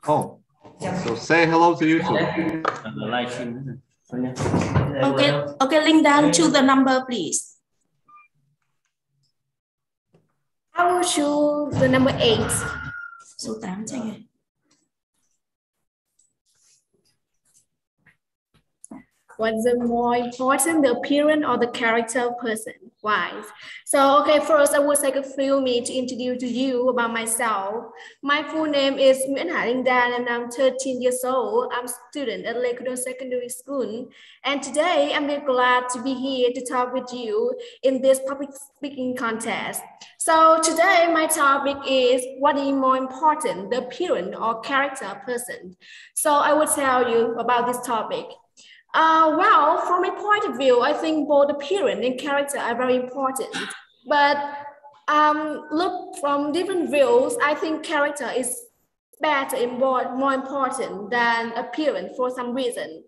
Oh, so say hello to YouTube. Okay, link down to the number, please. I will choose the number 8. Số 8 cho anh. What's the more important, the appearance or the character of person? Why? So, okay, first I would take a few minutes to introduce to you about myself. My full name is Nguyễn Hải Linh Dan and I'm 13 years old. I'm a student at Lakewood Secondary School. And today I'm very glad to be here to talk with you in this public speaking contest. So today my topic is what is more important, the appearance or character of person. So I will tell you about this topic. Well, from my point of view, I think both appearance and character are very important. But look from different views, I think character is better and more important than appearance for some reason.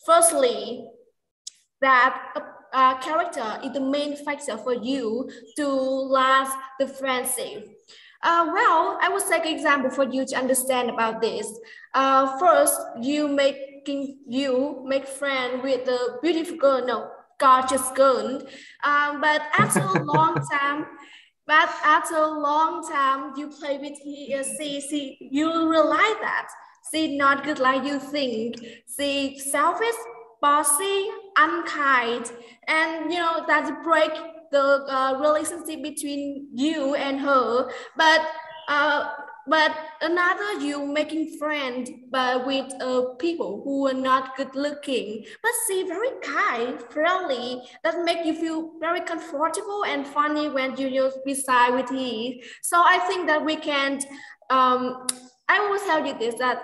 Firstly, that character is the main factor for you to last the friendship. Well, I will take an example for you to understand about this. First, you make friends with a beautiful girl, no, gorgeous girl. But after a long time, you play with she, you realize that she's not good like you think. She's selfish, bossy, unkind, and that break the relationship between you and her. But another, you making friends but with people who are not good looking, but see very kind, friendly, that make you feel very comfortable and funny when you're beside with he. So I think that we can, I will tell you this, that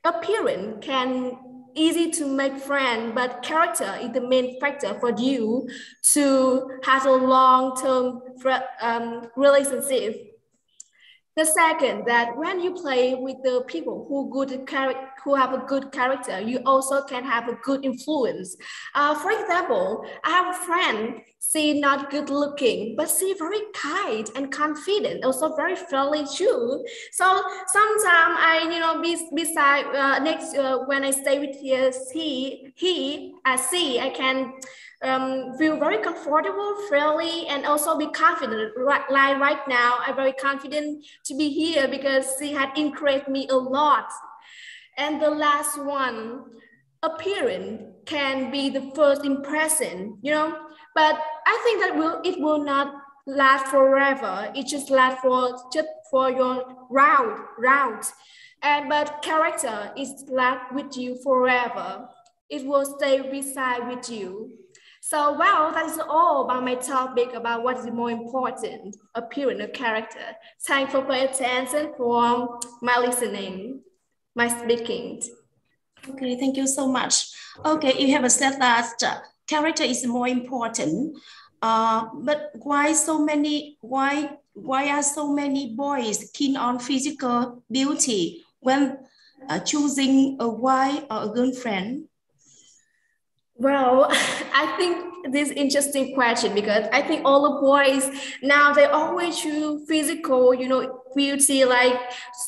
appearance can easy to make friends, but character is the main factor for you to have a long-term relationship. The second, that when you play with the people who have a good character, you also can have a good influence. For example, I have a friend, she's not good looking, but she's very kind and confident, also very friendly too. So sometimes I, beside when I stay with I can feel very comfortable, friendly, and also be confident. Like right now, I'm very confident to be here because she had encouraged me a lot. And the last one, appearance can be the first impression, but I think that it will not last forever. It just lasts for your route. But character is last with you forever. It will stay beside with you. So, well, that is all about my topic about what is more important, appearance or character. Thanks for paying attention for my listening, my speaking. Okay, thank you so much. Okay, you have said that character is more important, but why are so many boys keen on physical beauty when choosing a wife or a girlfriend? Well, I think this is an interesting question because I think all the boys now, they always choose physical, beauty, like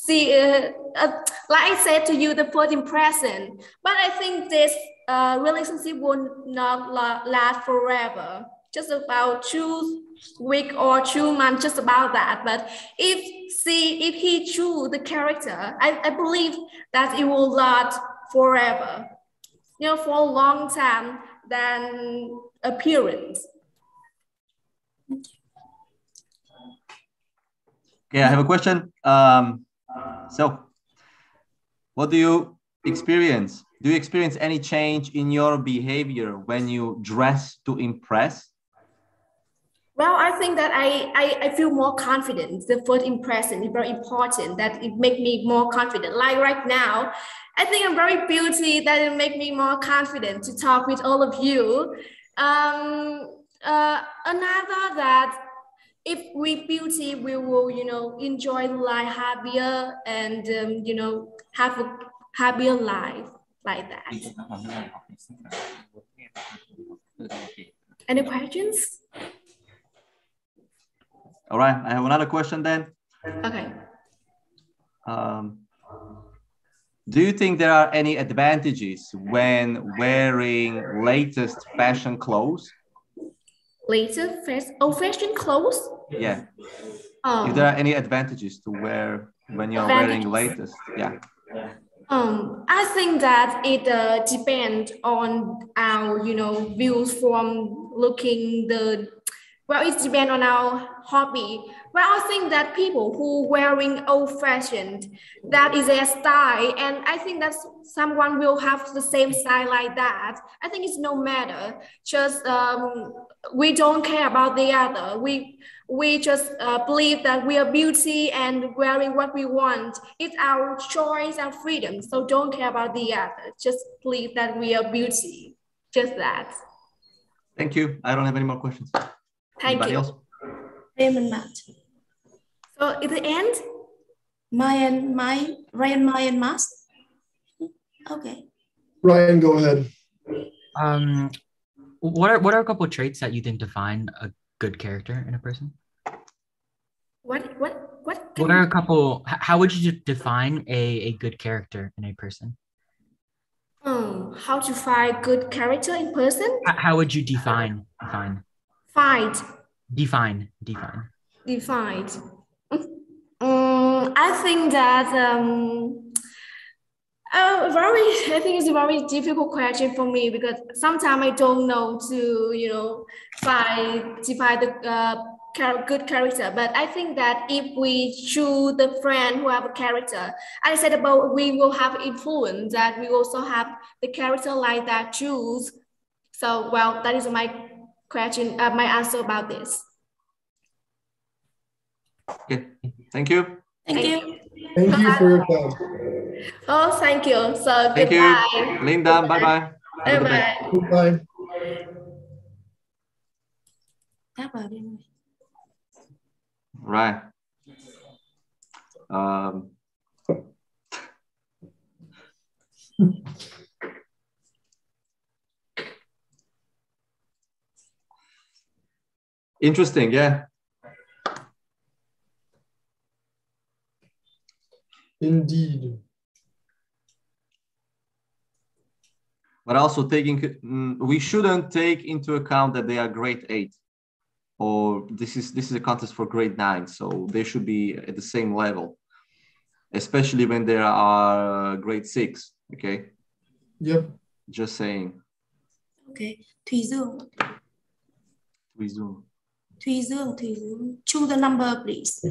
I said to you, the first impression. But I think this relationship will not last forever. Just about 2 weeks or 2 months, just about that. But if he choose the character, I believe that it will last forever. For a long time than appearance. Okay, I have a question. So, what do you experience? Do you experience any change in your behavior when you dress to impress? Well, I think that I feel more confident. The first impression is very important, that it makes me more confident. Like right now, I think I'm very beauty, that it makes me more confident to talk with all of you. Another, that if we beauty, we will, enjoy life happier and, have a happier life like that. Any questions? All right, I have another question then. Okay. Do you think there are any advantages when wearing latest fashion clothes? Fashion clothes? Yeah. If there are any advantages to wear when you're wearing latest, yeah. I think that it depends on our, views from looking it depends on our hobby. Well, I think that people who wearing old-fashioned, that is their style, and I think that someone will have the same style like that. I think it's no matter. Just we don't care about the other. We just believe that we are beauty and wearing what we want. It's our choice and freedom. So don't care about the other. Just believe that we are beauty. Just that. Thank you. I don't have any more questions. Thank Anybody you. else? Raymond Matt. So at the end? Ryan, Mas. Okay. Ryan, go ahead. What are a couple of traits that you think define a good character in a person? What are a couple, how would you define a good character in a person? How to find good character in person? How would you define? Defined. I think that I think it's a very difficult question for me because sometimes I don't know to define the good character. But I think that if we choose the friend who have a character, I said about we will have influence that we also have the character like that choose. So well, that is my question, my answer about this. Okay, thank you. Thank you. Thank you for your time. Oh, thank you. So Thank goodbye. you, Linda. Bye-bye. Bye-bye. Goodbye. Right. Interesting, yeah. Indeed. But also we shouldn't take into account that they are grade 8, or this is a contest for grade 9, so they should be at the same level, especially when there are grade 6. Okay. Yep. Just saying. Okay. Thùy Dương. Thùy Dương. Choose the number, please.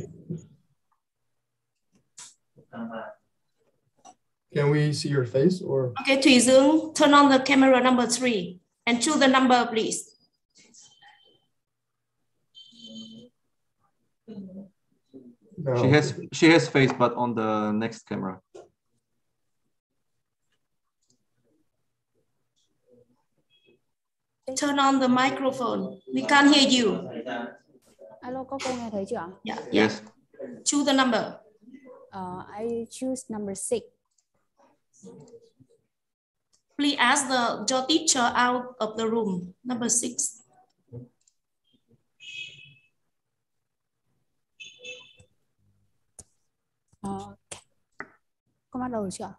Can we see your face or? Okay, Thùy Dương, turn on the camera number 3 and choose the number, please. No. She has face, but on the next camera. Turn on the microphone. We can't hear you. Alo, có cô nghe thấy chưa ạ? Yeah. Yes. Choose the number. I choose number 6. Please ask your teacher out of the room. Number 6. Con bắt đầu được chưa?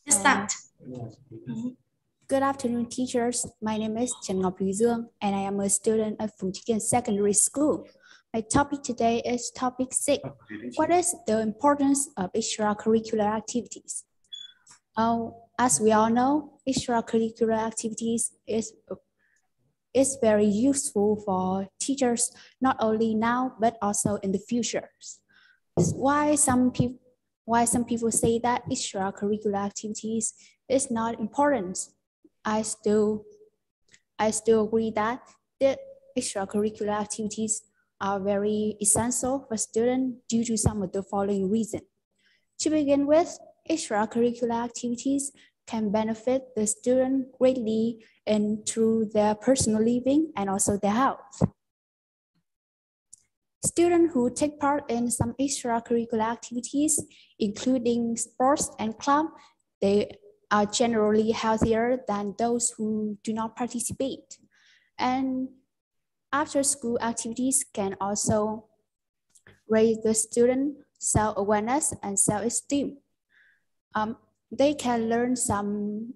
Let's start. Good afternoon, teachers. My name is Trần Ngọc Thùy Dương, and I am a student at Phú Chicken Secondary School. My topic today is topic 6. What is the importance of extracurricular activities? As we all know, extracurricular activities is very useful for teachers, not only now, but also in the future. Why some people say that extracurricular activities is not important? I still agree that the extracurricular activities are very essential for students due to some of the following reasons. To begin with, extracurricular activities can benefit the student greatly through their personal living and also their health. Students who take part in some extracurricular activities, including sports and club, they are generally healthier than those who do not participate. And after-school activities can also raise the student self-awareness, and self-esteem. They can learn some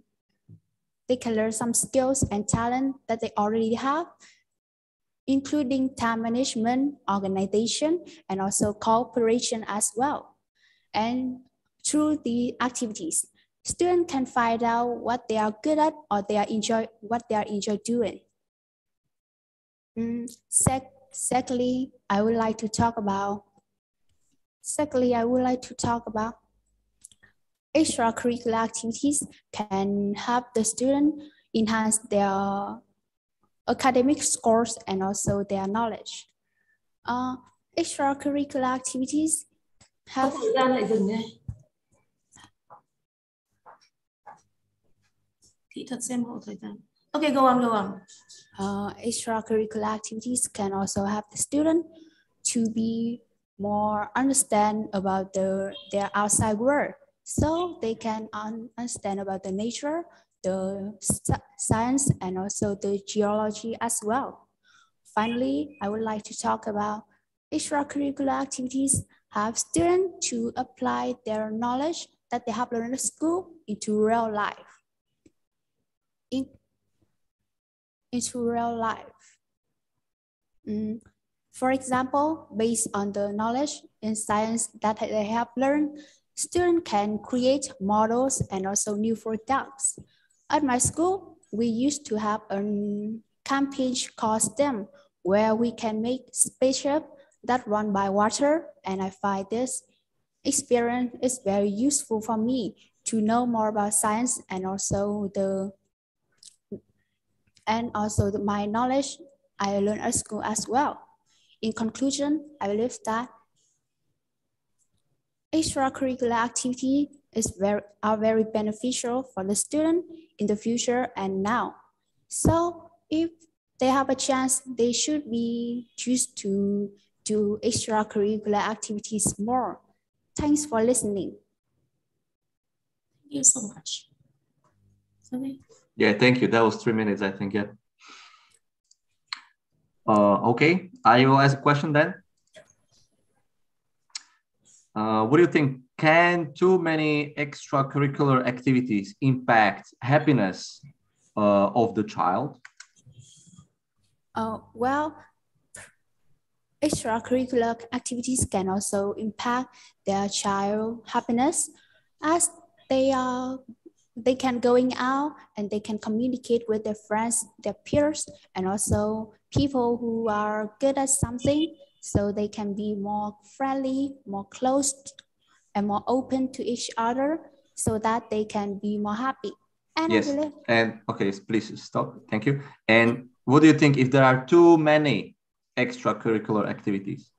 skills and talent that they already have, including time management, organization, and also cooperation as well. And through the activities, students can find out what they are good at or what they enjoy doing. Secondly, I would like to talk about extracurricular activities can help the student enhance their academic scores and also their knowledge. Extracurricular activities have Okay, go on. Extracurricular activities can also help the student to be more understand about their outside world, so they can understand about the nature, the science, and also the geology as well. Finally, I would like to talk about extracurricular activities help students to apply their knowledge that they have learned at school into real life. For example, based on the knowledge in science that they have learned, students can create models and also new products. At my school, we used to have a campaign called STEM, where we can make spaceships that run by water, and I find this experience is very useful for me to know more about science and also my knowledge I learned at school as well. In conclusion, I believe that extracurricular activity are very beneficial for the student in the future and now. So if they have a chance, they should be choose to do extracurricular activities more. Thanks for listening. Thank you so much. Okay. Yeah, thank you. That was 3 minutes, I think. Yeah. Okay, I will ask a question then. What do you think? Can too many extracurricular activities impact happiness of the child? Well, extracurricular activities can also impact their child happiness, as they can going out and they can communicate with their friends, their peers, and also people who are good at something, so they can be more friendly, more close, and more open to each other, so that they can be more happy. And yes, and okay, please stop. Thank you. And what do you think if there are too many extracurricular activities?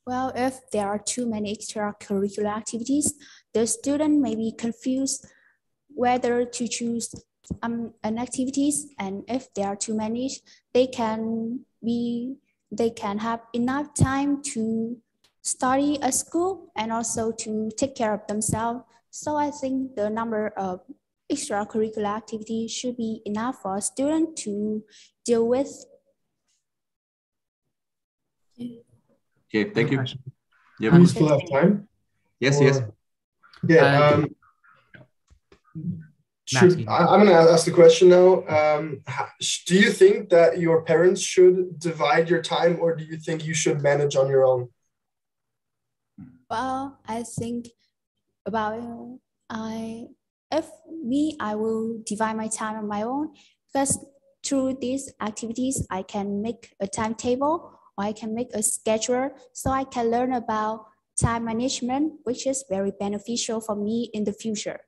Well, if there are too many extracurricular activities, the student may be confused whether to choose an activities, and if there are too many, they can have enough time to study at school and also to take care of themselves. So I think the number of extracurricular activities should be enough for a student to deal with. Okay, thank you. Do we still have time? Yes, yes. Yeah. I'm going to ask the question now. Do you think that your parents should divide your time, or do you think you should manage on your own? Well, I think about I will divide my time on my own, because through these activities, I can make a timetable or I can make a schedule, so I can learn about time management, which is very beneficial for me in the future.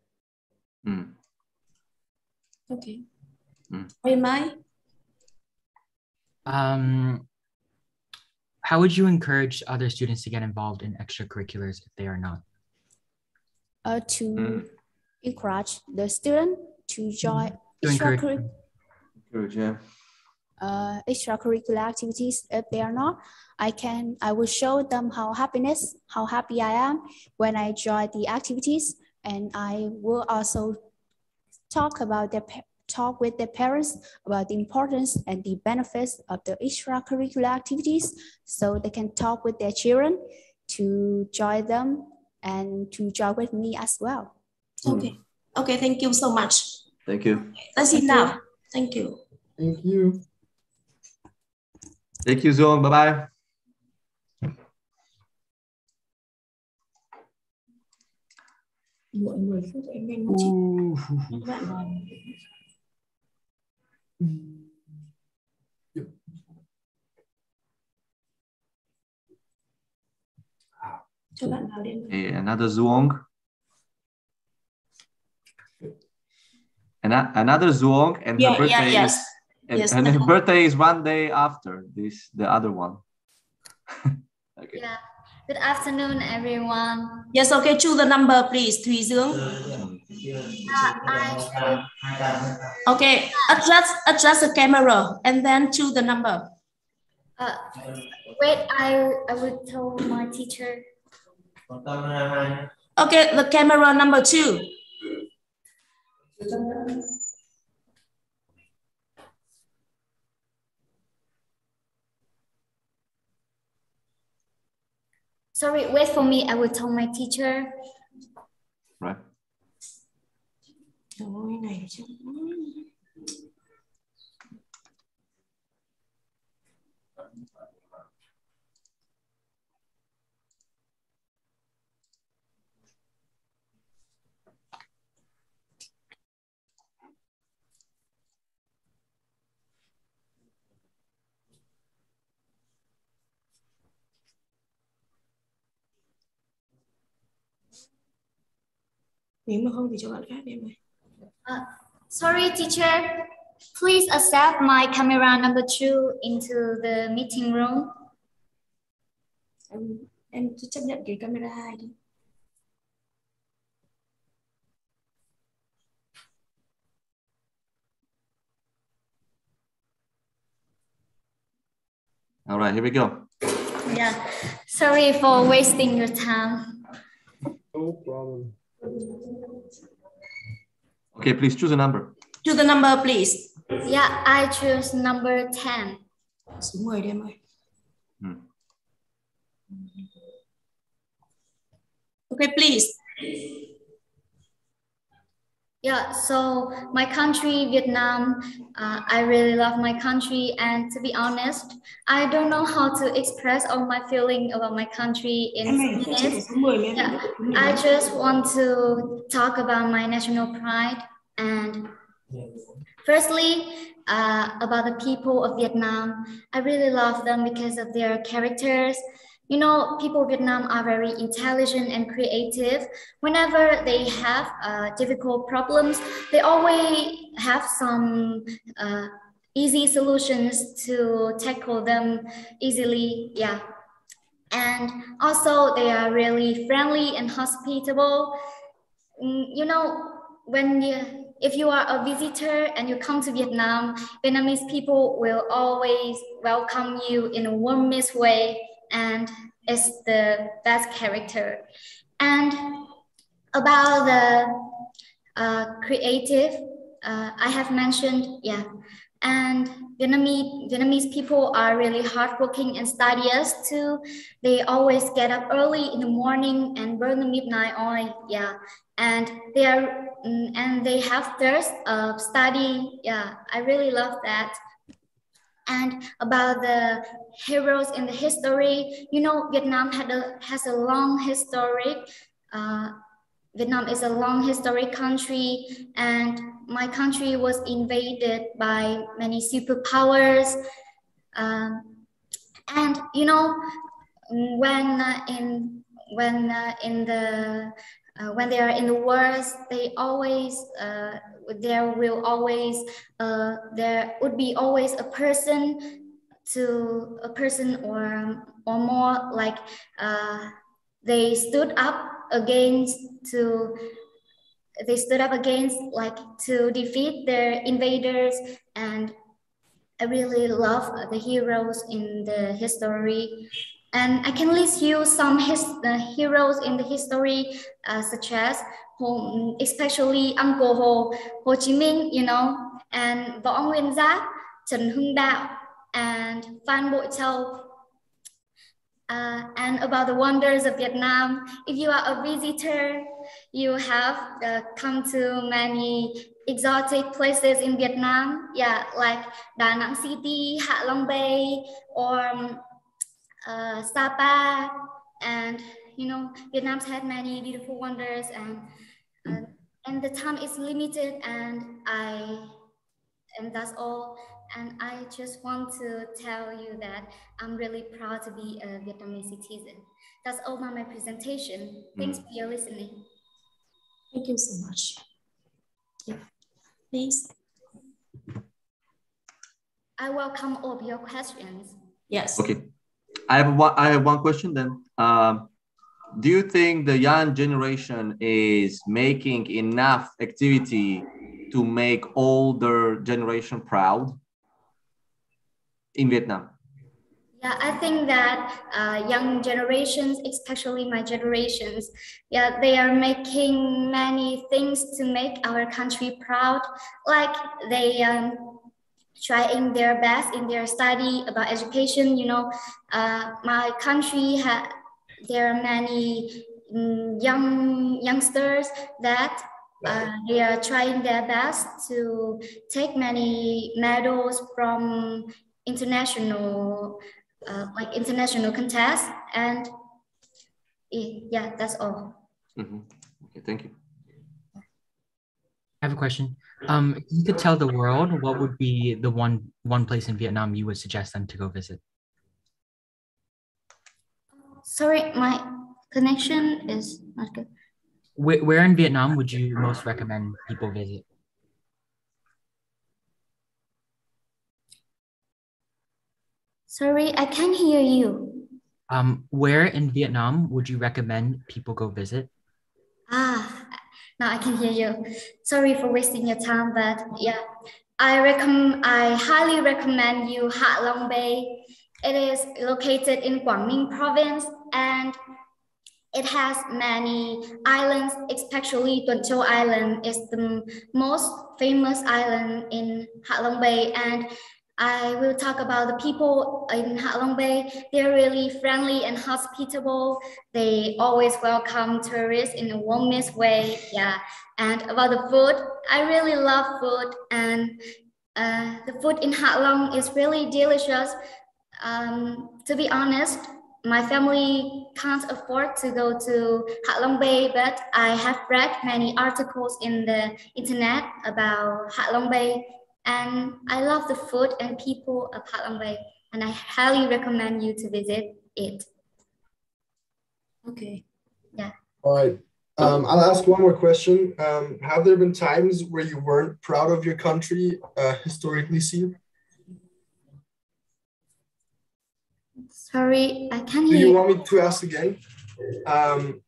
Okay. Mike? How would you encourage other students to get involved in extracurriculars if they are not? To encourage the student to join extracurricular activities. If they are not, I will show them how happy I am when I join the activities, and I will also talk with their parents about the importance and the benefits of the extracurricular activities, so they can talk with their children to join them and to join with me as well. Okay. Okay, thank you so much. Thank you. That's it now. Thank you. Thank you. Thank you, Zoong. Bye-bye. Mọi người phút em đang nói chuyện. Các bạn nói. Cho bạn vào đi. Okay, another Zoong. Another Zoong, and her birthday yes. is and, Yes, and her birthday is one day after the other one. Okay. Yeah. Good afternoon, everyone. Yes, okay, choose the number, please, Thùy Dương. Okay, adjust the camera and then choose the number. Wait, I will tell my teacher. Okay, the camera number 2. Sorry, wait for me. I will tell my teacher. Right. Ôi, này chứ. Nếu mà không thì cho bạn khác đi em ơi. Sorry, teacher. Please accept my camera number 2 into the meeting room. Em chấp nhận cái camera 2 đi. All right, here we go. Yeah. Sorry for wasting your time. No problem. Okay, please choose a number. Choose the number, please. Yeah, I choose number 10. Số 10 đi em ơi. Okay, please. Yeah, so my country, Vietnam, I really love my country, and to be honest, I don't know how to express all my feeling about my country in minutes. Yeah, I just want to talk about my national pride, and firstly, about the people of Vietnam. I really love them because of their characters. You know, people of Vietnam are very intelligent and creative. Whenever they have difficult problems, they always have some easy solutions to tackle them easily. Yeah. And also they are really friendly and hospitable. You know, if you are a visitor and you come to Vietnam, Vietnamese people will always welcome you in a warmest way, and it's the best character. And about the creative, I have mentioned, yeah. And Vietnamese people are really hardworking and studious too. They always get up early in the morning and burn the midnight oil, yeah. And they have thirst of study, yeah. I really love that. And about the heroes in the history, you know, Vietnam has a long history. Vietnam is a long historic country, and my country was invaded by many superpowers. And you know, when they are in the wars, there would be always a person or more, like they stood up against like to defeat their invaders. And I really love the heroes in the history. And I can list you some heroes in the history, such as especially Uncle Ho Chí Minh, you know, and Võ Nguyên Giáp, Trần Hưng Đạo, and Phan Bội Châu. and about the wonders of Vietnam. If you are a visitor, you have come to many exotic places in Vietnam. Yeah, like Da Nang City, Hạ Long Bay, or Sapa. And you know, Vietnam's had many beautiful wonders, and the time is limited, and that's all. And I just want to tell you that I'm really proud to be a Vietnamese citizen. That's all about my presentation. Thanks for your listening. Thank you so much. Yeah. Please. I welcome all of your questions. Yes. Okay. I have one question then. Do you think the young generation is making enough activity to make older generation proud in Vietnam? Yeah, I think that young generations, especially my generations, yeah, they are making many things to make our country proud. Like they trying their best in their study about education. You know, my country there are many youngsters that they are trying their best to take many medals from international international contests, and yeah, that's all. Okay, thank you. I have a question. If you could tell the world, what would be the one place in Vietnam you would suggest them to go visit? Sorry, my connection is not good. Where in Vietnam would you most recommend people visit? Sorry, I can't hear you. Where in Vietnam would you recommend people go visit? Now I can hear you. Sorry for wasting your time, but yeah, I highly recommend you Hạ Long Bay. It is located in Quảng Ninh province, and it has many islands, especially Tuần Châu Island is the most famous island in Hạ Long Bay. And I will talk about the people in Hạ Long Bay. They're really friendly and hospitable. They always welcome tourists in the warmest way. Yeah. And about the food, I really love food, and the food in Hạ Long is really delicious. To be honest, my family can't afford to go to Hạ Long Bay, but I have read many articles in the internet about Hạ Long Bay, and I love the food and people of Hạ Long Bay, and I highly recommend you to visit it. Okay. Yeah. All right. I'll ask one more question. Have there been times where you weren't proud of your country, historically seen? Sorry, I can't Do hear you want me to ask again?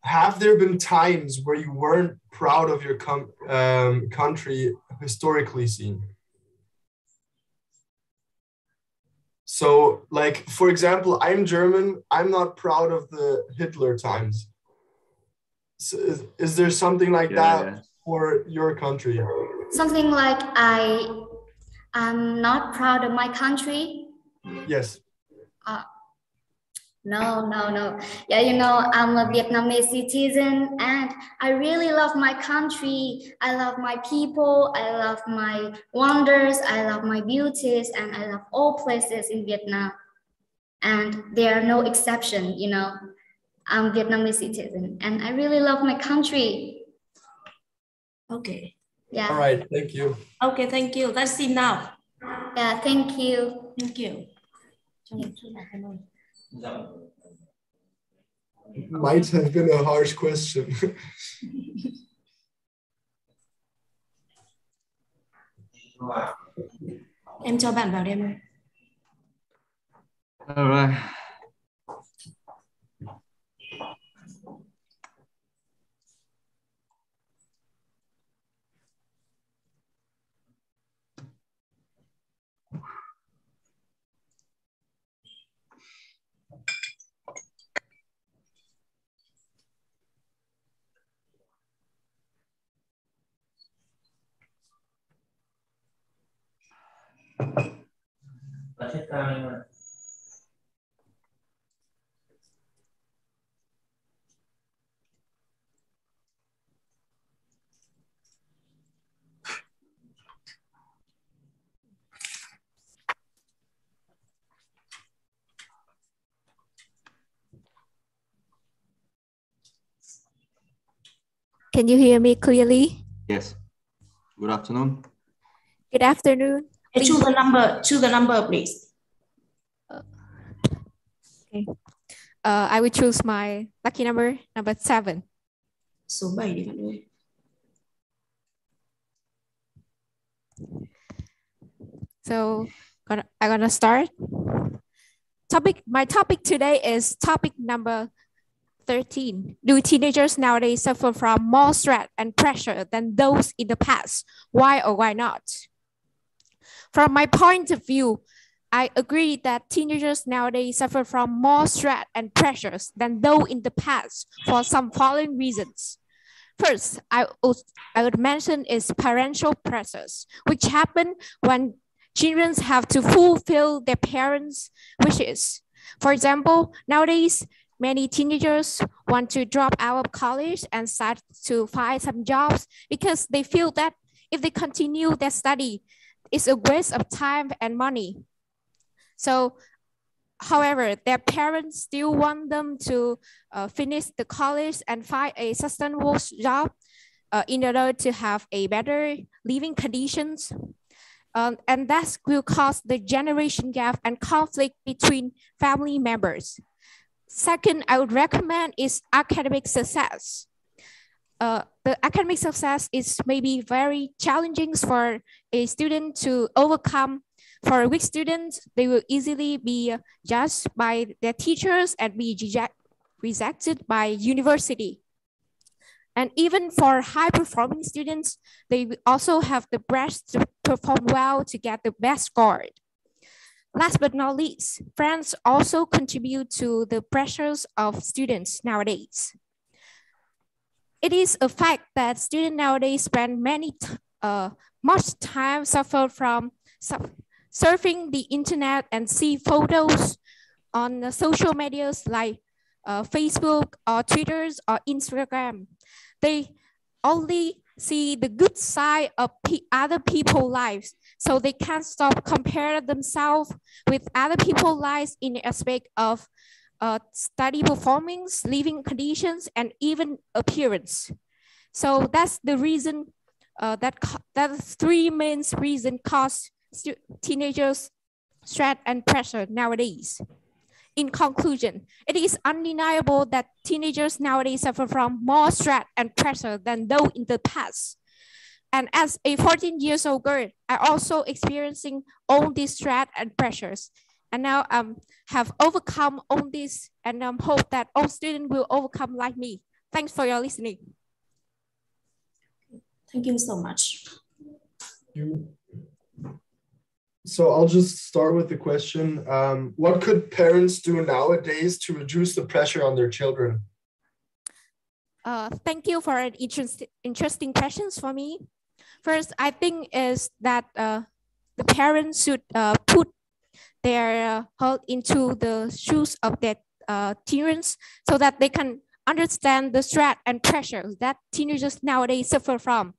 Have there been times where you weren't proud of your country, historically seen? So, like, for example, I'm German. I'm not proud of the Hitler times. So is there something like that for your country? Something like I'm not proud of my country? Yes. No. Yeah, you know, I'm a Vietnamese citizen, and I really love my country. I love my people. I love my wonders. I love my beauties, and I love all places in Vietnam. And there are no exception, you know. I'm a Vietnamese citizen, and I really love my country. Okay. Yeah. All right. Thank you. Okay, thank you. That's it now. Yeah, thank you. Thank you. Might have been a harsh question. Em cho bạn vào demo. All right. Can you hear me clearly? Yes. Good afternoon. Good afternoon. Choose the number, please. Okay. I will choose my lucky number 7. Số 7 đi bạn ơi. So I'm gonna start. My topic today is topic number 13. Do teenagers nowadays suffer from more stress and pressure than those in the past? Why or why not? From my point of view, I agree that teenagers nowadays suffer from more stress and pressures than those in the past for some following reasons. First, I would mention is parental pressures, which happen when children have to fulfill their parents' wishes. For example, nowadays, many teenagers want to drop out of college and start to find some jobs because they feel that if they continue their study, it's a waste of time and money. So, however, their parents still want them to finish the college and find a sustainable job in order to have a better living conditions. And that will cause the generation gap and conflict between family members. Second, I would recommend is academic success. The academic success is maybe very challenging for a student to overcome. For a weak student, they will easily be judged by their teachers and be rejected by university. And even for high-performing students, they also have the pressure to perform well to get the best score. Last but not least, friends also contribute to the pressures of students nowadays. It is a fact that students nowadays spend much time suffer from surfing the internet and see photos on the social medias like Facebook or Twitter or Instagram. They only see the good side of other people's lives, so they can't stop comparing themselves with other people's lives in the aspect of study performance, living conditions, and even appearance. So that's the reason that three main reasons cause teenagers stress and pressure nowadays. In conclusion, it is undeniable that teenagers nowadays suffer from more stress and pressure than those in the past. And as a 14-year-old girl, I also experiencing all these stress and pressures. And now have overcome all this, and hope that all students will overcome like me. Thanks for your listening. Thank you so much. So I'll just start with the question. What could parents do nowadays to reduce the pressure on their children? Thank you for an interesting questions for me. First, I think is that the parents should put their heart into the shoes of their teenagers so that they can understand the stress and pressure that teenagers nowadays suffer from,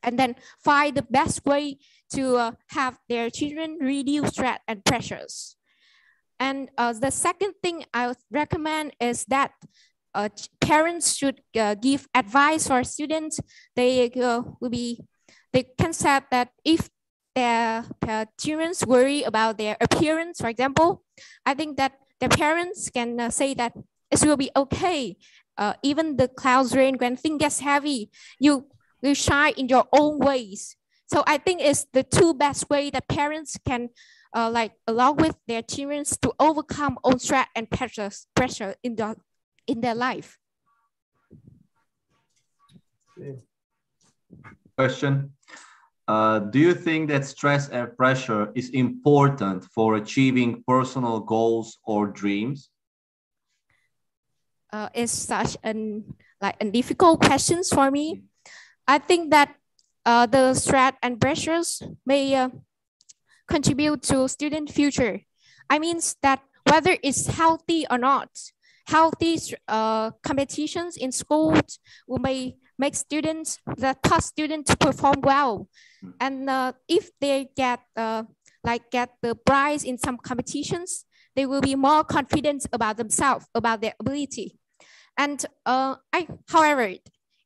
and then find the best way to have their children reduce stress and pressures. And the second thing I would recommend is that parents should give advice for students. They can say that if their children worry about their appearance, for example, I think that the parents can say that it will be okay. Even the clouds rain, when things gets heavy, you will shine in your own ways. So I think it's the two best way that parents can along with their children to overcome own stress and pressure in their life. Question. Do you think that stress and pressure is important for achieving personal goals or dreams? It's such a difficult questions for me. I think that the stress and pressures may contribute to student future. I mean that whether it's healthy or not, healthy competitions in schools may make students, that cause students to perform well. And if they get the prize in some competitions, they will be more confident about themselves, about their ability. And however,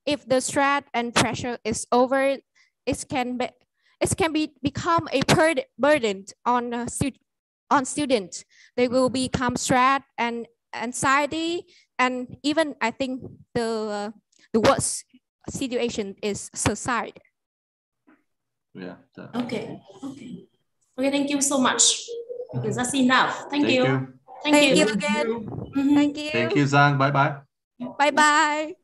if the stress and pressure is over, it can become a burden on students. They will become stressed and anxiety, and even I think the worst situation is suicide. Yeah. Okay. Thank you so much. Okay, that's enough. Thank you. Thank you again. Thank you. Thank you, Giang. Bye bye. Bye bye.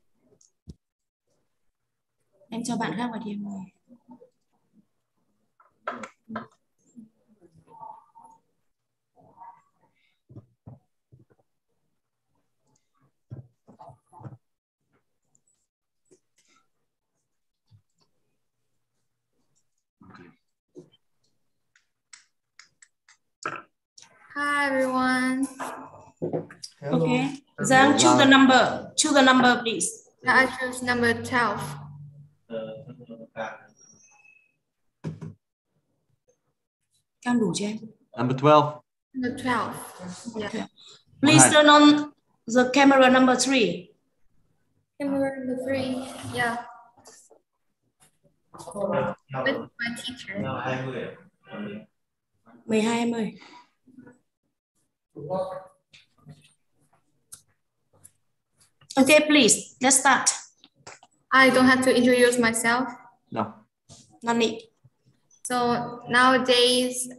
Em cho bạn khác vào điểm này. Hi everyone. Hello. Okay. Giang, choose the number. Choose the number, please. I choose number 12. Cam đủ chưa em? Number 12. Number 12. Yeah. Okay. Please turn on the camera number 3. Camera number 3. Yeah. With my teacher. 12 em ơi. Okay, please, let's start. I don't have to introduce myself. No. No need. So nowadays,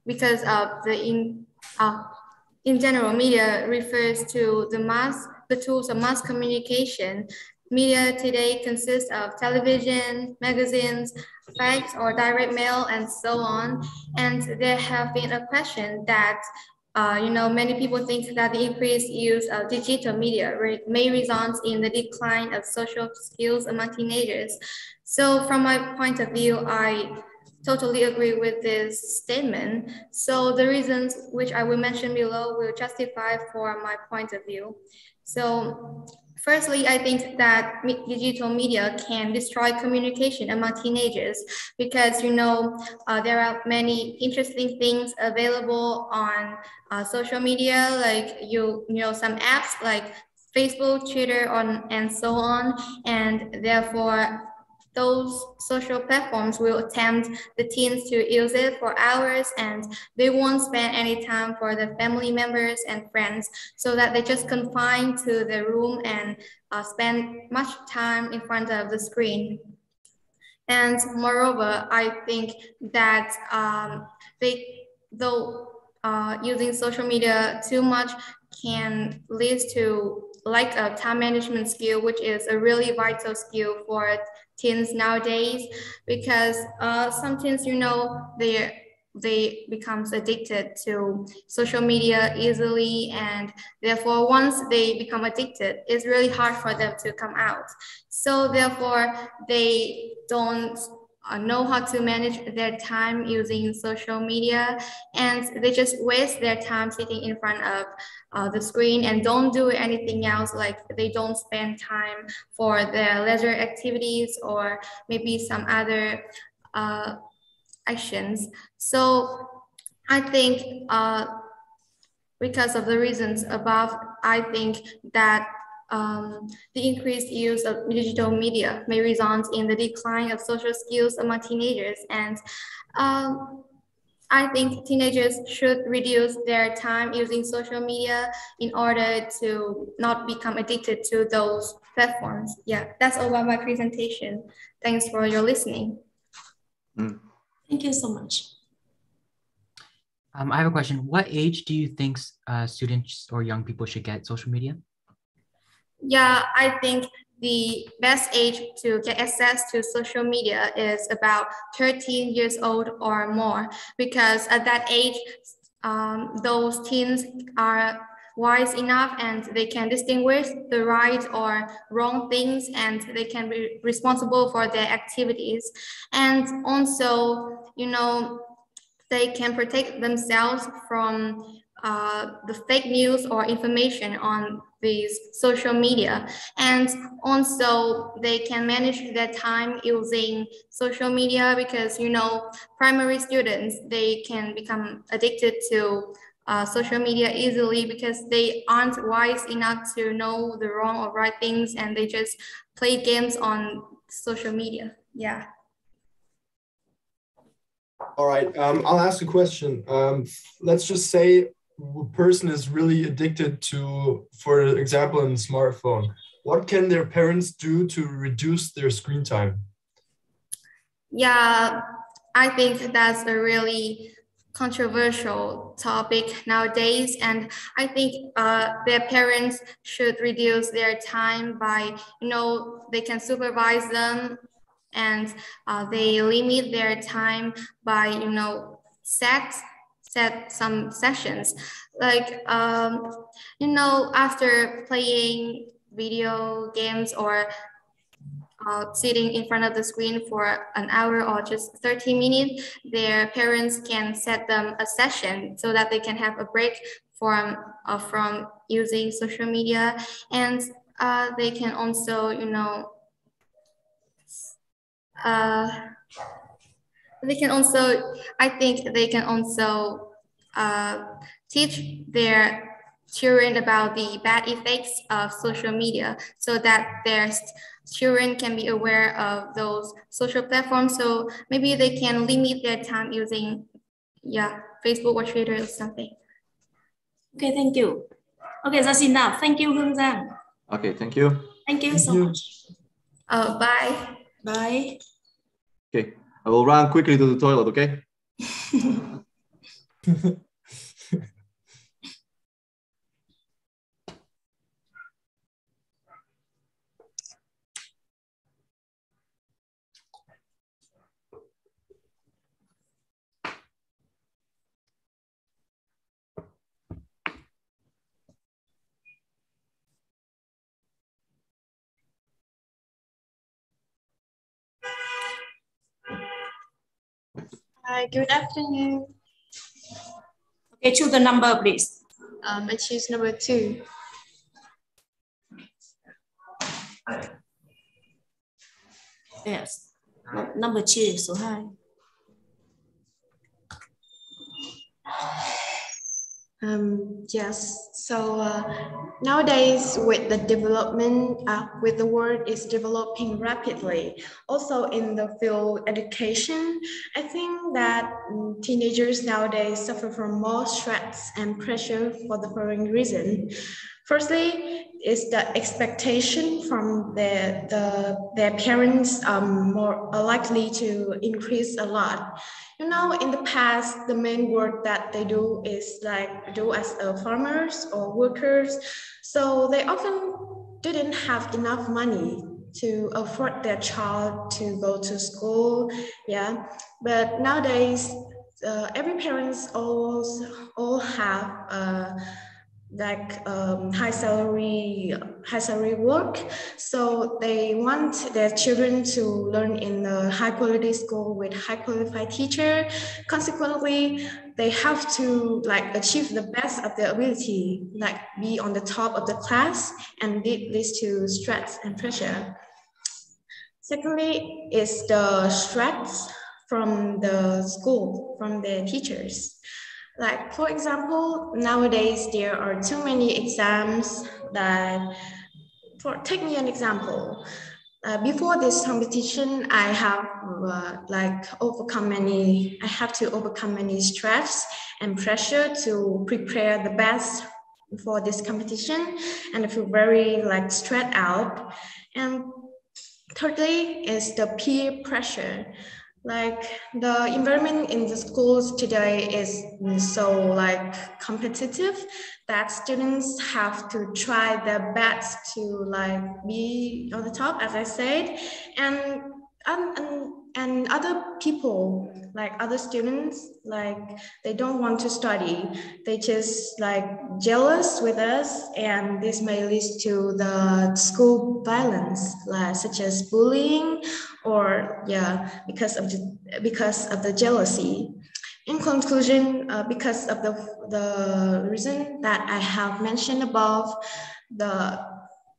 because of in general, media refers to the tools of mass communication. Media today consists of television, magazines, fax or direct mail, and so on. And there have been a question that many people think that the increased use of digital media may result in the decline of social skills among teenagers. So from my point of view, I totally agree with this statement. So the reasons which I will mention below will justify for my point of view. So firstly, I think that digital media can destroy communication among teenagers because, there are many interesting things available on social media, like, some apps like Facebook, Twitter, and so on. And therefore, those social platforms will tempt the teens to use it for hours, and they won't spend any time for their family members and friends, so that they just confine to their room and spend much time in front of the screen. And moreover, I think that using social media too much can lead to like a time management skill, which is a really vital skill for teens nowadays, because some teens, they becomes addicted to social media easily, and therefore once they become addicted, it's really hard for them to come out. So therefore they don't know how to manage their time using social media, and they just waste their time sitting in front of the screen and don't do anything else, like they don't spend time for their leisure activities or maybe some other actions. So I think because of the reasons above, I think that the increased use of digital media may result in the decline of social skills among teenagers. And I think teenagers should reduce their time using social media in order to not become addicted to those platforms. Yeah, that's all about my presentation. Thanks for your listening. Thank you so much. I have a question. What age do you think students or young people should get social media? Yeah, I think the best age to get access to social media is about 13 years old or more, because at that age, those teens are wise enough and they can distinguish the right or wrong things, and they can be responsible for their activities. And also, they can protect themselves from the fake news or information on these social media. And also they can manage their time using social media, because primary students, they can become addicted to social media easily because they aren't wise enough to know the wrong or right things, and they just play games on social media. Yeah. All right, I'll ask a question. Let's just say a person is really addicted to, for example, a smartphone. What can their parents do to reduce their screen time? Yeah, I think that's a really controversial topic nowadays, and I think their parents should reduce their time by, they can supervise them, and they limit their time by, set some sessions, like after playing video games or sitting in front of the screen for an hour or just 30 minutes, their parents can set them a session so that they can have a break from using social media, and they can also, I think they can also teach their children about the bad effects of social media so that their children can be aware of those social platforms. So maybe they can limit their time using, Facebook or Twitter or something. Okay, thank you. Okay, that's enough. Thank you, Hương Giang. Okay, thank you. Thank you so much. Bye. Bye. Okay, I will run quickly to the toilet, okay? Hi, good afternoon. Okay, choose the number, please. I choose number 2. Yes, number 2, số 2. Yes, so nowadays with the development, with the world is developing rapidly, also in the field education, I think that teenagers nowadays suffer from more stress and pressure for the following reason. Firstly, is the expectation from their parents more likely to increase a lot. In the past, the main work that they do is do as farmers or workers. So they often didn't have enough money to afford their child to go to school. Yeah, but nowadays, every parents all have high salary work, so they want their children to learn in a high quality school with high qualified teacher. Consequently, they have to achieve the best of their ability, be on the top of the class, and it leads to stress and pressure. Secondly is the stress from the school, from the teachers. For example, nowadays there are too many exams take me an example. Before this competition, I have to overcome many stress and pressure to prepare the best for this competition, and I feel very stressed out. And thirdly is the peer pressure. The environment in the schools today is so competitive that students have to try their best to be on the top, as I said, and other people, other students, they don't want to study. They just jealous with us, and this may lead to the school violence, such as bullying, or because of the jealousy. In conclusion, because of the reason that I have mentioned above,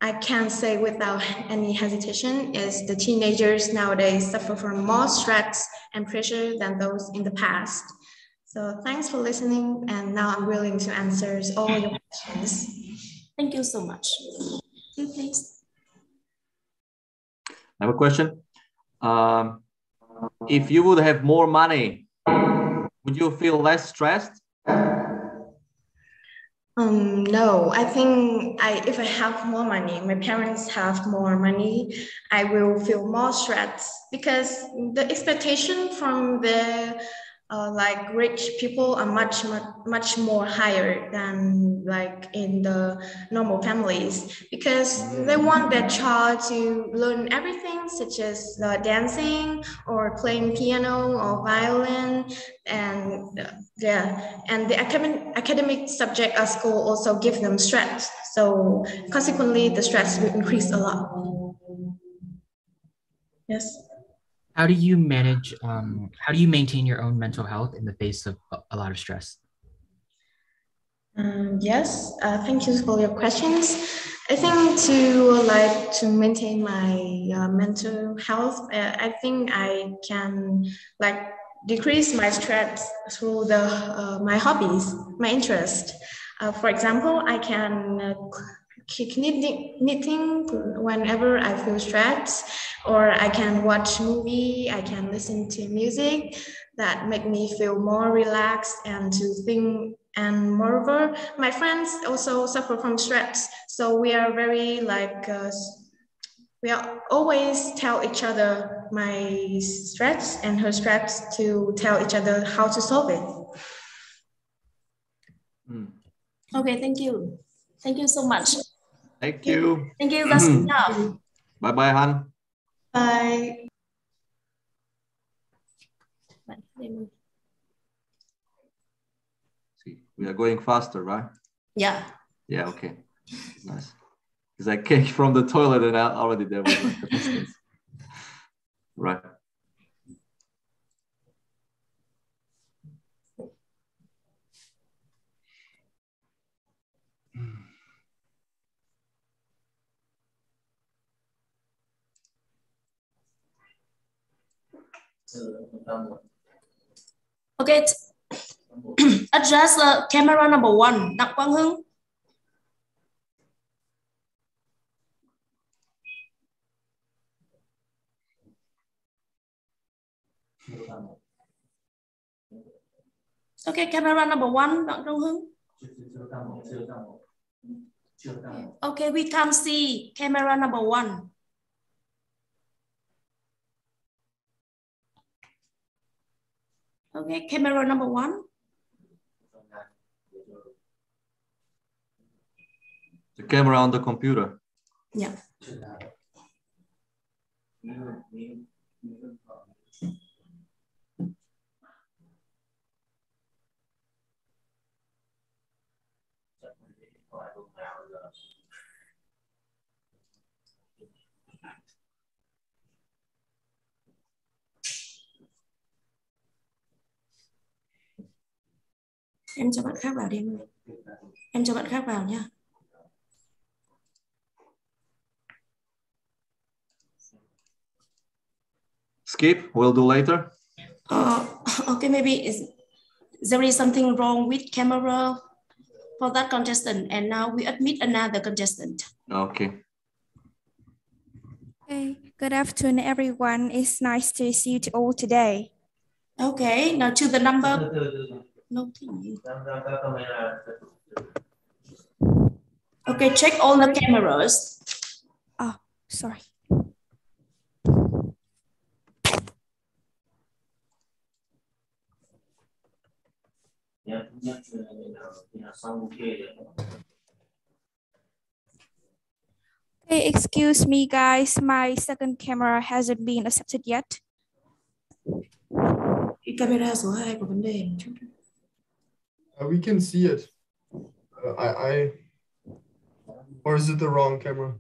I can say without any hesitation is the teenagers nowadays suffer from more stress and pressure than those in the past. So thanks for listening, and now I'm willing to answer all your questions. Thank you so much. You please. I have a question. If you would have more money, would you feel less stressed? No, I think if I have more money, my parents have more money, I will feel more stressed because the expectation from the like rich people are much more higher than like in the normal families, because they want their child to learn everything such as dancing or playing piano or violin, and and the academic subject at school also give them stress, so consequently the stress will increase a lot. Yes. How do you manage, how do you maintain your own mental health in the face of a lot of stress? Yes, thank you for your questions. I think to maintain my mental health, I think I can decrease my stress through my hobbies, my interest. For example, I can keep knitting whenever I feel stressed, or I can watch movie, I can listen to music that make me feel more relaxed and to think. And moreover, my friends also suffer from stress, so we are very we are always tell each other my stress and her stress to tell each other how to solve it. Okay, thank you. Thank you so much. Thank you. Thank you, that's enough. Bye-bye, Han. Bye. See, we are going faster, right? Yeah. Yeah, okay. Nice. Because I came from the toilet and already there was like the distance. Right. Okay. Adjust camera number 1. Đặng Quang Hưng. Okay, camera number 1, Đặng Quang Hưng. Okay, we can't see camera number 1. Okay, camera number 1. The camera on the computer. Yeah. Em cho bạn khác vào đi em. Em cho bạn khác vào nha. Skip, we'll do later. Okay, maybe there is something wrong with camera for that contestant, and now we admit another contestant. Okay. Hey, good afternoon, everyone. It's nice to see you all today. Okay, now to the number. No, okay, check all the cameras. Oh, sorry. Hey, excuse me, guys. My second camera hasn't been accepted yet. Camera số 2 có vấn đề. We can see it. Or is it the wrong camera?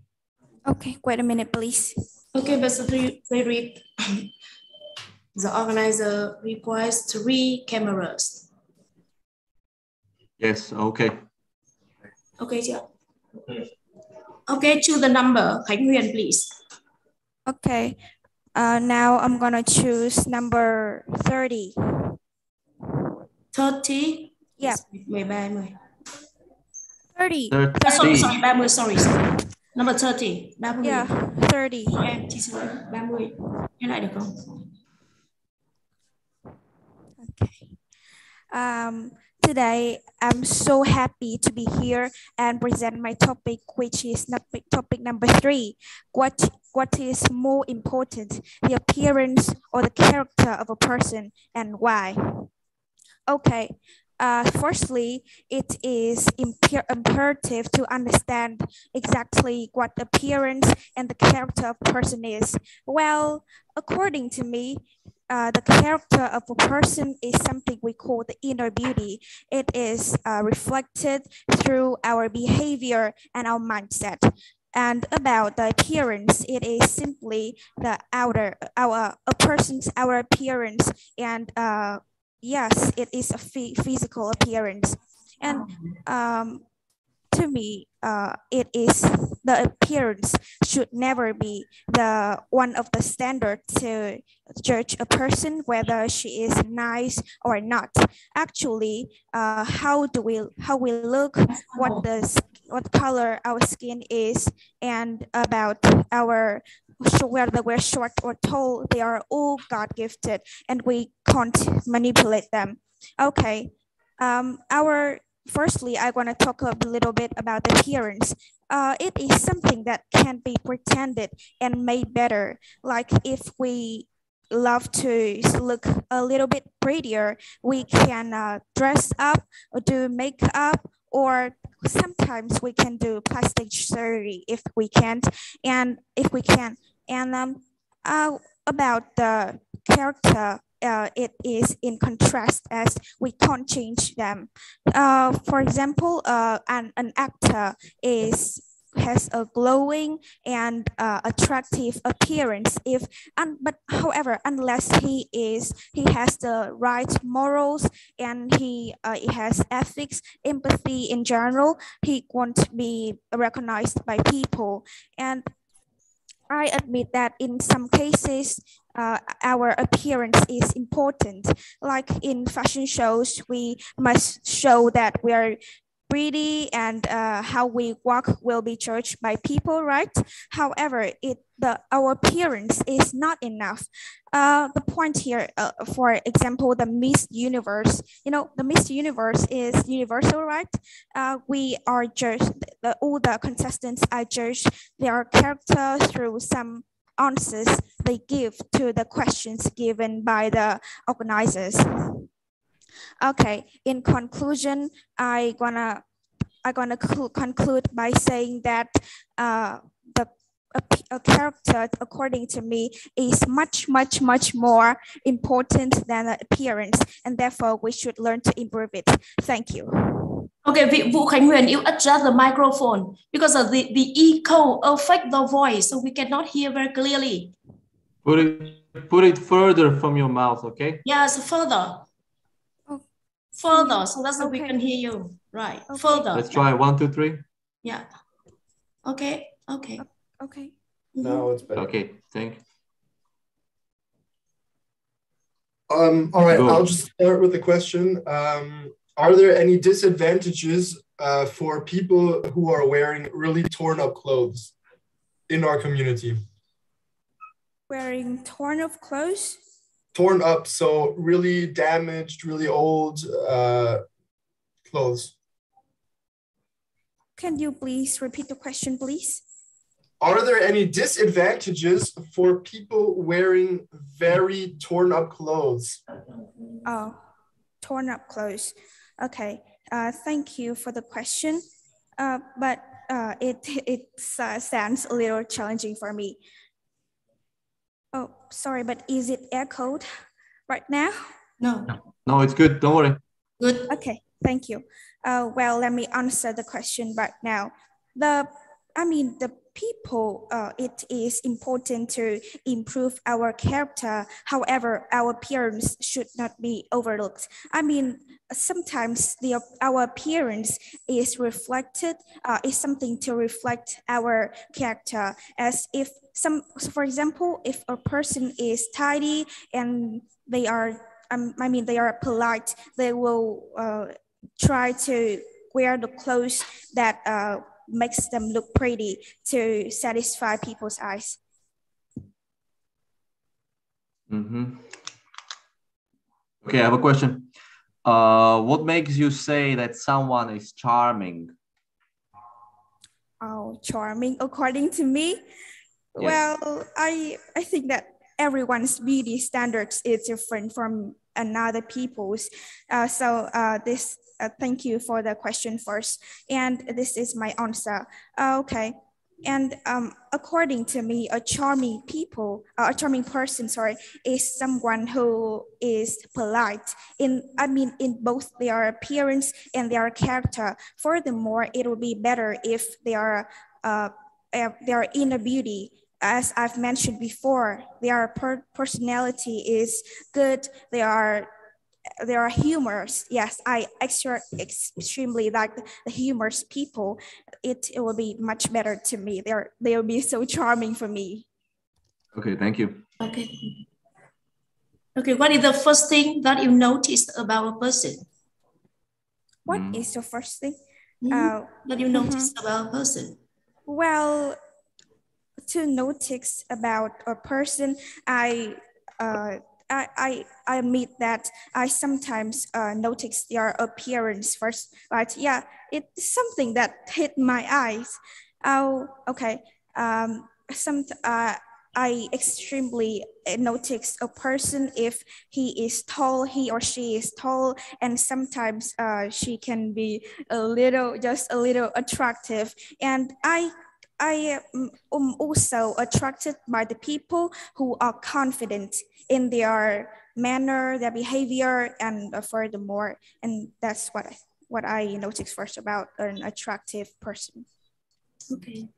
Okay, wait a minute, please. Okay, but the organizer requires 3 cameras. Yes, okay. Okay, chưa? Okay, choose the number. Khánh Huyền, please. Okay, now I'm gonna choose number 30. 30. Yeah. 30. 30. 30. Sorry, 30, sorry. Number 30. 30. Yeah, 30. Em, chị xin lỗi, 30. Cái lại được không? Okay. Today, I'm so happy to be here and present my topic, which is topic number 3. What is more important, the appearance or the character of a person, and why? Okay. Firstly, it is imperative to understand exactly what appearance and the character of a person is. Well, according to me, the character of a person is something we call the inner beauty. It is reflected through our behavior and our mindset. And about the appearance, it is simply the a person's outer appearance, and yes, it is a physical appearance. And to me, it is the appearance should never be the one of the standard to judge a person whether she is nice or not. Actually, how we look, what color our skin is, and about whether we're short or tall, they are all God-gifted, and we can't manipulate them. Okay, firstly, I want to talk a little bit about the appearance. It is something that can be pretended and made better. Like if we love to look a little bit prettier, we can dress up or do makeup, or sometimes we can do plastic surgery if we can't. And about the character, it is in contrast as we can't change them. For example, an actor has a glowing and attractive appearance but however, unless he has the right morals and he has ethics, empathy in general, he won't be recognized by people. And I admit that in some cases, our appearance is important. Like in fashion shows, we must show that we are pretty, and how we walk will be judged by people, right? However, our appearance is not enough. The point here, for example, the Miss Universe. The Miss Universe is universal, right? We are judged. All the contestants are judged their character through some answers they give to the questions given by the organizers. Okay, in conclusion, I gonna conclude by saying that a character, according to me, is much more important than the appearance, and therefore we should learn to improve it. Thank you. Okay, Vũ Khánh Huyền, you adjust the microphone because of the echo affect the voice, so we cannot hear very clearly. Put it further from your mouth, okay? Yes, further. Further, so that's we can hear you. Right, okay. Further. Let's try 1, 2, 3. Yeah. Okay. Now it's better. Okay, thank you. All right, I'll just start with the question. Are there any disadvantages for people who are wearing really torn up clothes in our community? Wearing torn up clothes? Torn up, so really damaged, really old clothes. Can you please repeat the question, please? Are there any disadvantages for people wearing very torn up clothes? Oh, torn up clothes. Okay, thank you for the question. But it sounds a little challenging for me. Oh, sorry, but is it echoed right now? No, it's good. Don't worry. Good. Okay, thank you. Well, let me answer the question right now. The people, it is important to improve our character. However, our appearance should not be overlooked. Sometimes our appearance is reflected, is something to reflect our character. As if for example, if a person is tidy and they are I mean, they are polite. They will try to wear the clothes that makes them look pretty to satisfy people's eyes. Mm-hmm. Okay, I have a question. What makes you say that someone is charming? Oh, charming, according to me? Yes. Well, I think that everyone's beauty standards is different from another people's. Thank you for the question first. And this is my answer. Okay. And according to me, a charming person, is someone who is polite in both their appearance and their character. Furthermore, it will be better if they are their inner beauty. As I've mentioned before, their personality is good. They are humorous. Yes, I extremely like the humorous people. It will be much better to me. They will be so charming for me. Okay, thank you. Okay. Okay, what is the first thing that you noticed about a person? What is the first thing that you noticed about a person? Well, to notice about a person, I admit that I sometimes notice their appearance first, but yeah, it's something that hit my eyes. Oh, okay. I extremely notice a person if he or she is tall, and sometimes she can be just a little attractive, and I am also attracted by the people who are confident in their manner, their behavior, and furthermore, and that's what I notice first about an attractive person. Okay.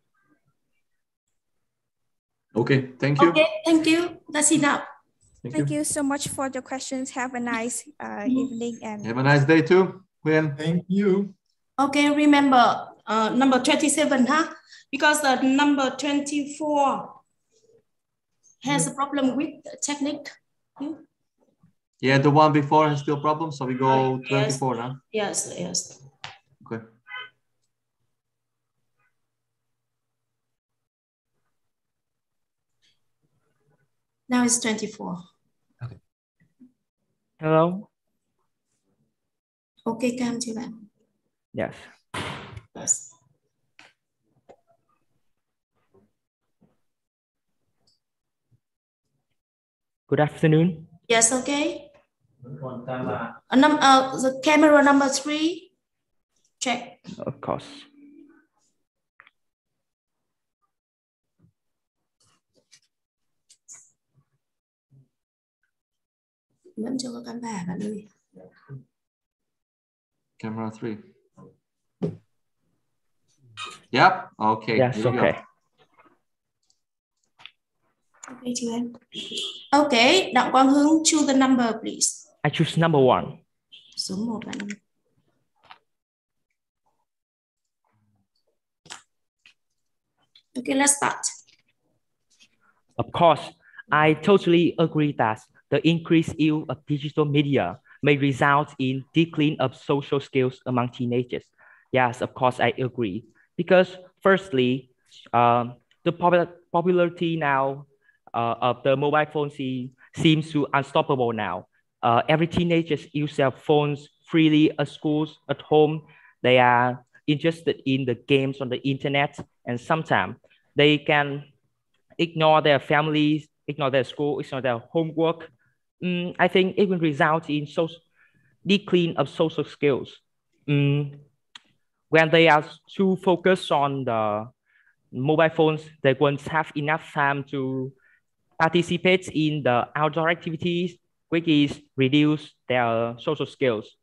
Okay, thank you. Okay, thank you. That's enough. Thank you so much for the questions. Have a nice evening and have a nice day too, Quyên. Thank you. Okay, remember number 27, huh? Because the number 24 has a problem with the technique. Yeah, the one before has still problems, so we go 24 now. Yes, yes. Okay. Now it's 24. Okay. Hello. Okay, come to that. Yes. Yes. Good afternoon. Yes, okay. The camera number 3. Check. Of course. Vẫn chưa có camera bạn ơi. Camera 3. Yep. Okay. Yes. Okay. Okay, chị em. Okay, Đặng Quang Hưng, choose the number, please. I choose number 1. Số 1 bạn. Okay, let's start. Of course, I totally agree that the increased use of digital media may result in decline of social skills among teenagers. Yes, of course, I agree. Because firstly, the popularity now of the mobile phone seems to unstoppable now. Every teenager use their phones freely at schools, at home. They are interested in the games on the internet, and sometimes they can ignore their families, ignore their school, ignore their homework. I think it will result in decline of social skills. When they are too focused on the mobile phones, they won't have enough time to participate in the outdoor activities, which is reduce their social skills.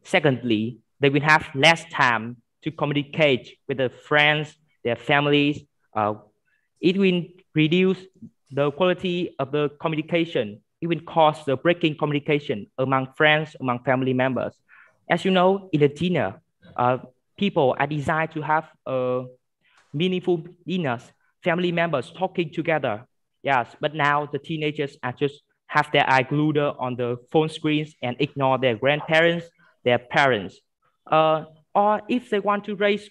Secondly, they will have less time to communicate with their friends, their families. It will reduce the quality of the communication. It will cause the breaking communication among friends, among family members. As you know, in a dinner, people are designed to have meaningful dinners, family members talking together. Yes, but now the teenagers are just have their eye glued on the phone screens and ignore their grandparents, their parents. Or if they want to raise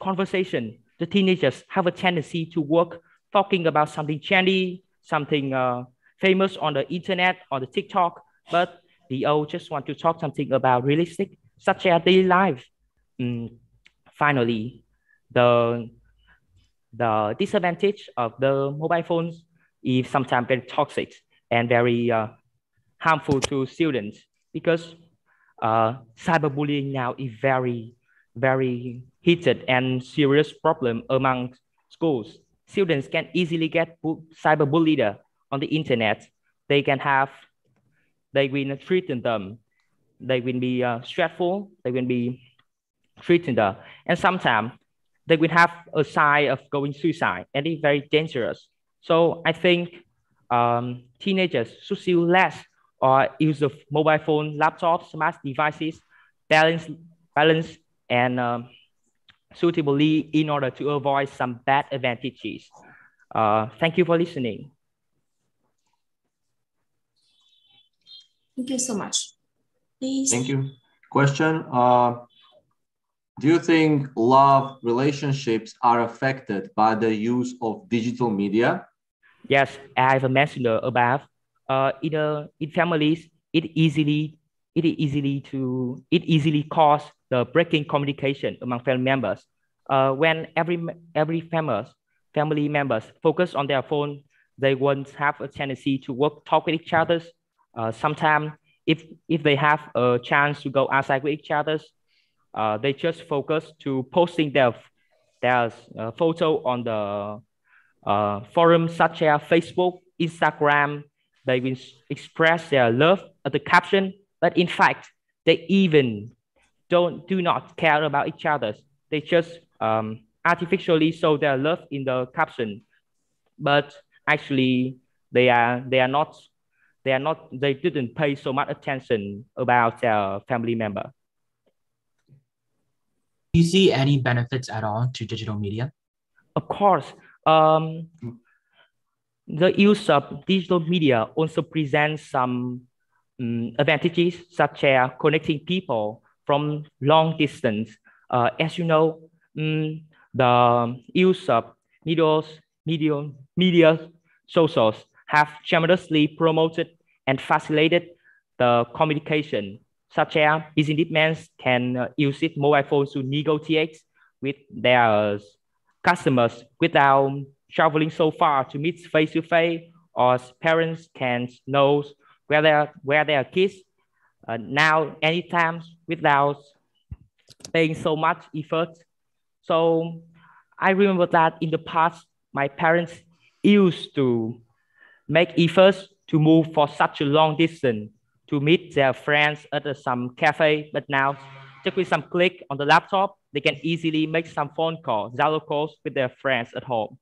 conversation, the teenagers have a tendency to work talking about something trendy, something famous on the internet or the TikTok, but the old just want to talk something about realistic, such as daily life. Finally, the disadvantage of the mobile phones is sometimes very toxic and very harmful to students, because cyberbullying now is very, very heated and serious problem among schools. Students can easily get cyberbullied on the internet. They will threaten them. They will be stressful. They will be threatened, and sometimes they will have a sign of going suicide, and it's very dangerous. So I think teenagers should use less or use the mobile phone, laptops, smart devices, balance and suitably in order to avoid some bad advantages. Thank you for listening. Thank you so much. Please. Thank you. Question. Do you think love relationships are affected by the use of digital media? Yes, I've mentioned above. In families, it easily cause the breaking communication among family members. When every family members focus on their phone, they won't have a tendency to talk with each other. Sometimes, if they have a chance to go outside with each other, they just focus to posting their photo on the forums such as Facebook, Instagram. They will express their love at the caption, but in fact, they even do not care about each other. They just artificially show their love in the caption, but actually they didn't pay so much attention about their family member. Do you see any benefits at all to digital media? Of course. The use of digital media also presents some advantages, such as connecting people from long distance. As you know, the use of media socials have tremendously promoted and facilitated the communication, such as businessmen can use mobile phones to negotiate with their customers without traveling so far to meet face to face, or parents can know where their kids now anytime without paying so much effort. So I remember that in the past, my parents used to make efforts to move for such a long distance to meet their friends at some cafe, but now just with some click on the laptop, they can easily make some phone calls, Zalo calls with their friends at home.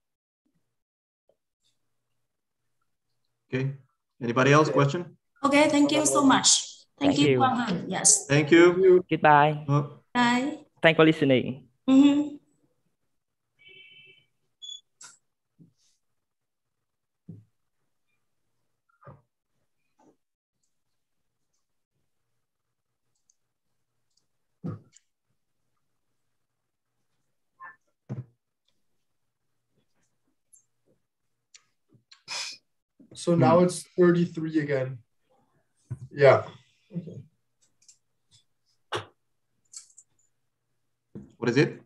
Okay. Anybody else? Question? Okay. Thank you so much. Thank you. Quang Han. Yes. Thank you. Goodbye. Bye. Thanks for listening. So now it's 33 again. Yeah. Okay. What is it?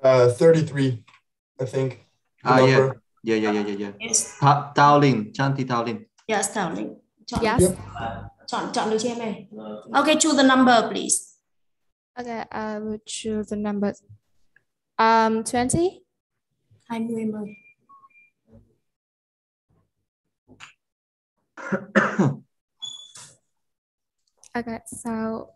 33, I think. Yeah. Yes. Tao Lin, Chanti Tao Lin. Yes, Tao Lin. Yes. Chọn được chưa em ơi? Okay, choose the number, please. Okay, I will choose the number 20. 20 em ơi. Okay, so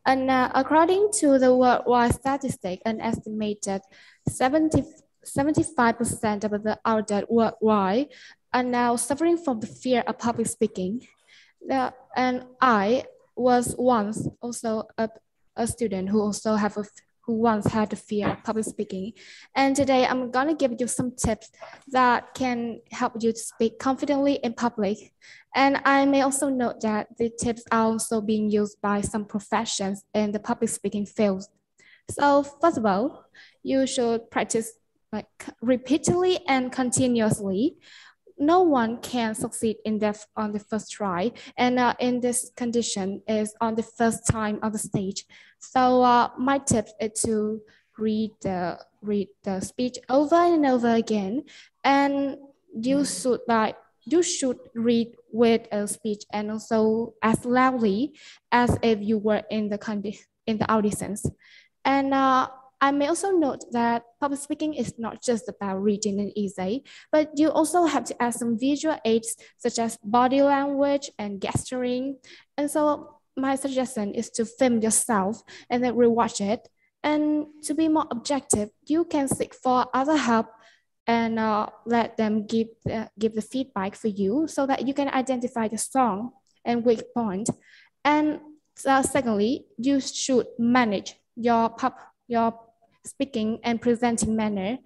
according to the worldwide statistic, an estimated 75% of the adults worldwide are now suffering from the fear of public speaking. And I was once also a student who who once had the fear of public speaking. And today I'm gonna give you some tips that can help you to speak confidently in public. And I may also note that the tips are also being used by some professions in the public speaking field. So first of all, you should practice repeatedly and continuously. No one can succeed in that on the first try, and in this condition is on the first time on the stage. So my tip is to read the speech over and over again, and you should read with a speech and also as loudly as if you were in the audience. And I may also note that public speaking is not just about reading and essay, but you also have to add some visual aids such as body language and gesturing. And so my suggestion is to film yourself and then rewatch it. And to be more objective, you can seek for other help and let them give the feedback for you so that you can identify the strong and weak point. And secondly, you should manage your speaking and presenting manner.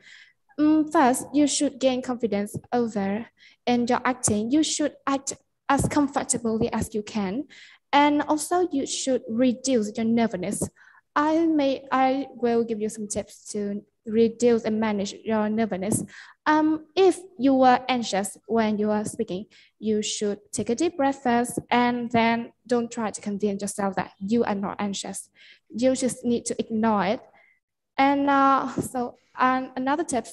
First, you should gain confidence over in your acting. You should act as comfortably as you can. And also you should reduce your nervousness. I will give you some tips to reduce and manage your nervousness. If you are anxious when you are speaking, you should take a deep breath first and then don't try to convince yourself that you are not anxious. You just need to ignore it. And another tip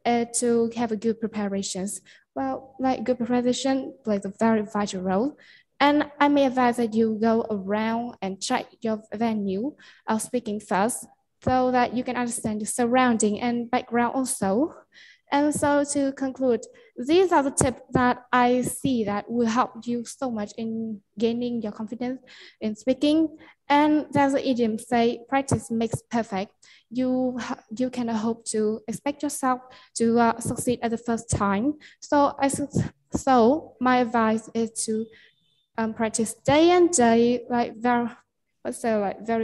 is to have a good preparations. Well, like good preparation plays a very vital role. And I may advise that you go around and check your venue of speaking first so that you can understand the surrounding and background also. And so to conclude, these are the tips that I see that will help you so much in gaining your confidence in speaking. And there's an idiom say, practice makes perfect. You cannot hope to expect yourself to succeed at the first time. So my advice is to practice day and day, very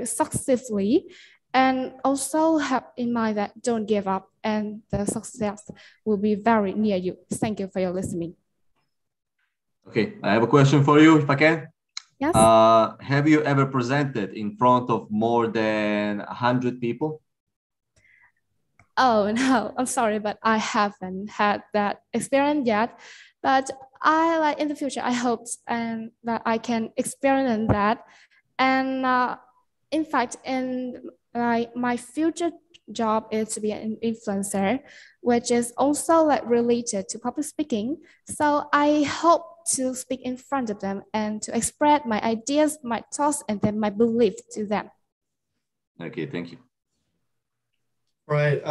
successfully, and also have in mind that don't give up and the success will be very near you. Thank you for your listening. Okay, I have a question for you if I can. Yes. Have you ever presented in front of more than 100 people? Oh no, I'm sorry, but I haven't had that experience yet. But in the future, I hope that I can experience that. And in fact, my future job is to be an influencer, which is also related to public speaking. So I hope to speak in front of them and to express my ideas, my thoughts, and then my beliefs to them. Okay, thank you. Right.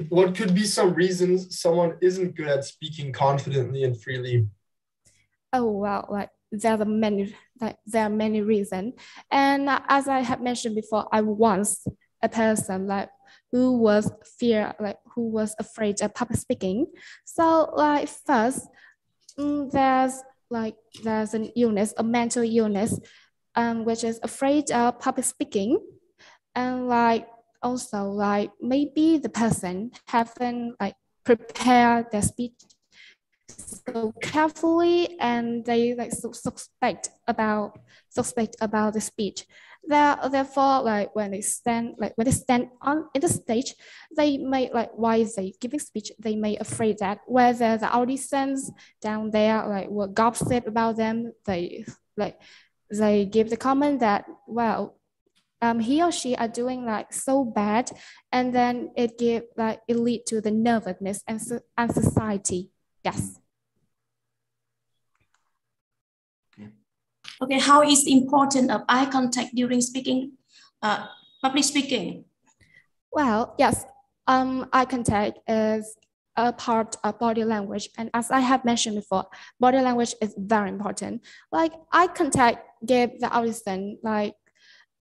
What could be some reasons someone isn't good at speaking confidently and freely? Oh, well, there are many reasons. And as I have mentioned before, I was a person who was afraid of public speaking. So first, there's an illness, a mental illness, which is afraid of public speaking. And also maybe the person haven't prepared their speech so carefully, and they suspect about the speech. Therefore, when they stand on in the stage, they may while they giving speech, they may afraid that whether the audience down there will gossip about them. They give the comment that he or she are doing so bad, and then it lead to the nervousness and anxiety. Yes. Okay, how is important of eye contact during speaking, public speaking? Well, yes, eye contact is a part of body language, and as I have mentioned before, body language is very important. Eye contact give the audience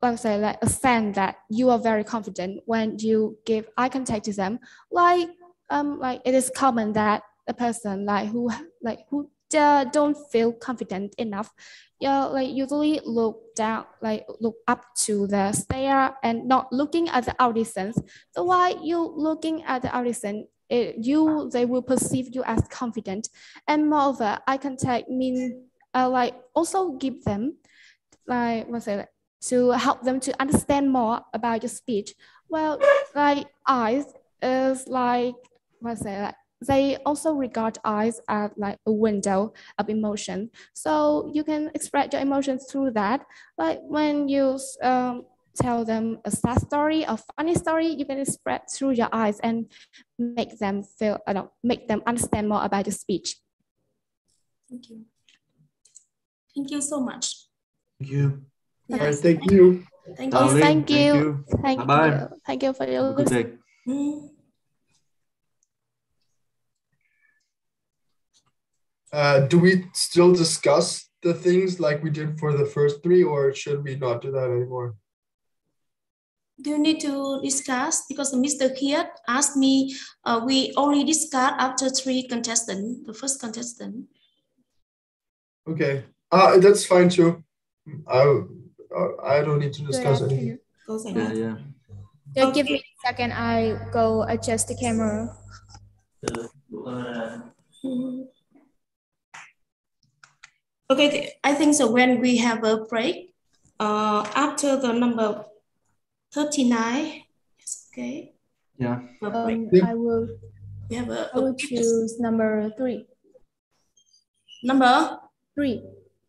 a sense that you are very confident when you give eye contact to them. It is common that a person who don't feel confident enough. Like usually look down, like look up to the stair and not looking at the auditions. So while you looking at the audition, they will perceive you as confident. And moreover, eye contact mean like also give them like to help them to understand more about your speech. Well, like eyes is like they also regard eyes as like a window of emotion. So you can express your emotions through that. Like when you tell them a sad story, a funny story, you can express through your eyes and make them feel, make them understand more about your speech. Thank you. Thank you so much. Thank you. Yes. All right, thank you. Thank Oh, you. thank you. Bye bye. Thank you for your Good day. Do we still discuss the things like we did for the first three, or should we not do that anymore? Do you need to discuss? Because Mr. Kiat asked me, we only discuss after three contestants, the first contestant. Okay, that's fine too. I don't need to discuss anything. Yeah, give me a second. I go adjust the camera. Okay, I think so. When we have a break, after the number 39, yes, okay. Yeah. I will. We have I will choose number 3. Number 3.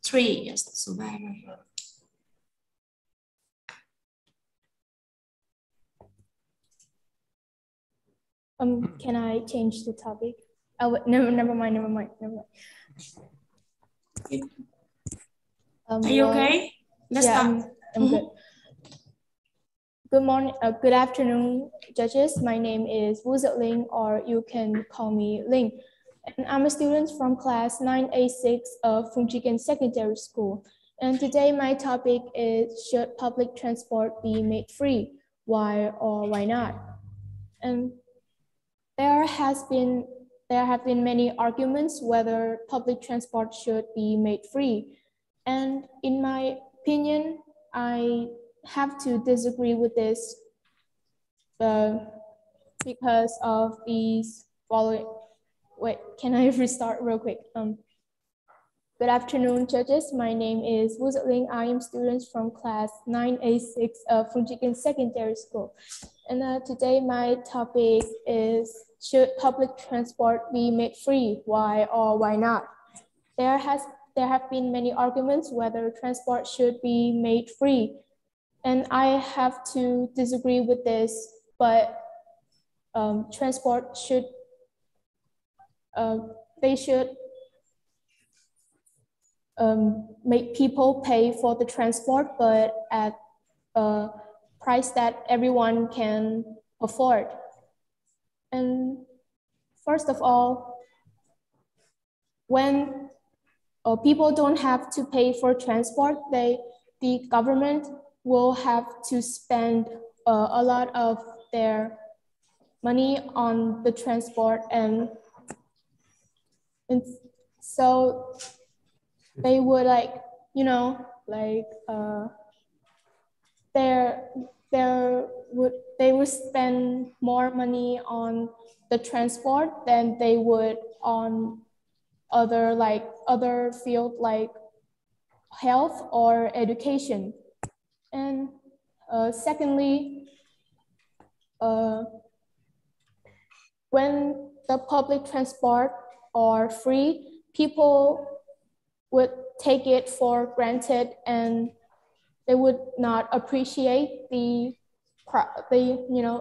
3, yes. So can I change the topic? Oh, never mind. Are you okay? Let's start. I'm good. Good morning, good afternoon, judges. My name is Wu Ling, or you can call me Ling. And I'm a student from class 9A6 of Funjigen Secondary School. And today my topic is, should public transport be made free? Why or why not? And there have been many arguments whether public transport should be made free. And in my opinion, I have to disagree with this because of these following. Wait, can I restart real quick? Good afternoon, judges. My name is Wu Ling. I am student from class 9A6 of Funjigen Secondary School. And today my topic is, should public transport be made free? Why or why not? There have been many arguments whether transport should be made free. And I have to disagree with this, but transport should, they should make people pay for the transport, but at a price that everyone can afford. And first of all, when people don't have to pay for transport, the government will have to spend a lot of their money on the transport, and so they would they would spend more money on the transport than they would on other field like health or education. And secondly, when the public transport are free, people would take it for granted and they would not appreciate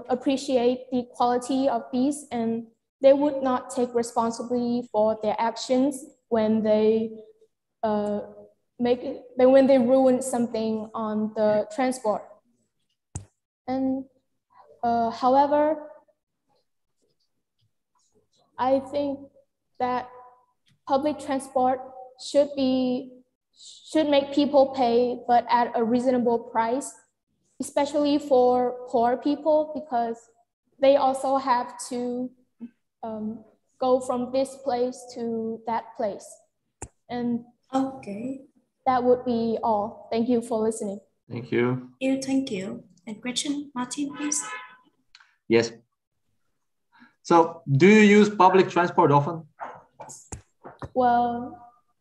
appreciate the quality of these, and they would not take responsibility for their actions when they ruin something on the transport. And however, I think that public transport should make people pay, but at a reasonable price, especially for poor people, because they also have to go from this place to that place. And okay, that would be all. Thank you for listening. Thank you. Thank you. And question, Martin, please. Yes. So, do you use public transport often? Well,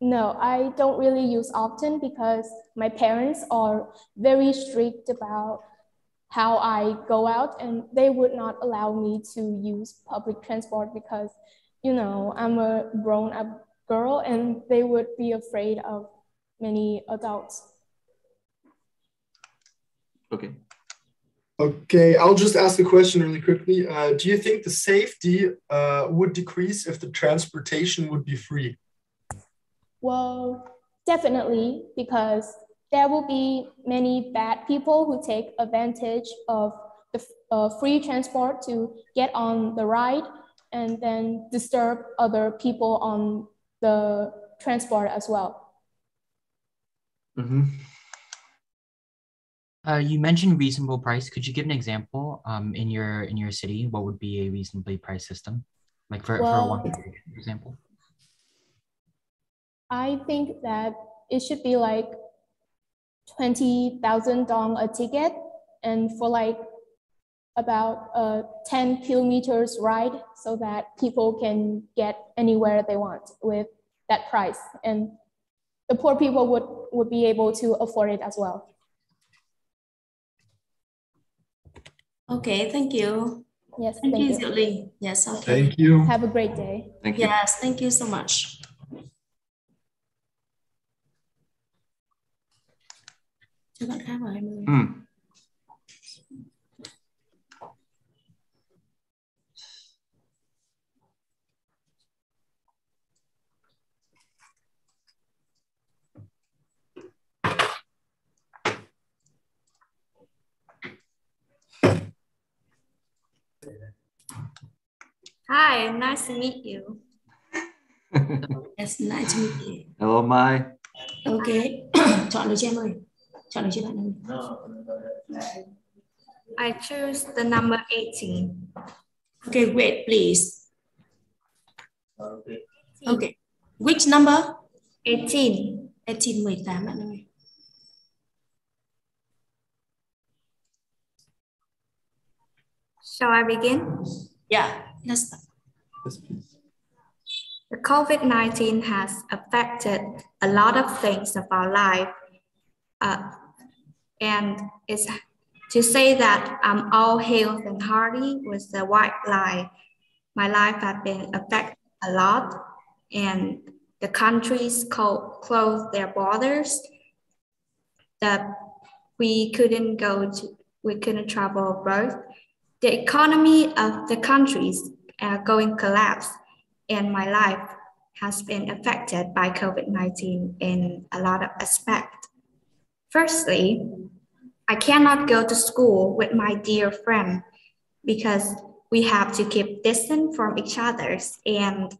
no, I don't really use often because my parents are very strict about how I go out, and they would not allow me to use public transport because, you know, I'm a grown-up girl and they would be afraid of many adults. Okay. Okay, I'll just ask a question really quickly. Do you think the safety would decrease if the transportation would be free? Well, definitely, because there will be many bad people who take advantage of the free transport to get on the ride and then disturb other people on the transport as well. Mm-hmm. You mentioned reasonable price. Could you give an example in your city? What would be a reasonably priced system? Like for one example? I think that it should be like 20,000 dong a ticket, and for like about a 10 kilometers ride so that people can get anywhere they want with that price. And the poor people would be able to afford it as well. Okay, thank you. Yes, thank you, you. Diệu Linh. Yes, okay. Thank you. Have a great day. Thank you. Yes, thank you so much. Cho bạn khác vào em ơi. Hi, nice to meet you. Yes, nice to meet you. Hello, Mai. Okay. Chọn được cho em ơi. Chọn được cho bạn ơi. I choose the number 18. Okay, wait, please. Okay. Which number? 18. 18, 18 bạn ơi. Shall I begin? Yeah, let's start. Yes, please. The COVID-19 has affected a lot of things of our life. And it's to say that I'm all health and hearty was the white lie. My life has been affected a lot, and the countries closed their borders. That we couldn't travel abroad. The economy of the countries are going collapse, and my life has been affected by COVID-19 in a lot of aspects. Firstly, I cannot go to school with my dear friend because we have to keep distance from each other, and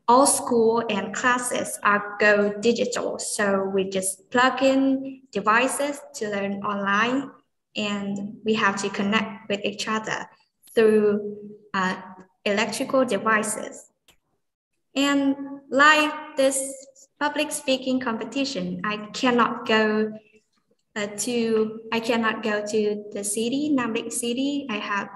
all school and classes are go digital. So we just plug in devices to learn online, and we have to connect with each other through electrical devices. And like this public speaking competition, I cannot go to the city, Nam City. I have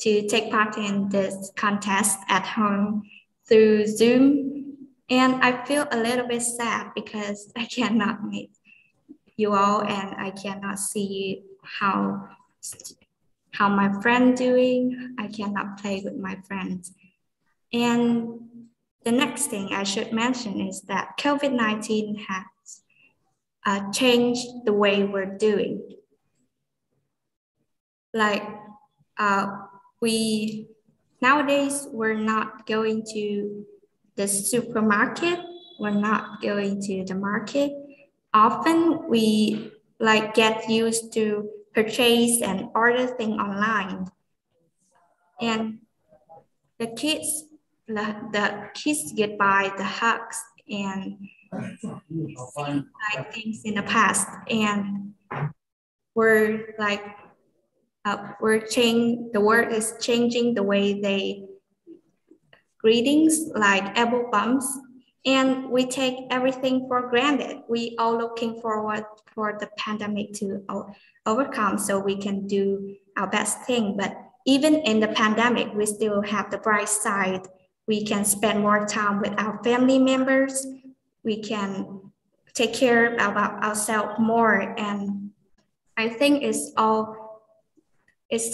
to take part in this contest at home through Zoom. And I feel a little bit sad because I cannot meet you all, and I cannot see how my friend doing. I cannot play with my friends. And the next thing I should mention is that COVID-19 has changed the way we're doing. Like nowadays, we're not going to the supermarket. We're not going to the market. Often we get used to purchase and order things online. And the kids get by the hugs and things in the past, and the world is changing the way they greetings, like elbow bumps And we take everything for granted. We all looking forward for the pandemic to overcome so we can do our best thing. But even in the pandemic, we still have the bright side. We can spend more time with our family members. We can take care about ourselves more. And I think it's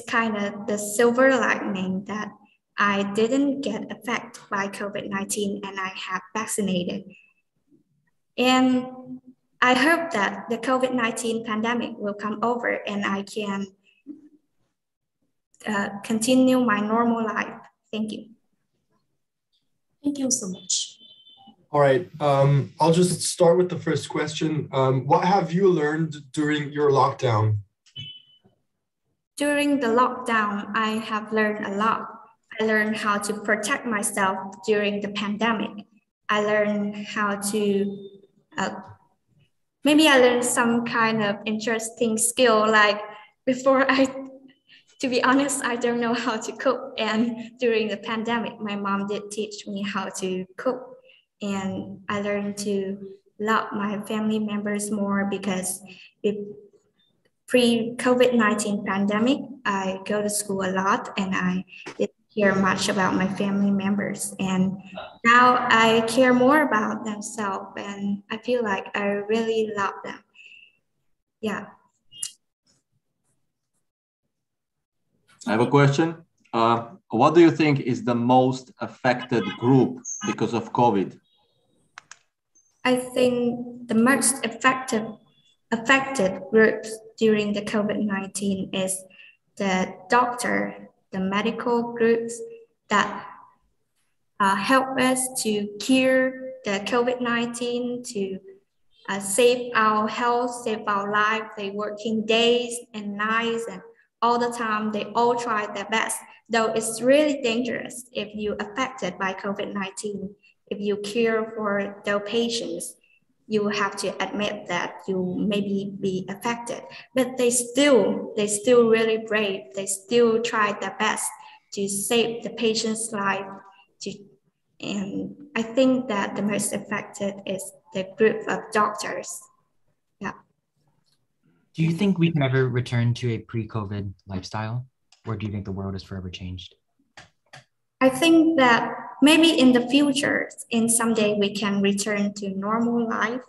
kind of the silver lining that I didn't get affected by COVID-19 and I have vaccinated. And I hope that the COVID-19 pandemic will come over and I can continue my normal life. Thank you. Thank you so much. All right, I'll just start with the first question. What have you learned during your lockdown? During the lockdown, I have learned a lot. I learned how to protect myself during the pandemic. I learned how to, maybe I learned some kind of interesting skill, like to be honest, I don't know how to cook. And during the pandemic, my mom did teach me how to cook. And I learned to love my family members more because pre-COVID-19 pandemic, I go to school a lot and I didn't care much about my family members. And now I care more about themselves and I feel like I really love them. Yeah. I have a question. What do you think is the most affected group because of COVID? I think the most affected groups during the COVID-19 is the doctor, the medical groups that help us to cure the COVID-19, to save our health, save our life. They working days and nights and all the time. They all try their best, though it's really dangerous if you're affected by COVID-19. If you care for those patients, you have to admit that you maybe be affected, but they still really brave. They still try their best to save the patient's life. And I think that the most affected is the group of doctors. Yeah. Do you think we can ever return to a pre-COVID lifestyle, or do you think the world is forever changed? I think that maybe in the future, in someday we can return to normal life.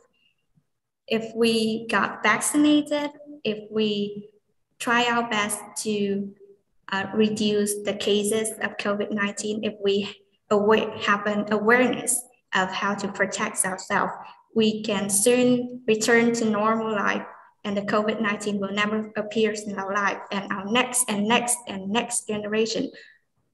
If we got vaccinated, if we try our best to reduce the cases of COVID-19, if we have an awareness of how to protect ourselves, we can soon return to normal life and the COVID-19 will never appear in our life and our next generation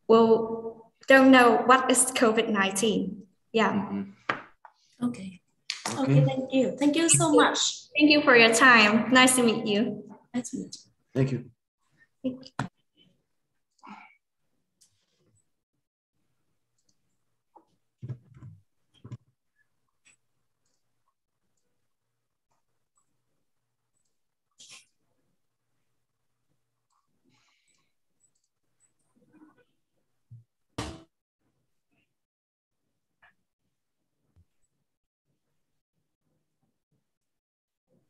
will don't know what is COVID-19. Yeah. Mm-hmm. Okay, thank you. Thank you so much. Thank you for your time. Nice to meet you. Nice to meet you. Thank you. Thank you.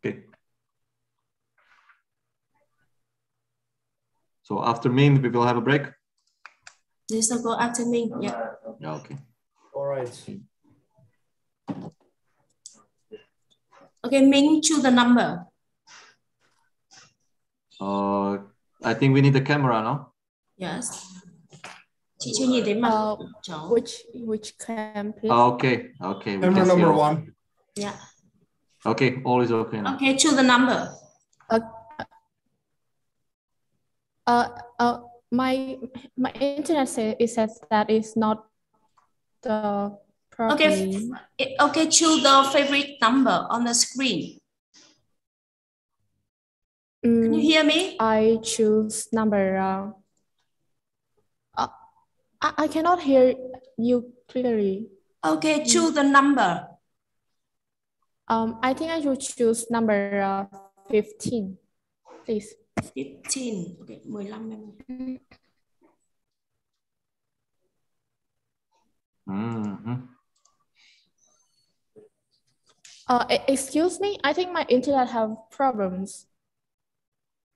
Okay. So after me, we will have a break. This will go after me. Yeah. Yeah. Okay. All right. Okay, Ming, choose the number. I think we need the camera, no? Yes. Chị chưa nhìn thấy mặt cháu. Which cam, please? Okay. Camera number 1. Yeah. Okay, all is okay now. Okay, choose the number. My internet says that is not the problem. Okay, choose the favorite number on the screen. Can you hear me? I choose number. I cannot hear you clearly. Okay, choose the number. I think I should choose number 15, please. 15. Okay, 15 em. Excuse me, I think my internet have problems.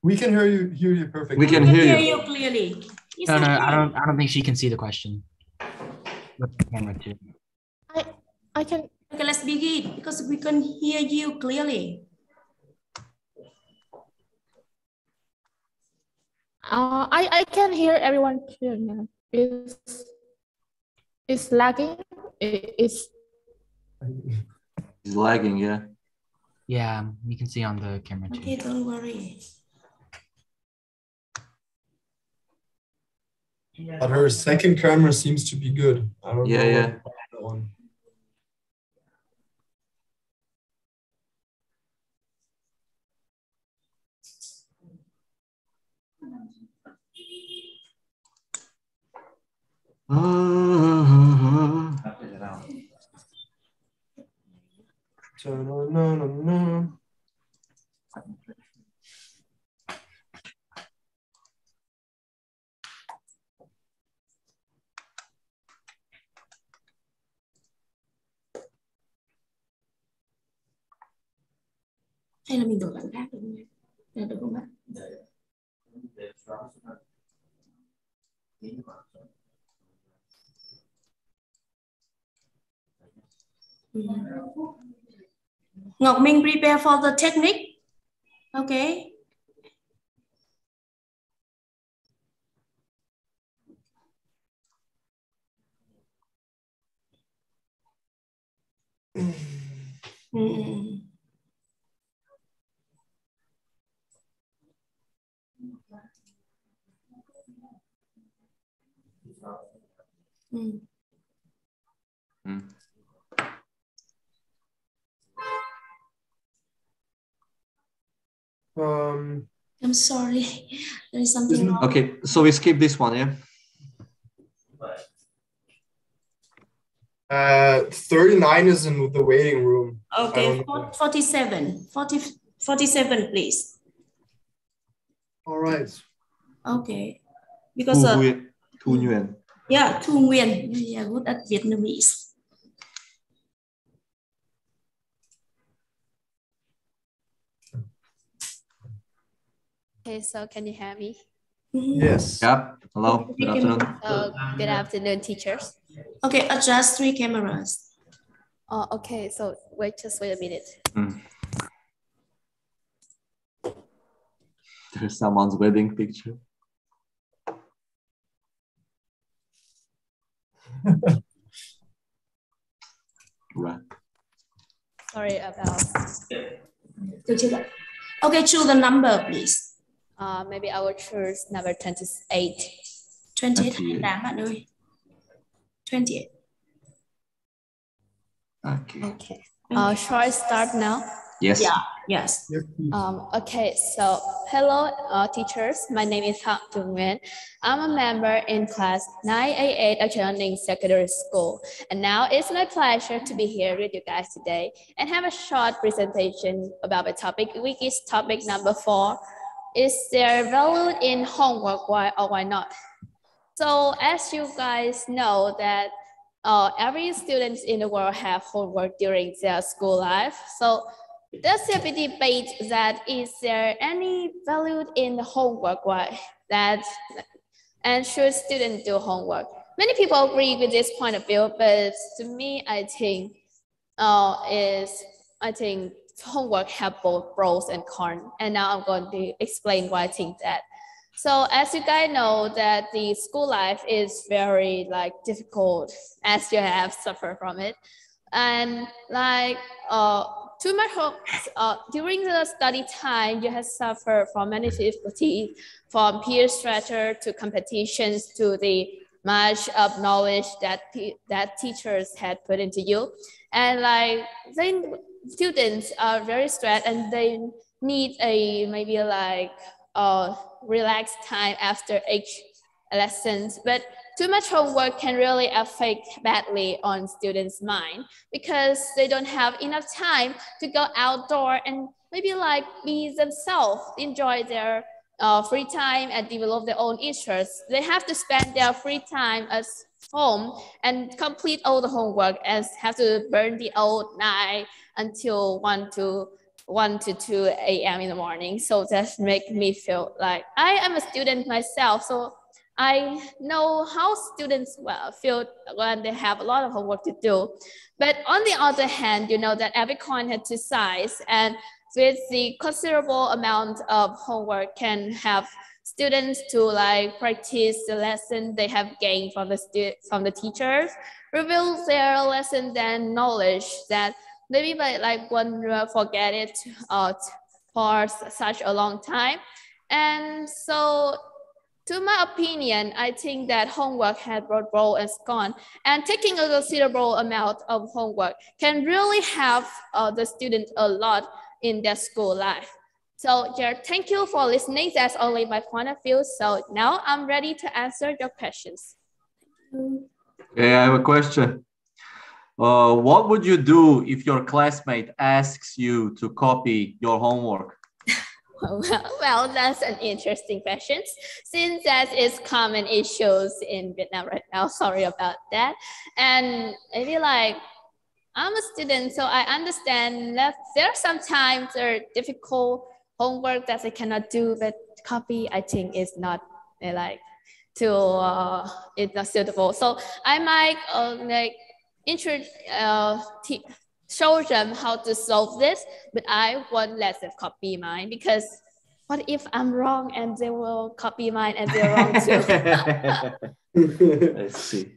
We can hear you perfectly. We can hear you clearly. No, I don't think she can see the question. With the camera too. I can. Okay, let's begin because we can hear you clearly. I can hear everyone clearly now. It's lagging. It's lagging, yeah. Yeah, you can see on the camera too. Okay, don't worry. But her second camera seems to be good. I don't know. Yeah. That one. Hay là mình đổi bạn khác được không? Được không bạn? Ngọc Minh, prepare for the technique. Okay. I'm sorry. There is something wrong. Okay, so we skip this one, yeah? 39 is in the waiting room. Okay, 47. 47, please. All right. Okay. Because Thu Nguyen. Yeah, Thu Nguyen. Yeah, good at Vietnamese. Okay, so can you hear me? Yes. Yep. Hello. Good afternoon. Good afternoon, teachers. Okay, adjust 3 cameras. Okay, so just wait a minute. There's someone's wedding picture. Right. Sorry about. Okay, choose the number, please. Maybe I will choose number 28. 28 bạn ơi. 28. Okay. Shall I start now? Yes. Yeah. Yes. Okay, so hello, teachers. My name is Ha Tung Nguyen. I'm a member in class 988 of Challenging Secondary School. And now it's my pleasure to be here with you guys today and have a short presentation about my topic, which is topic number 4. Is there value in homework, why or why not? So as you guys know that every student in the world have homework during their school life. So there's a debate that is there any value in the homework, why that, and should students do homework? Many people agree with this point of view, but to me, I think homework have both pros and cons, and now I'm going to explain why I think that. So as you guys know that the school life is very difficult as you have suffered from it, and too much during the study time you have suffered from many difficulties, from peer pressure to competitions to the much of knowledge that teachers had put into you, and then students are very stressed and they need a maybe relaxed time after each lessons. But too much homework can really affect badly on students' mind because they don't have enough time to go outdoor and maybe be themselves, enjoy their free time and develop their own interests. They have to spend their free time at home and complete all the homework and have to burn the old night until 1 to 2 a.m. in the morning. So that make me feel like I am a student myself. So I know how students feel when they have a lot of homework to do. But on the other hand, you know that every coin has two sides, and with the considerable amount of homework can have students to like practice the lesson they have gained from the teachers, reveal their lessons and knowledge that maybe like one forget it for such a long time. And so to my opinion, I think that homework has both pros and cons, and taking a considerable amount of homework can really help the student a lot in their school life. So yeah, thank you for listening. That's only my point of view. So now I'm ready to answer your questions. Okay, I have a question. What would you do if your classmate asks you to copy your homework? Well, that's an interesting question, since that is common issues in Vietnam right now. Sorry about that. And maybe like, I'm a student, so I understand that there are sometimes there are difficult homework that I cannot do, but copy I think is not like it's not suitable. So I might show them how to solve this, but I won't let them copy mine, because what if I'm wrong and they will copy mine and they're wrong too? I see.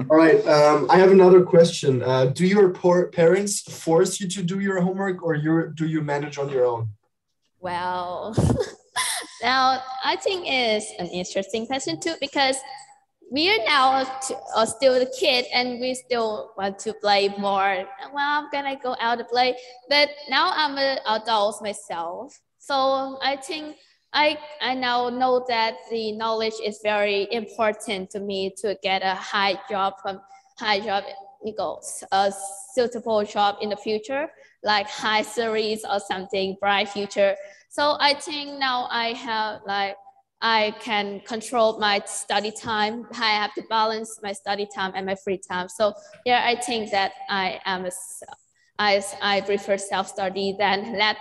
All right, I have another question. Do your parents force you to do your homework, or do you manage on your own? Well, now I think it's an interesting question too, because we are now still a kid and we still want to play more. Well, I'm gonna go out to play, but now I'm an adult myself. So I think I now know that the knowledge is very important to me to get a high job, a suitable job in the future, like high salaries or something, bright future. So I think now I can control my study time. I have to balance my study time and my free time. So yeah, I think that I prefer self-study than let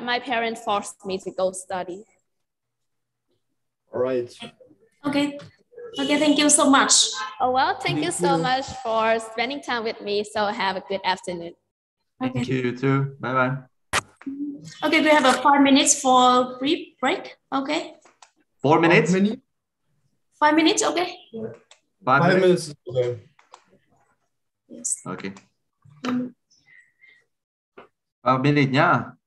my parents force me to go study. All right. Okay. Okay, thank you so much. Oh, well, thank you so much for spending time with me. So have a good afternoon. Thank you too. Bye-bye. Okay, we have 5 minutes for brief break. Okay. 4 minutes? 5 minutes, okay. 5 minutes. Okay. Yes. Okay. 5 minutes nha.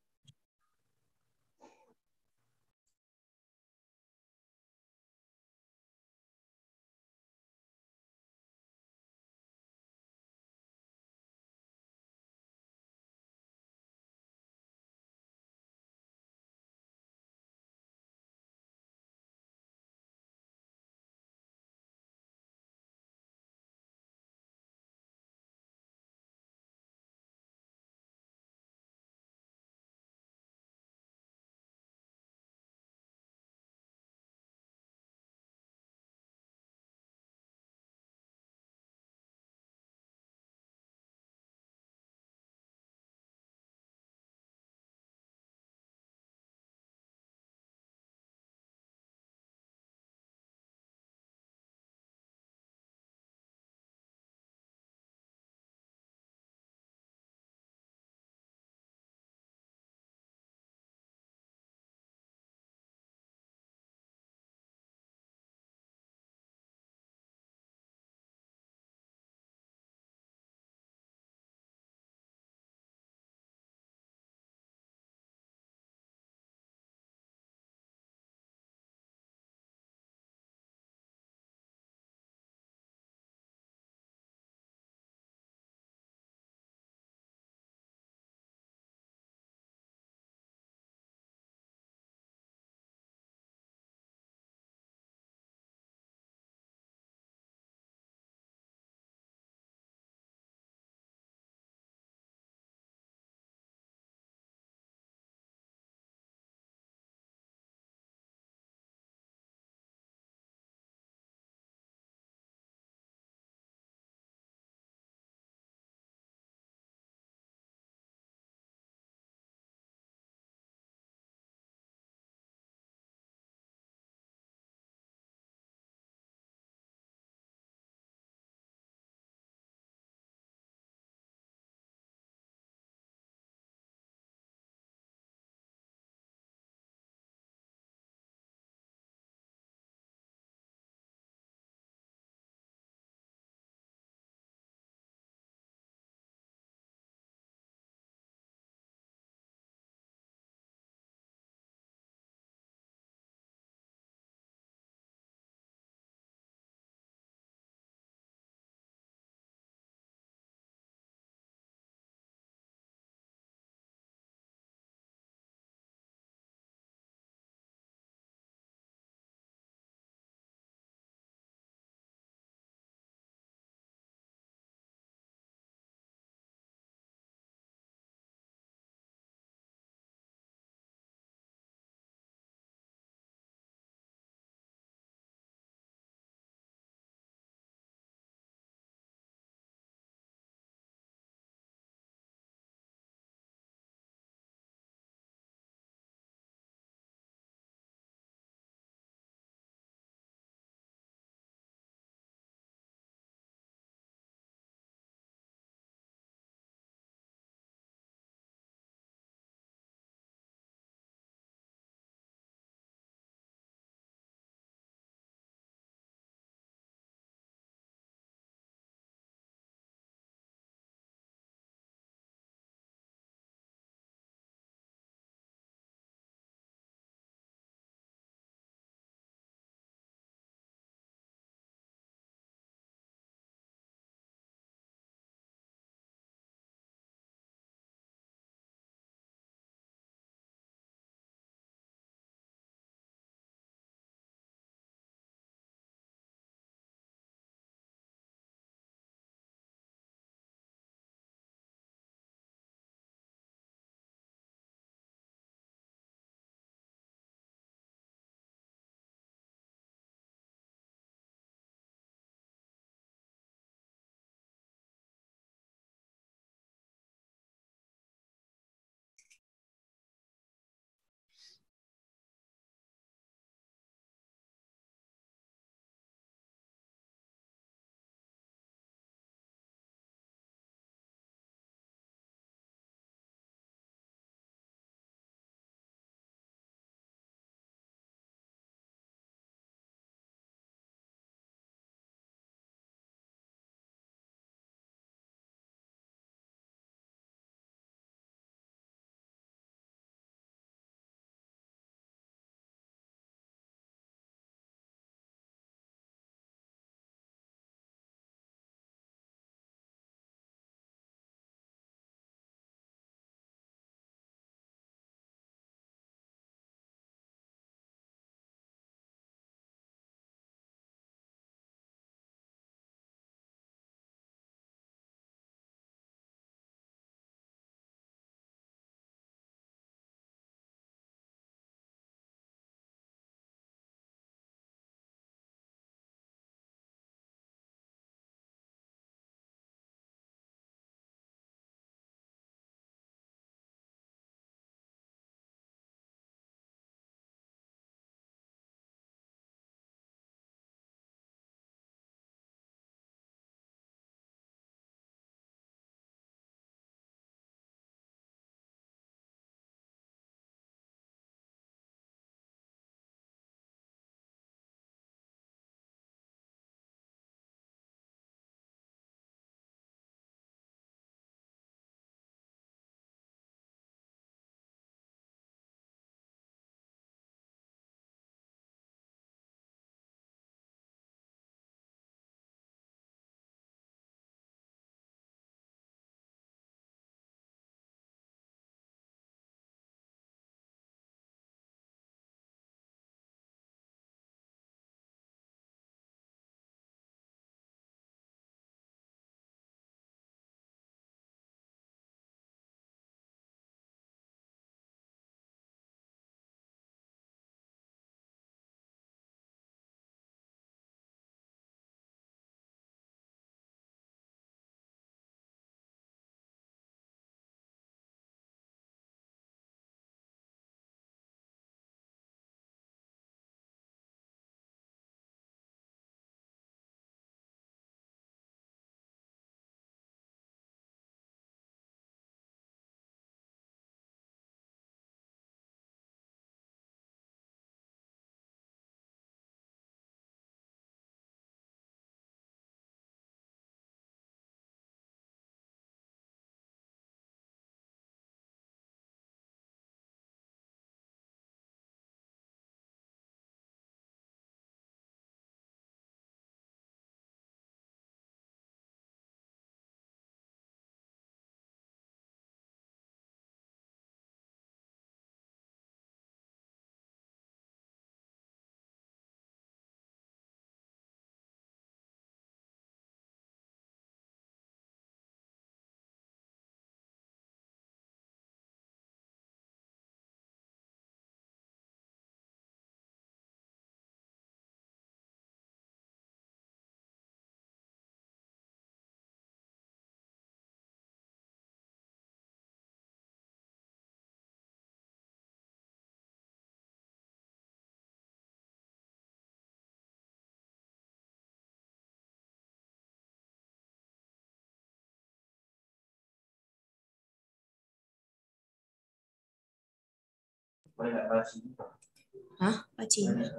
Hả? 39.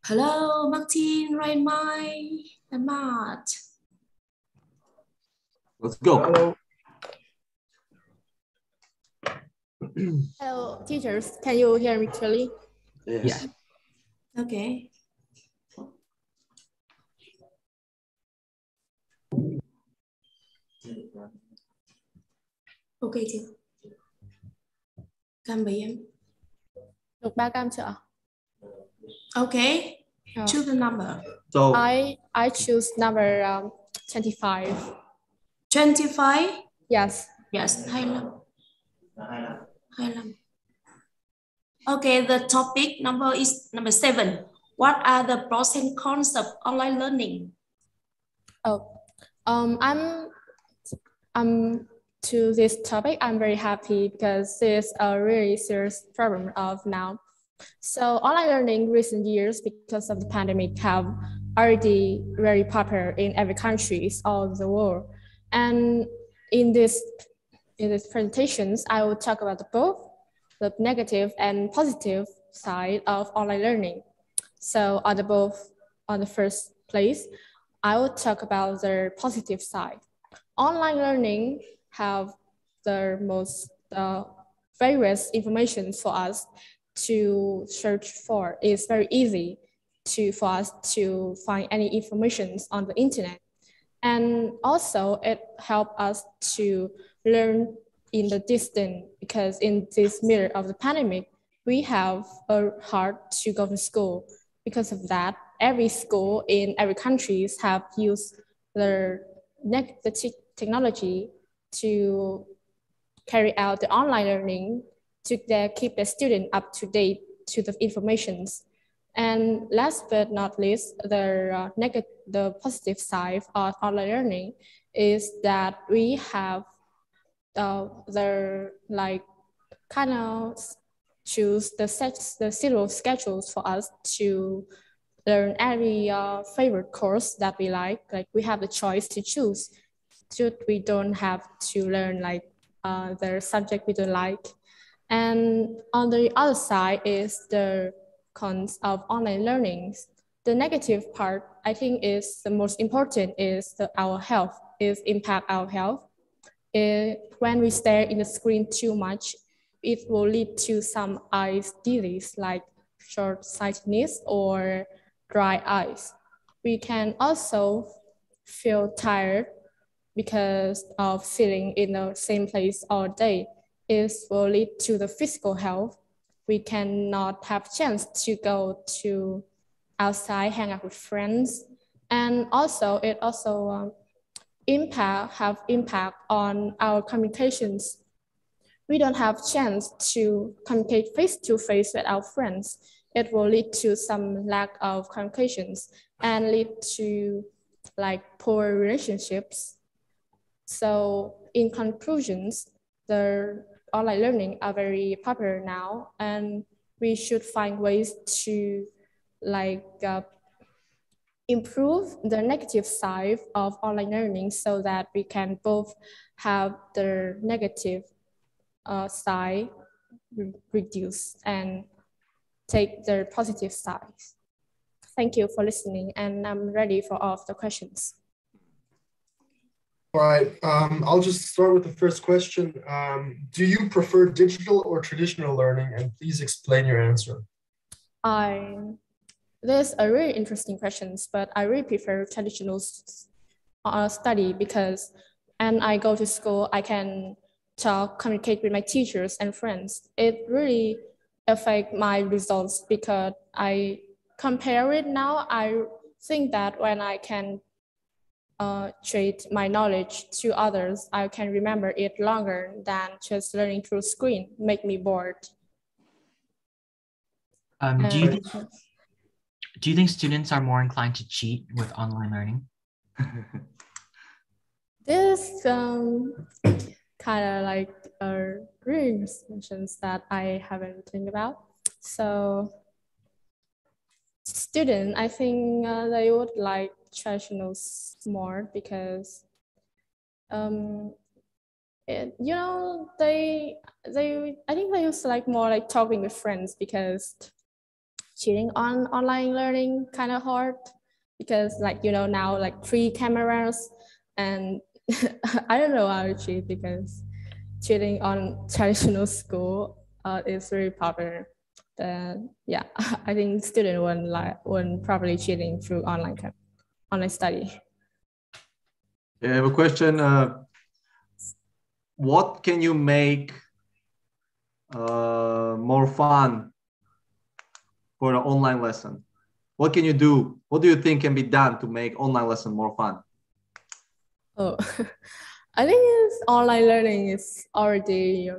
Hello, Martin, Raymond, and Matt. Let's go. Hello. Hello, teachers. Can you hear me clearly? Yes. Okay. Ok chưa? Cam bị em. Được 3 cam chưa ạ? Okay. Choose the number. So I choose number 25. 25? Yes. Yes, 25. 25. Okay, the topic number is number 7. What are the pros and cons of online learning? I'm to this topic. I'm very happy because it's a really serious problem of now. So online learning recent years because of the pandemic have already very popular in every countries all over the world. And in these presentations, I will talk about both the negative and positive side of online learning. So on the first place, I will talk about the positive side. Online learning have the most various information for us to search for. It's very easy for us to find any information on the internet. And also it helps us to learn in the distance because in this middle of the pandemic, we have a hard to go to school. Because of that, every school in every country have used the technology to carry out the online learning to keep the student up to date to the informations. And last but not least, the positive side of online learning is that we have choose the zero schedules for us to learn every favorite course that we like we have the choice to choose. We don't have to learn the subject we don't like. And on the other side is the cons of online learning. The negative part, I think, is the most important is our health, is impact our health. When we stare in the screen too much, it will lead to some eye disease like short-sightedness or dry eyes. We can also feel tired because of sitting in the same place all day. It will lead to the physical health. We cannot have chance to go to outside, hang out with friends. And also, it also have impact on our communications. We don't have chance to communicate face-to-face with our friends. It will lead to some lack of communications and lead to poor relationships. So in conclusions, the online learning are very popular now, and we should find ways to improve the negative side of online learning so that we can both have the negative side reduced and take the positive side. Thank you for listening, and I'm ready for all of the questions. All right, I'll just start with the first question. Do you prefer digital or traditional learning? And please explain your answer. There's a really interesting questions, but I really prefer traditional study because when I go to school, I can communicate with my teachers and friends. It really affects my results because I compare it now. I think that when I can trade my knowledge to others, I can remember it longer than just learning through screen, make me bored. Do you think students are more inclined to cheat with online learning? This kind of really mentions that I haven't think about. So student, I think they would like traditional more because you know, they I think they used to like more like talking with friends, because cheating on online learning kind of hard, because like, you know, now like 3 cameras, and I don't know how to cheat, because cheating on traditional school is very popular. Yeah, I think student wouldn't probably cheating through online study. I have a question. What can you make more fun for the online lesson? What can you do? What do you think can be done to make online lesson more fun? Oh, I think online learning is already,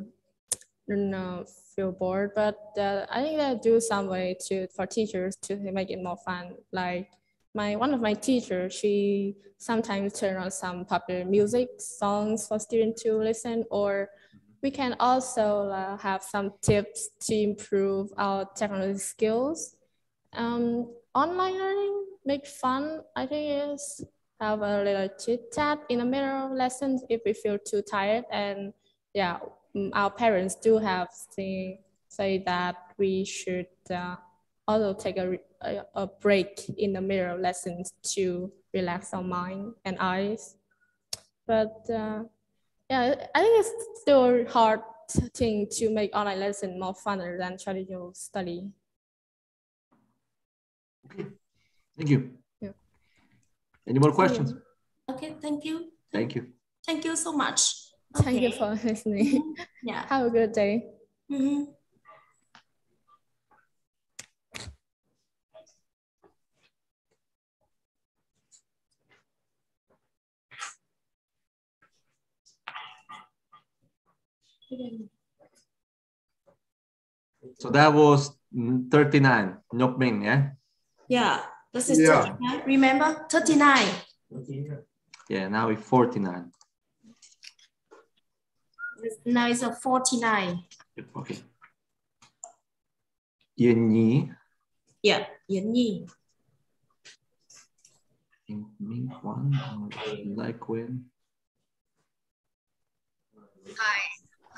feel bored, but I think they do some way for teachers to make it more fun. Like one of my teachers, she sometimes turn on some popular music songs for students to listen, or we can also have some tips to improve our technology skills. Online learning make fun, I think, is have a little chit chat in the middle of lessons if we feel too tired. And yeah, our parents do have say that we should also take a break in the middle of lessons to relax our mind and eyes. But yeah, I think it's still a hard thing to make online lesson more funner than traditional study. Okay, thank you. Yeah. Any more questions? Okay, thank you. Thank you. Thank you so much. Thank you for listening. Yeah. Have a good day. So that was 39, Nhok Minh, yeah? Yeah, this is 39. Remember, 39. Yeah, now it's 49. Now it's a 49. Okay. Yên Nhi. Yeah, Yến Nhi. Minh Quán, like when.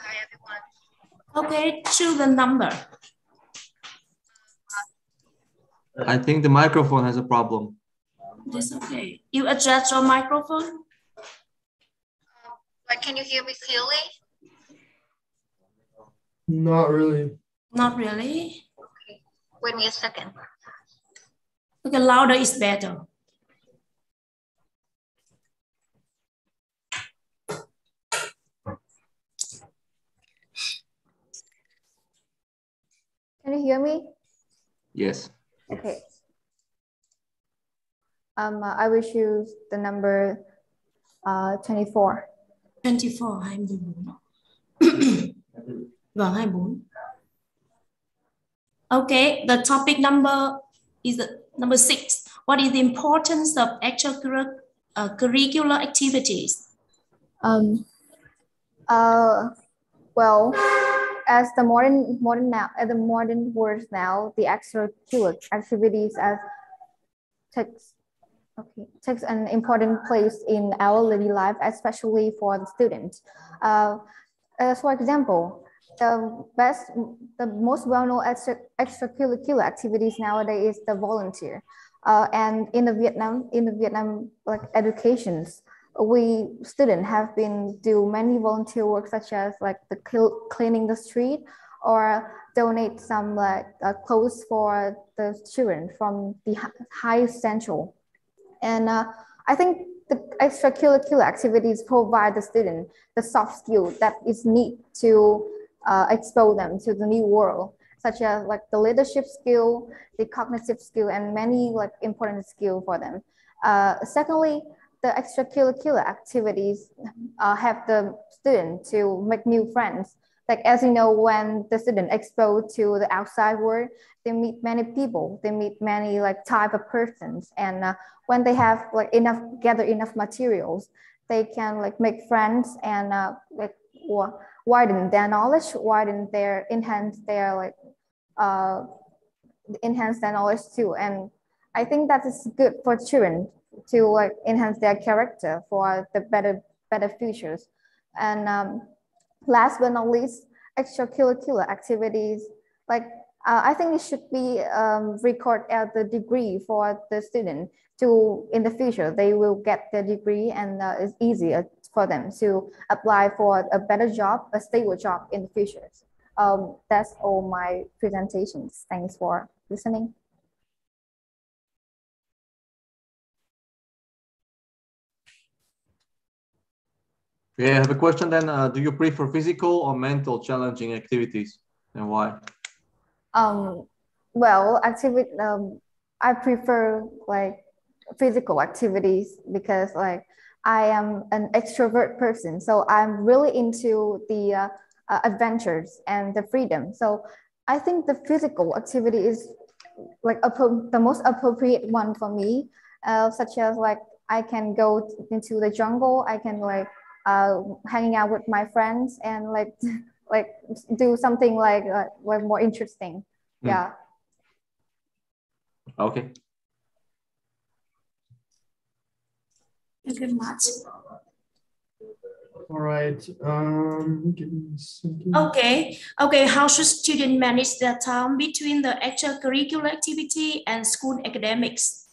Hi everyone. Okay, choose the number. I think the microphone has a problem. That's okay. You adjust your microphone? But can you hear me clearly? Not really. Not really. Okay, wait me a second. Okay, louder is better. Can you hear me? Yes. Okay. I will choose the number 24. 24, 24. Vâng, 24. Okay, the topic number is number 6. What is the importance of extracurricular activities? Well, as the modern world now, the extracurricular activities takes an important place in our daily life, especially for the students. For example, the most well-known extracurricular activities nowadays is the volunteer. And in the Vietnam like educations, we students have been do many volunteer work, such as like the cleaning the street, or donate some like clothes for the children from the high central. And I think the extracurricular activities provide the student the soft skill that is needed to expose them to the new world, such as like the leadership skill, the cognitive skill, and many like important skill for them. Secondly, the extracurricular activities have the student to make new friends. Like, as you know, when the student exposed to the outside world, they meet many people, they meet many like type of persons. And when they have like gather enough materials, they can like make friends and like widen their knowledge, enhance their knowledge too. And I think that is good for children to like enhance their character for the better futures. And last but not least, extracurricular activities. Like I think it should be recorded as the degree for the student to in the future they will get the degree, and it's easier for them to apply for a better job, a stable job in the future. That's all my presentations. Thanks for listening. Yeah, I have a question then. Do you prefer physical or mental challenging activities, and why? Well, I prefer like physical activities because like I am an extrovert person, so I'm really into the adventures and the freedom. So I think the physical activity is like the most appropriate one for me, such as like I can go into the jungle, I can like hanging out with my friends and like do something like more interesting. Yeah. Okay. Thank you very much. All right. Give me a second. Okay. How should students manage their time between the extracurricular activity and school academics?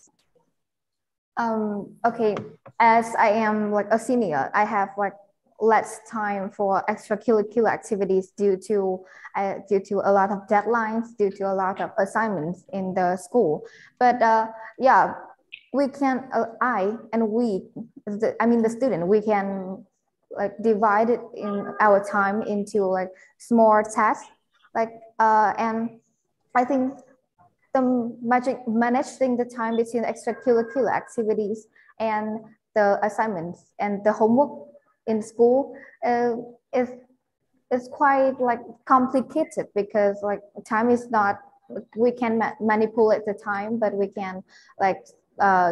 Okay. As I am like a senior, I have like less time for extracurricular activities due to a lot of deadlines, due to a lot of assignments in the school. But yeah, we can the student, we can like divide it in our time into like small tasks, like and I think managing the time between extracurricular activities and the assignments and the homework in school is quite like complicated, because like time is not, we can manipulate the time, but we can like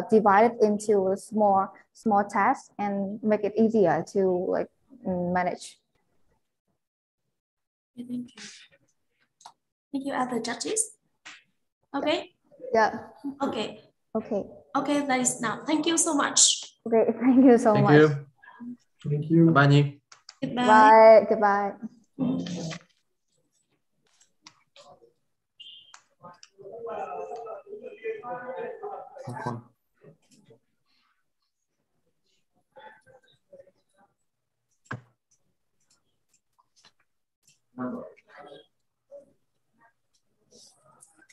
divide it into small tasks and make it easier to like manage. Thank you. Thank you, other judges. Okay. Yeah. Okay. Okay. Okay, that is now. Thank you so much. Okay, thank you so much. Thank you. Bye. Goodbye. Goodbye. Okay.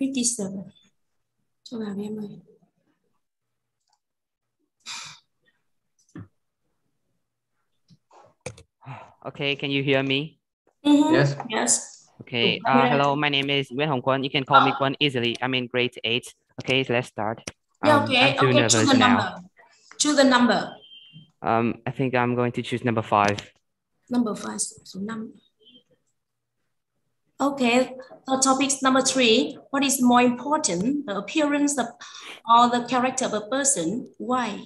$57. Cho vào đi em ơi. Okay, can you hear me? Yes. Yes. Okay. Hello, my name is Nguyễn Hồng Quân. You can call me Quân easily. I'm in grade 8. Okay, so let's start. Yeah, okay. I'm too nervous choose the now. number. Choose the number. I think I'm going to choose number 5. Number 5. So number. Okay. So topic number 3. What is more important, the appearance of or the character of a person? Why?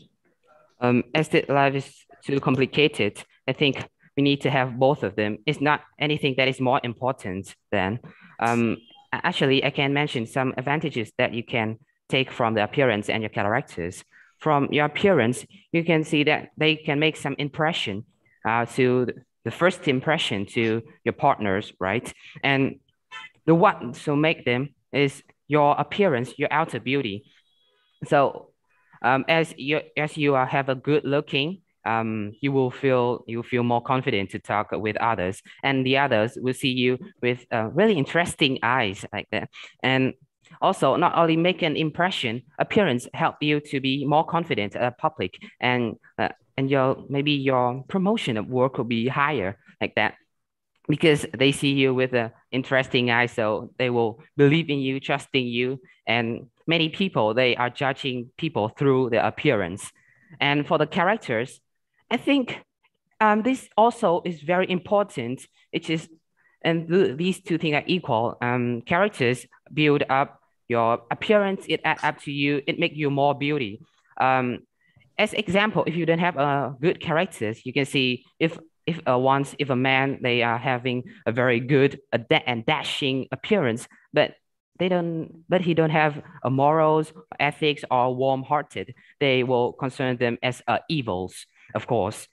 As the life is too complicated, I think we need to have both of them. It's not anything that is more important than. Actually, I can mention some advantages that you can take from the appearance and your characters. From your appearance, you can see that they can make some impression to the first impression to your partners, right? And the what so make them is your appearance, your outer beauty. So as you have a good looking, you will feel more confident to talk with others, and the others will see you with really interesting eyes like that. And also, not only make an impression, appearance help you to be more confident at public, and maybe your promotion at work will be higher like that, because they see you with an interesting eye, so they will believe in you, trusting you. And many people, they are judging people through their appearance. And for the characters, I think this also is very important. These two things are equal. Characters build up your appearance, it adds up to you, it makes you more beauty. As example, if you don't have good characters, you can see if a man, they are having a very good and dashing appearance, but he don't have a morals, ethics, or warm-hearted, they will concern them as evils, of course.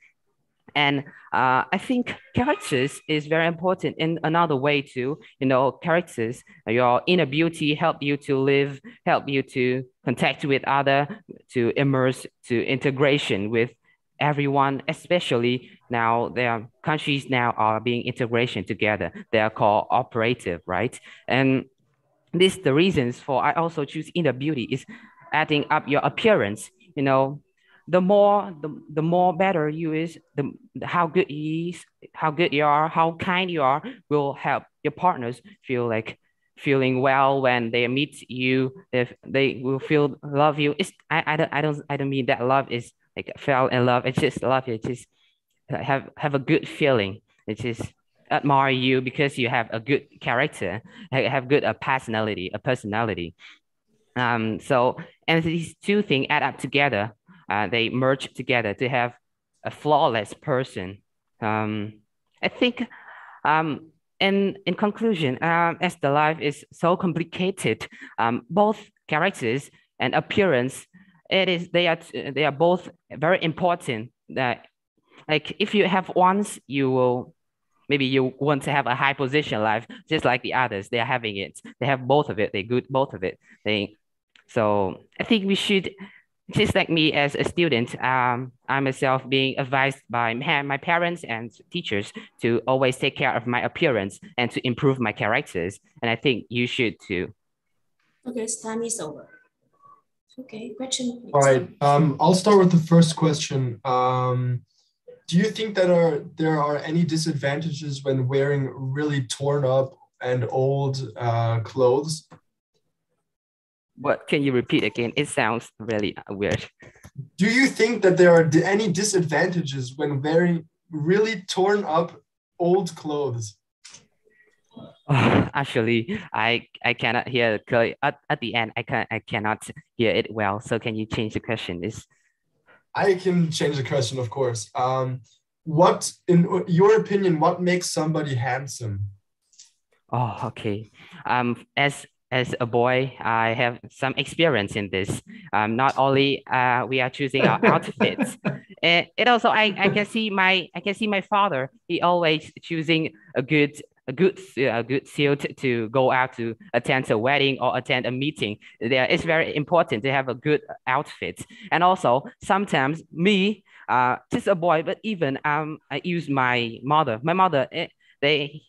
And I think characters is very important in another way too. You know, characters, your inner beauty help you to live, help you to contact with other, to immerse, to integration with everyone, especially now their countries now are being integration together. They are cooperative, right? And this the reasons for I also choose inner beauty is adding up your appearance. You know, the more better you is, the how good you is, how good you are, how kind you are will help your partners feel like feeling well when they meet you. If they will feel love you, it's I don't mean that love is like fell in love. It's just love. It's just have a good feeling. It's just admire you because you have a good character, have good a personality. So and these two things add up together. They merge together to have a flawless person. I think in conclusion, as the life is so complicated, both characters and appearance, they are both very important. That like if you have once, you will maybe you want to have a high position life, just like the others. They are having it. They have both of it. They good both of it. So I think we should, just like me as a student, I myself being advised by my parents and teachers to always take care of my appearance and to improve my characters. And I think you should too. Okay, time is over. Okay, question. Please. All right, I'll start with the first question. Do you think that there are any disadvantages when wearing really torn up and old clothes? What, can you repeat again? It sounds really weird. Do you think that there are any disadvantages when wearing really torn up old clothes? Actually, I cannot hear clearly. At the end, I cannot hear it well. So can you change the question? I can change the question, of course. What, in your opinion, what makes somebody handsome? Oh, okay. As a boy, I have some experience in this. Not only we are choosing our outfits, it also I can see my father. He always choosing a good suit to go out to attend a wedding or attend a meeting. There, it's very important to have a good outfit. And also sometimes me, just a boy, but even I use my mother. My mother,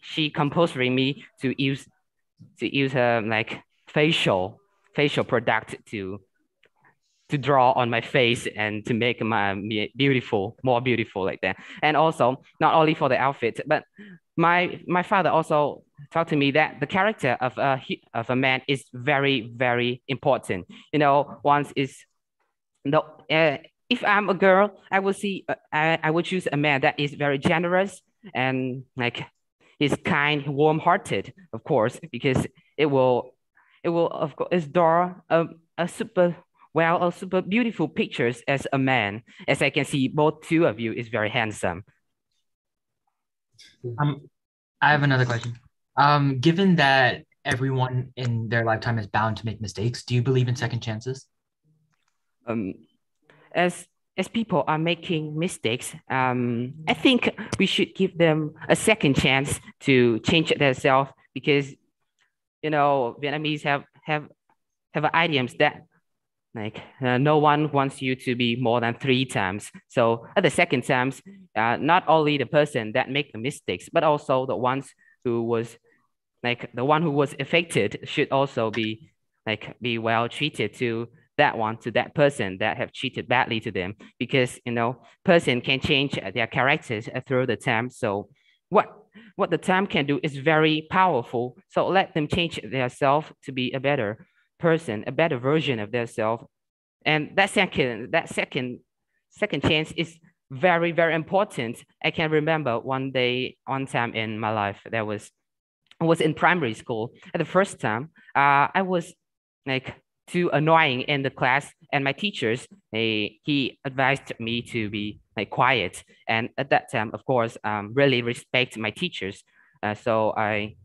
she compulsory me to use her like facial product to draw on my face and to make me more beautiful like that. And also not only for the outfit, but my father also taught to me that the character of a man is very, very important. You know, once is if I'm a girl, I will see I would choose a man that is very generous and like is kind, warm-hearted, of course, because it will of course draw a super beautiful pictures as a man. As I can see, both two of you is very handsome. I have another question. Given that everyone in their lifetime is bound to make mistakes, do you believe in second chances? As people are making mistakes, I think we should give them a second chance to change themselves, because you know Vietnamese have idioms that like no one wants you to be more than 3 times. So at the second times, not only the person that make the mistakes, but also the ones who was affected should also be well treated to that person that have treated badly to them, because you know person can change their characters through the time. So what the time can do is very powerful. So let them change their self to be a better person, a better version of their self. And that second chance is very, very important. I can remember one time in my life, I was in primary school. At the first time, I was like too annoying in the class, and my teachers, he advised me to be like quiet. And at that time, of course, really respect my teachers. So I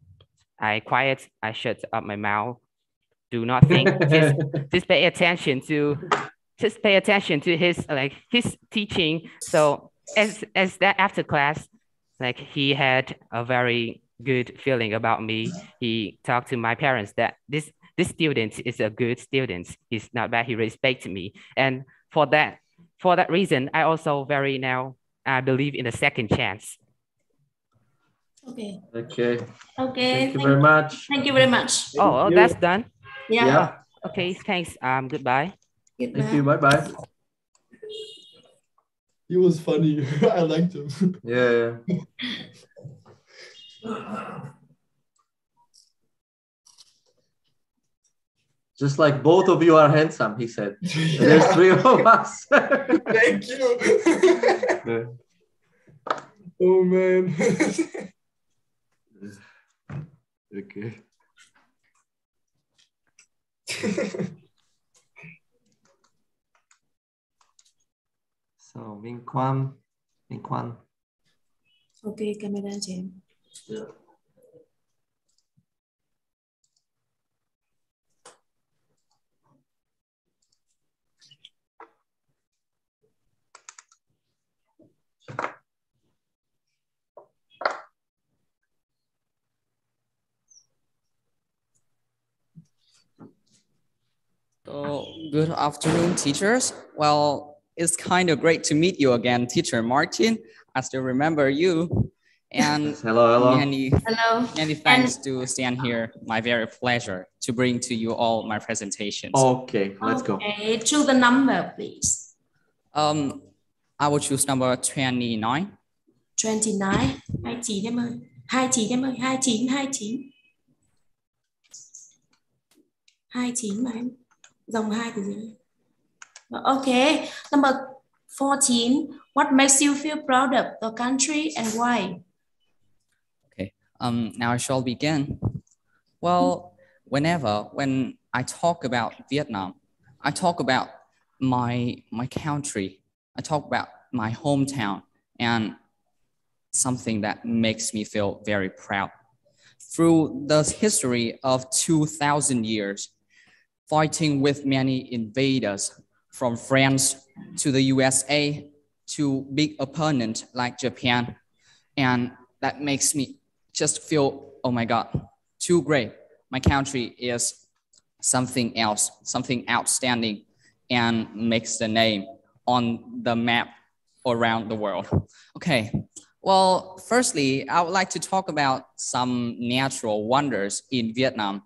quiet, I shut up my mouth, do not think, just pay attention to his teaching. So as that after class, like he had a very good feeling about me. He talked to my parents that this student is a good student. He's not bad. He respects me, and for that reason, I also I believe in a second chance. Okay. Okay. Okay. Thank you very much. Thank you very much. Oh, that's done. Yeah. Okay. Thanks. Goodbye. Goodbye. Thank you. Bye bye. He was funny. I liked him. Yeah. Just like both of you are handsome, he said. Yeah. There's 3 of us. Thank you. Yeah. Oh man. Okay. So Minh Quan. Okay, camera cho em. Yeah. So, good afternoon, teachers. Well, it's kind of great to meet you again, Teacher Martin. I still remember you. And hello. Many thanks to stand here. My very pleasure to bring to you all my presentations. Okay, let's go. Okay, choose the number, please. I will choose number 29. 29. Hai chị em ơi. 29. 29 mà em. Dòng 2 từ gì? Okay, number 14. What makes you feel proud of the country and why? Okay, now I shall begin. Well, when I talk about Vietnam, I talk about my country, I talk about my hometown, and something that makes me feel very proud. Through the history of 2,000 years, fighting with many invaders, from France to the USA to big opponent like Japan. And that makes me just feel, oh my God, too great. My country is something else, something outstanding, and makes the name on the map around the world. Okay, well, firstly, I would like to talk about some natural wonders in Vietnam.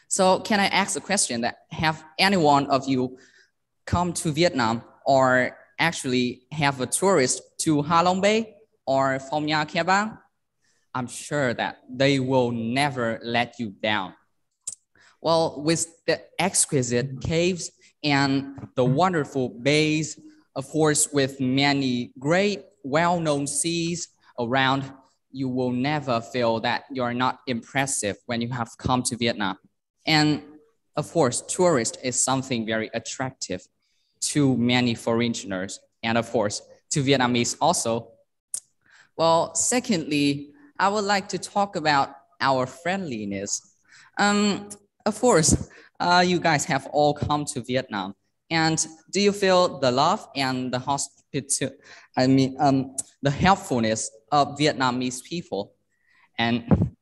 So can I ask a question that have any one of you come to Vietnam or actually have a tourist to Ha Long Bay or Phong Nha Kẻ Bàng? I'm sure that they will never let you down. Well, with the exquisite caves and the wonderful bays, of course, with many great well-known seas around, you will never feel that you're not impressive when you have come to Vietnam. And of course, tourist is something very attractive to many foreigners, and of course, to Vietnamese also. Well, secondly, I would like to talk about our friendliness. Of course, you guys have all come to Vietnam, and do you feel the love and the the helpfulness of Vietnamese people? And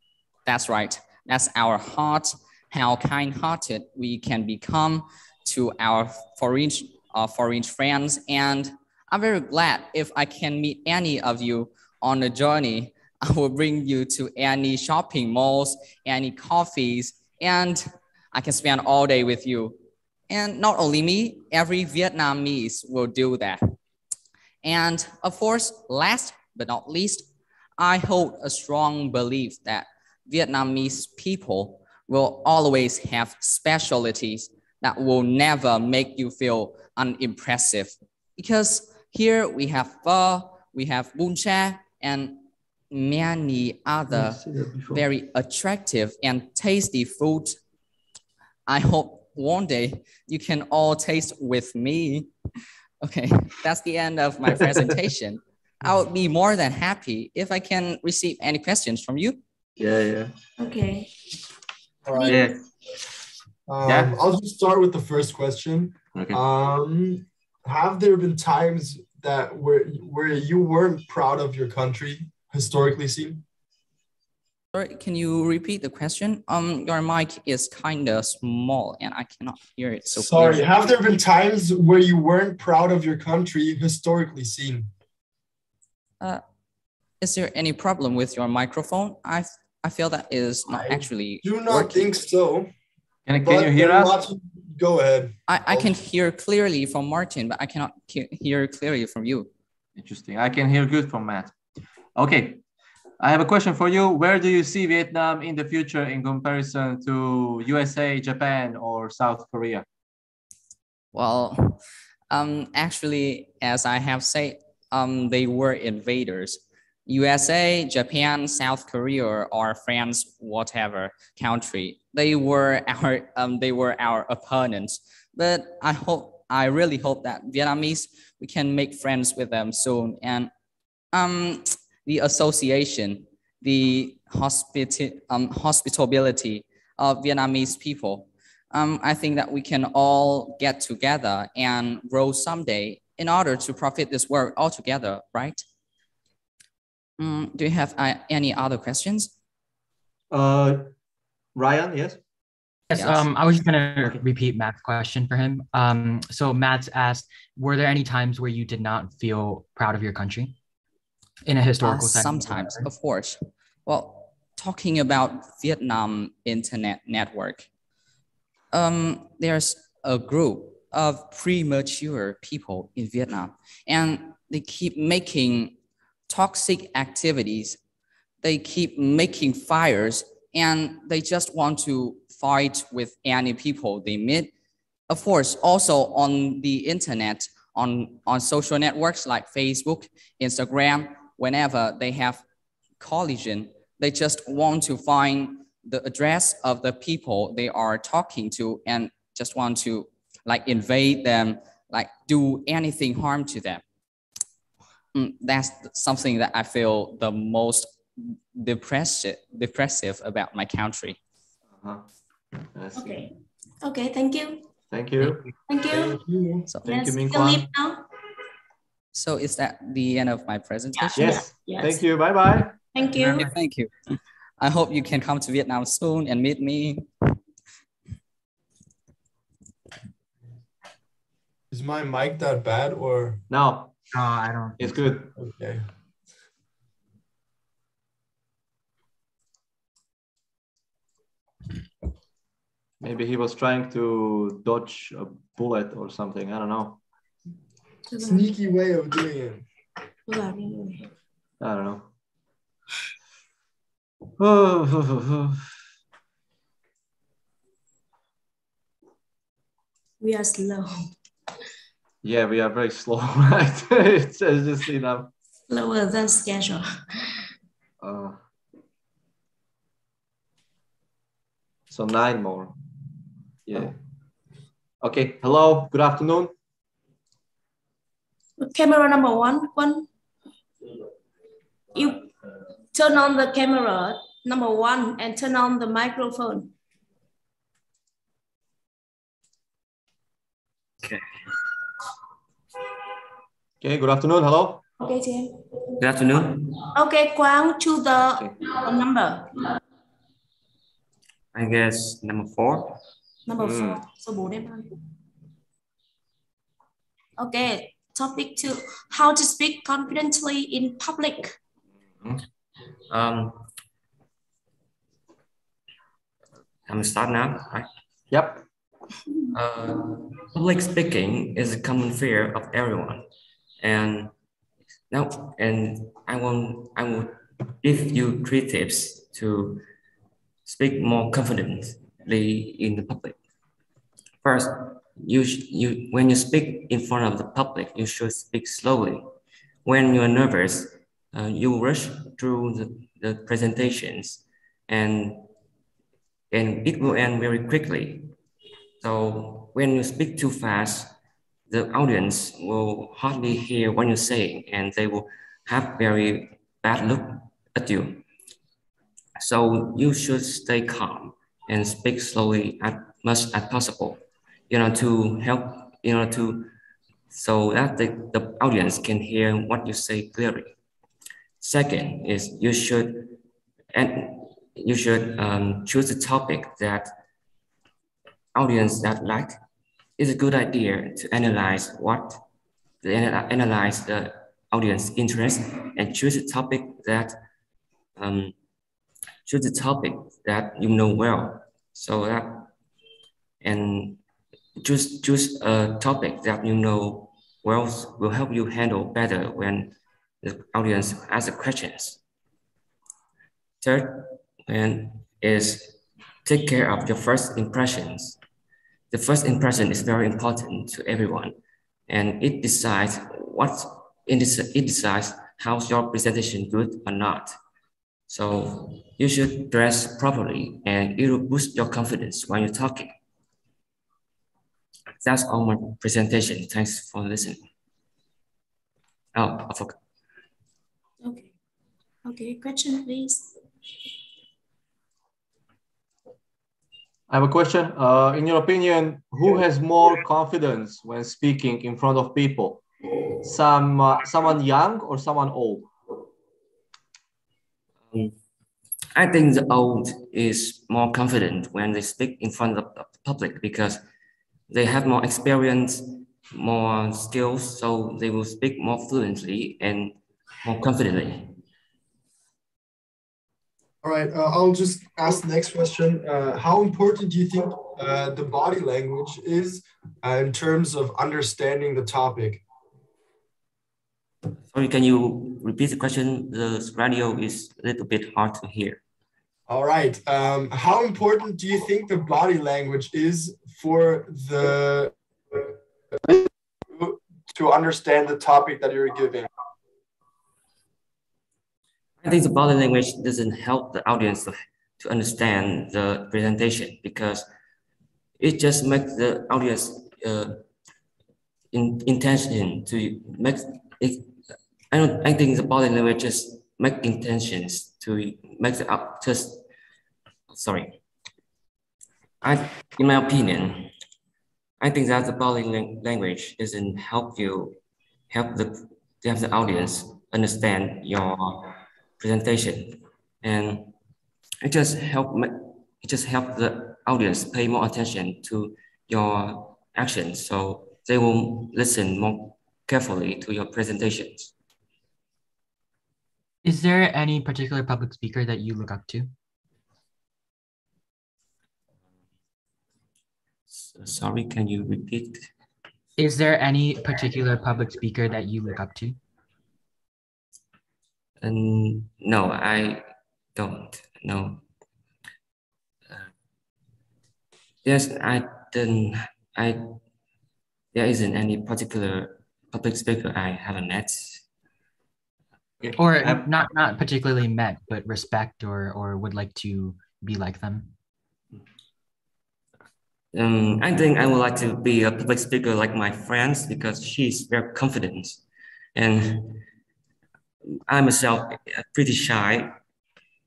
that's right, that's our heart, how kind-hearted we can become to our foreign friends. And I'm very glad if I can meet any of you on the journey. I will bring you to any shopping malls, any coffees, and I can spend all day with you. And not only me, every Vietnamese will do that. And of course, last but not least, I hold a strong belief that Vietnamese people will always have specialties that will never make you feel unimpressive. Because here we have pho, we have bún chả, and many other very attractive and tasty foods. I hope one day you can all taste with me. Okay, that's the end of my presentation. I would be more than happy if I can receive any questions from you. Yeah. Okay. All right. I'll just start with the first question. Okay. Have there been times that where you weren't proud of your country, historically seen? Sorry, can you repeat the question? Your mic is kind of small and I cannot hear it. So sorry, clearly. Have there been times where you weren't proud of your country, historically seen? Is there any problem with your microphone? I feel that is not actually do not working. think so. Can you hear us? Martin, go ahead. I can hear clearly from Martin, but I cannot hear clearly from you. Interesting. I can hear good from Matt. Okay. I have a question for you. Where do you see Vietnam in the future in comparison to USA, Japan, or South Korea? Well, actually, as I have said, they were invaders. USA, Japan, South Korea, or France, whatever country, they were our opponents. But I really hope that Vietnamese, we can make friends with them soon. And the association, the hospitality of Vietnamese people, I think that we can all get together and grow someday in order to profit this world all together, right? Do you have any other questions? Ryan, yes? Yes, I was just gonna repeat Matt's question for him. So Matt's asked, were there any times where you did not feel proud of your country in a historical sense? Sometimes, of course. Well, talking about Vietnam internet network, there's a group of premature people in Vietnam, and they keep making toxic activities. They keep making fires, and they just want to fight with any people they meet. Of course, also on the internet, on social networks like Facebook, Instagram, whenever they have collision, they just want to find the address of the people they are talking to and just want to like invade them, like do anything harm to them. That's something that I feel the most depressive about my country. Okay. Okay, thank you. Thank you. Thank you. So, thank you, Yes, Minh you can Quang. leave now. So is that the end of my presentation? Yes. Thank you. Bye-bye. Thank you. Yeah, thank you. I hope you can come to Vietnam soon and meet me. Is my mic that bad or? No. No, I don't. It's good. Okay. Maybe he was trying to dodge a bullet or something. I don't know. Sneaky way of doing it. I don't know. Oh. We are slow. Yeah, we are very slow, right? It's just enough. Slower than schedule. So 9 more. Yeah. Okay. Hello. Good afternoon. Camera number one. You turn on the camera number 1 and turn on the microphone. Okay. Okay. Good afternoon. Hello. Okay, Jim. Good afternoon. Okay, Quang, choose the number. I guess number 4. Number 4. So 4 em. Okay, topic 2. How to speak confidently in public. I'm start now, right? Yep. Public speaking is a common fear of everyone, and I will give you 3 tips to speak more confidently in the public. First, when you speak in front of the public, you should speak slowly. When you're nervous, you rush through the presentations, and it will end very quickly. So when you speak too fast, the audience will hardly hear what you're saying, and they will have very bad look at you. So you should stay calm and speak slowly as much as possible, to help, to so that the audience can hear what you say clearly. Second is you should choose a topic that audience that like. It's a good idea to analyze the audience interest and choose a topic that you know well. So that and choose a topic that you know well will help you handle better when the audience asks questions. Third, is take care of your first impressions. The first impression is very important to everyone, and it decides how's your presentation good or not. So you should dress properly, and it will boost your confidence when you're talking. That's all my presentation. Thanks for listening. Oh, I forgot. Okay. Okay, question, please. I have a question. In your opinion, who has more confidence when speaking in front of people? Someone young or someone old? I think the old is more confident when they speak in front of the public because they have more experience, more skills, so they will speak more fluently and more confidently. All right, I'll just ask the next question. How important do you think the body language is in terms of understanding the topic? Sorry, can you repeat the question? The radio is a little bit hard to hear. All right. How important do you think the body language is for to understand the topic that you're giving? I think the body language doesn't help the audience to understand the presentation because it just makes the audience intention to make it. I think the body language just make intentions to make the in my opinion, I think that the body language doesn't help the audience understand your presentation, and it just help the audience pay more attention to your actions, so they will listen more carefully to your presentations. Is there any particular public speaker that you look up to? Sorry, can you repeat? Is there any particular public speaker that you look up to? No, I don't know. Yes, there isn't any particular public speaker I haven't met. Or not particularly met, but respect or would like to be like them? I think I would like to be a public speaker like my friends because she's very confident, and I myself pretty shy,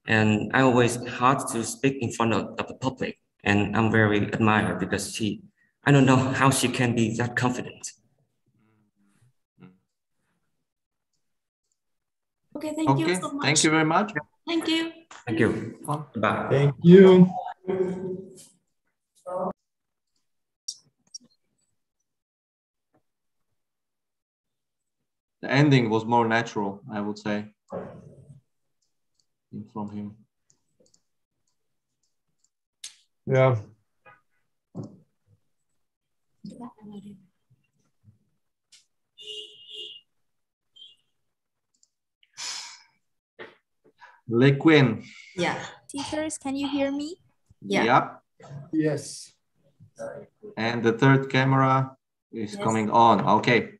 and I always hard to speak in front of the public, and I'm very admired because I don't know how she can be that confident. Okay, thank you so much. Thank you very much. Thank you. Thank you. Bye. Thank you. The ending was more natural, I would say, from him. Yeah. Liquin. Yeah. Teachers, can you hear me? Yeah. Yep. Yes. And the third camera is coming on. Okay.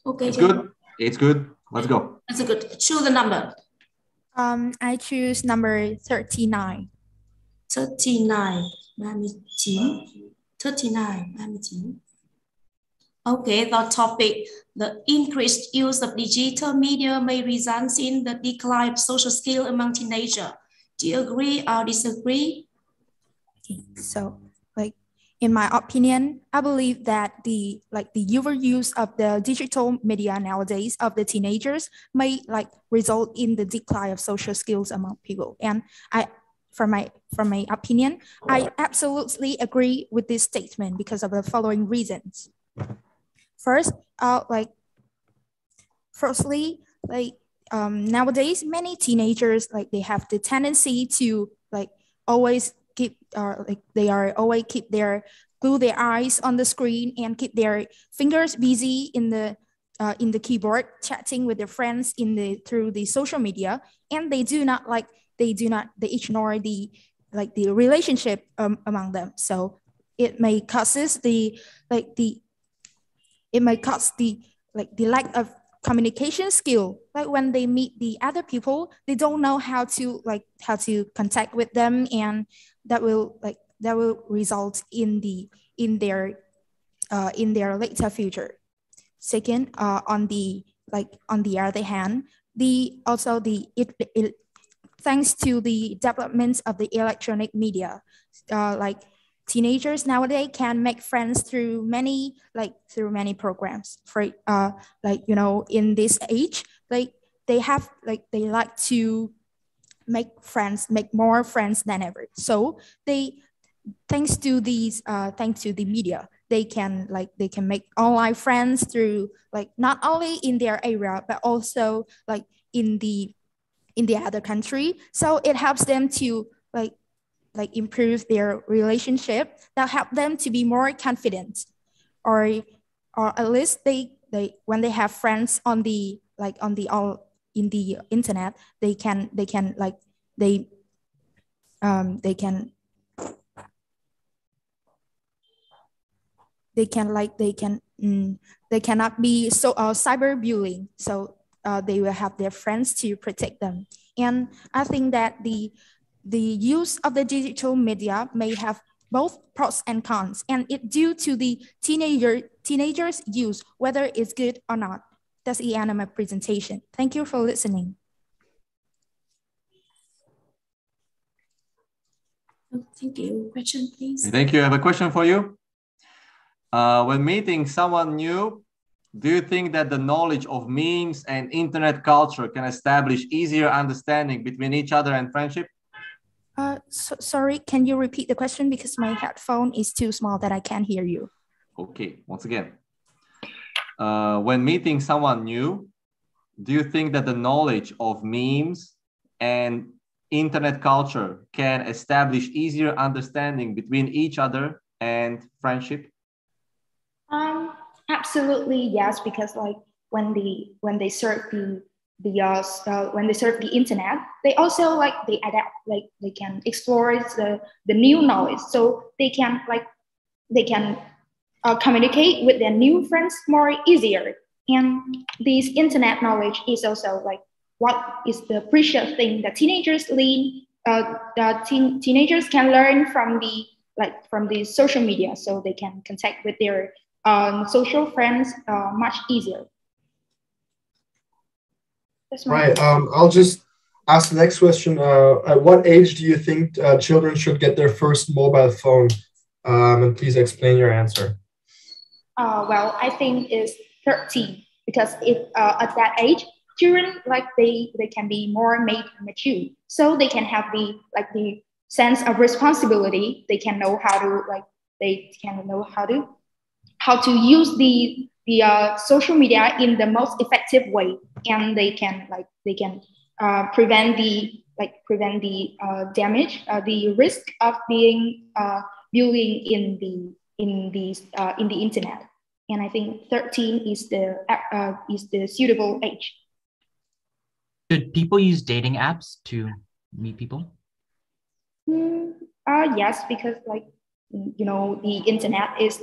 Okay. It's good. It's good. Let's go. That's a good. Choose the number. I choose number 39. 39. 39. 39. Okay, the topic, the increased use of digital media may result in the decline of social skills among teenagers. Do you agree or disagree? Okay, so like in my opinion, I believe that the overuse of the digital media nowadays of the teenagers may result in the decline of social skills among people. And from my opinion, I absolutely agree with this statement because of the following reasons. First, nowadays many teenagers they have the tendency to always keep glue their eyes on the screen and keep their fingers busy in the keyboard, chatting with their friends through the social media, and they ignore the relationship among them. So it may cause the lack of communication skill. Like when they meet the other people, they don't know how to contact with them, and that will result in their later future. Second, on the other hand, thanks to the development of the electronic media, teenagers nowadays can make friends through many programs. For in this age, they like to make more friends than ever. So thanks to the media, they can make online friends through not only in their area but also in the other country. So it helps them to improve their relationship, that help them to be more confident, or at least they when they have friends in the internet, they cannot be so cyberbullying. So they will have their friends to protect them. And I think that the use of the digital media may have both pros and cons, and it due to the teenagers' use, whether it's good or not. That's the end of my presentation. Thank you for listening. Thank you. Question, please. Thank you. I have a question for you. When meeting someone new, do you think that the knowledge of memes and internet culture can establish easier understanding between each other and friendship? Sorry, can you repeat the question, because my headphone is too small that I can't hear you. Okay, once again. When meeting someone new, do you think that the knowledge of memes and internet culture can establish easier understanding between each other and friendship? Absolutely yes, because when they surf the internet, they also they adapt, they can explore the new knowledge, so they can communicate with their new friends more easier. And this internet knowledge is also what is the precious thing that teenagers can learn from the social media, so they can contact with their social friends much easier. Right. I'll just ask the next question. At what age do you think children should get their first mobile phone? And please explain your answer. Well, I think it's 13, because at that age, children they can be more mature, so they can have the sense of responsibility. They can know how to use the social media in the most effective way, and they can prevent the damage, the risk of being bullying in the internet. And I think 13 is the suitable age. Should people use dating apps to meet people? Yes, because the internet is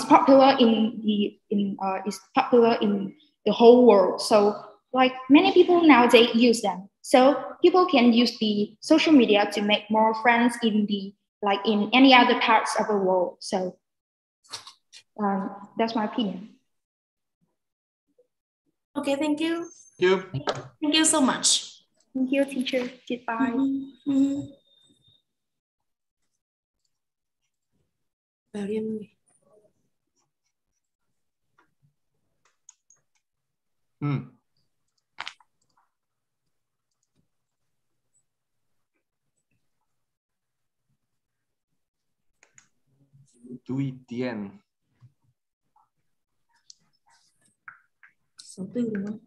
popular is popular in the whole world. So many people nowadays use them. So people can use the social media to make more friends in any other parts of the world. So that's my opinion. Okay, thank you. Thank you. Thank you so much. Thank you, teacher. Goodbye. Bảo Liêm ơi. Tùy tiền. 64 đúng không?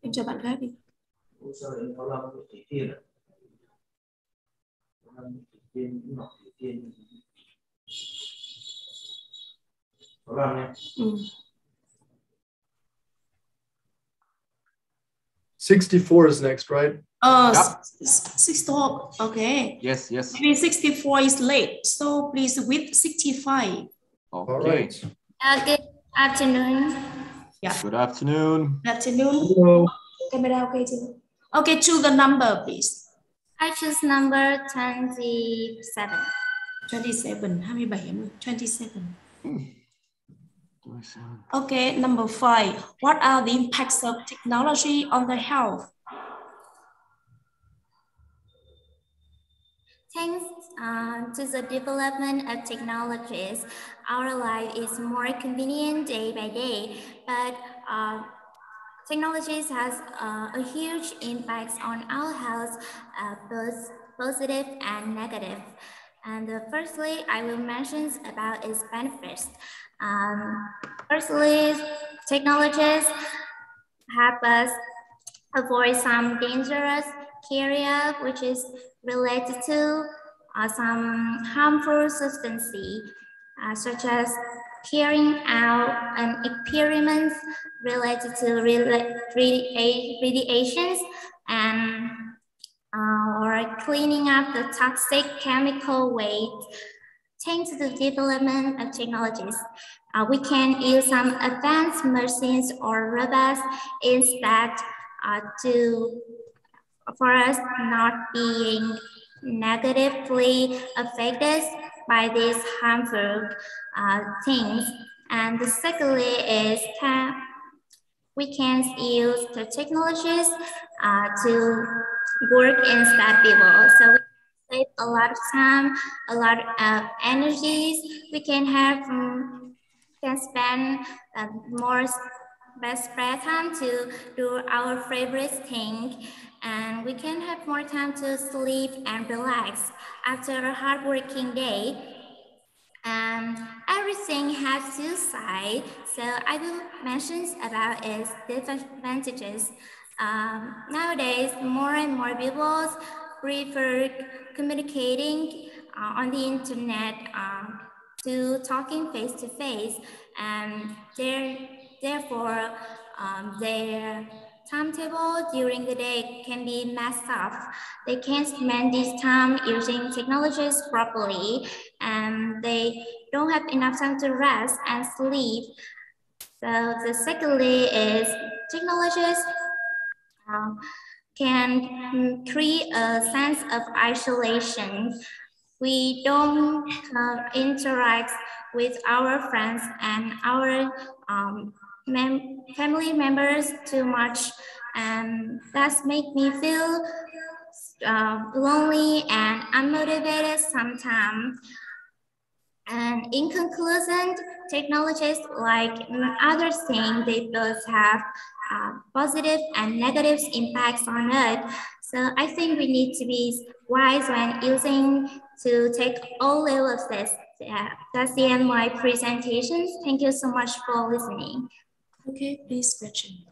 Em cho bạn khác đi. Ừ. 64 is next, right? Yep. 64. Okay. Yes, yes. Maybe 64 is late, so please with 65. Okay. All right. Good afternoon. Yeah. Good afternoon. Good afternoon. Hello. Camera okay too. Okay, choose the number, please. I choose number 27. 27. 27. Okay, number 5. What are the impacts of technology on the health? Thanks to the development of technologies, our life is more convenient day by day, but technologies has a huge impact on our health, both positive and negative. And firstly, I will mention about its benefits. Firstly, technologies help us avoid some dangerous area which is related to some harmful substances, such as carrying out experiments related to radiations and or cleaning up the toxic chemical waste. Thanks to the development of technologies, we can use some advanced machines or robots instead for us not being negatively affected by these harmful things. And the secondly is we can use the technologies to work instead people. So we save a lot of time, a lot of energies. We can have can spend more best spare time to do our favorite thing, and we can have more time to sleep and relax after a hard working day. And everything has two sides, so I will mention about its disadvantages. Nowadays, more and more people prefer communicating on the internet to talking face to face, and therefore their timetable during the day can be messed up. They can't spend this time using technologies properly, and they don't have enough time to rest and sleep. So the secondly is technologies can create a sense of isolation. We don't interact with our friends and our family members too much, and that's make me feel lonely and unmotivated sometimes. And in conclusion, technologies like other things, they both have positive and negative impacts on us. So I think we need to be wise when using to take all levels of this. Yeah, that's the end of my presentation. Thank you so much for listening. Okay, please, Gretchen.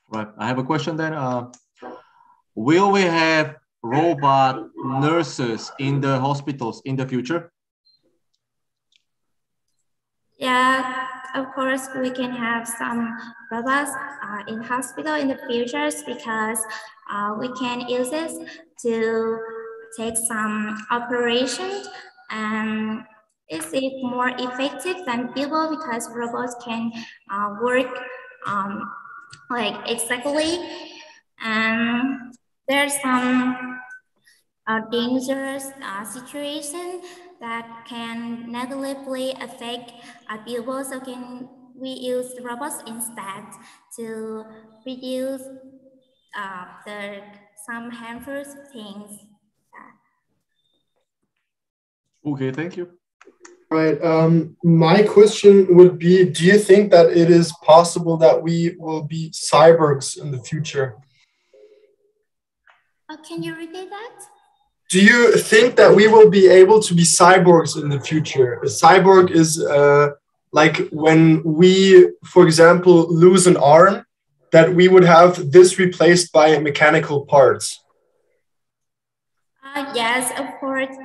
Right, I have a question then. Will we have robot nurses in the hospitals in the future? Yeah, of course, we can have some robots in hospital in the future because we can use this to take some operations, and it's more effective than people because robots can work like exactly, and there's some dangerous situation that can negatively affect people. So we use robots instead to reduce some harmful things. Okay, thank you. Right. My question would be, do you think that it is possible that we will be cyborgs in the future? Can you repeat that? Do you think that we will be able to be cyborgs in the future? A cyborg is like when we, for example, lose an arm, that we would have this replaced by mechanical parts. Yes, of course.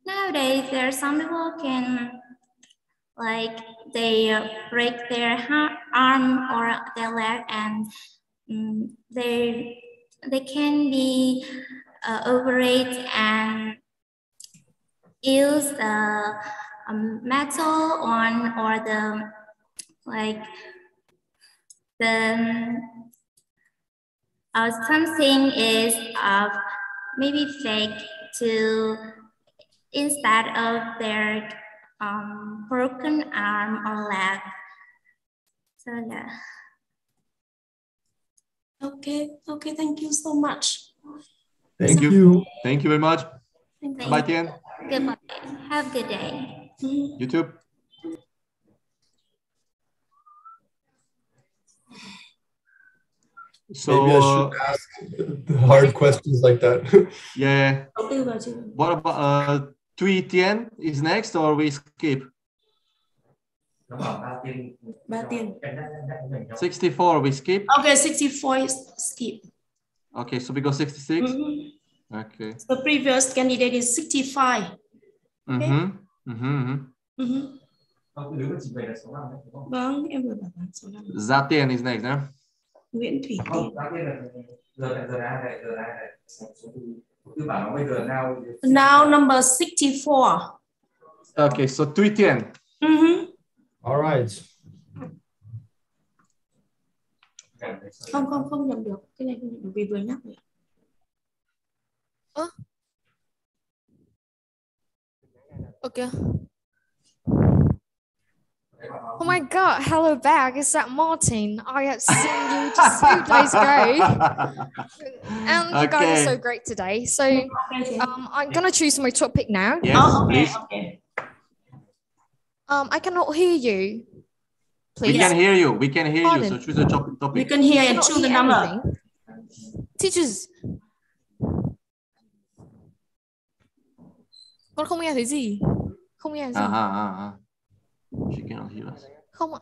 Nowadays, there are some people can, like, they break their arm or their leg, and they can be operate and use the metal on, or the, like, the something is maybe fake to, instead of their broken arm or leg. So yeah. Okay, thank you so much. Thank you. Thank you very much. Bye, you. Tien. Goodbye. Have a good day. You too. So maybe I should ask the hard questions like that. Yeah. What about Thuy Tien is next, or we skip? 64 we skip. Okay, 64 is skip. Okay, so we go 66. Okay. The previous candidate is 65. Okay. Vâng, em vừa bảo bạn số 5. Gia Tiền is next, huh? Nguyễn Thủy Tiên. Now number 64. Okay, so Thuy Tien. All right. Không nhầm được. Cái này không nhầm được vì vừa nhắc rồi. Okay. Oh my God, hello back. Is that Martin? I have seen you just 2 days ago. And you guys are so great today. So I'm going to choose my topic now. Yes, please. Okay. I cannot hear you. Please. We can hear you. We can hear Pardon. you. So choose a topic. We can hear and choose the number. Anything. Teachers. Con không nghe thấy gì. Không nghe thấy gì. She cannot hear us. Không ạ.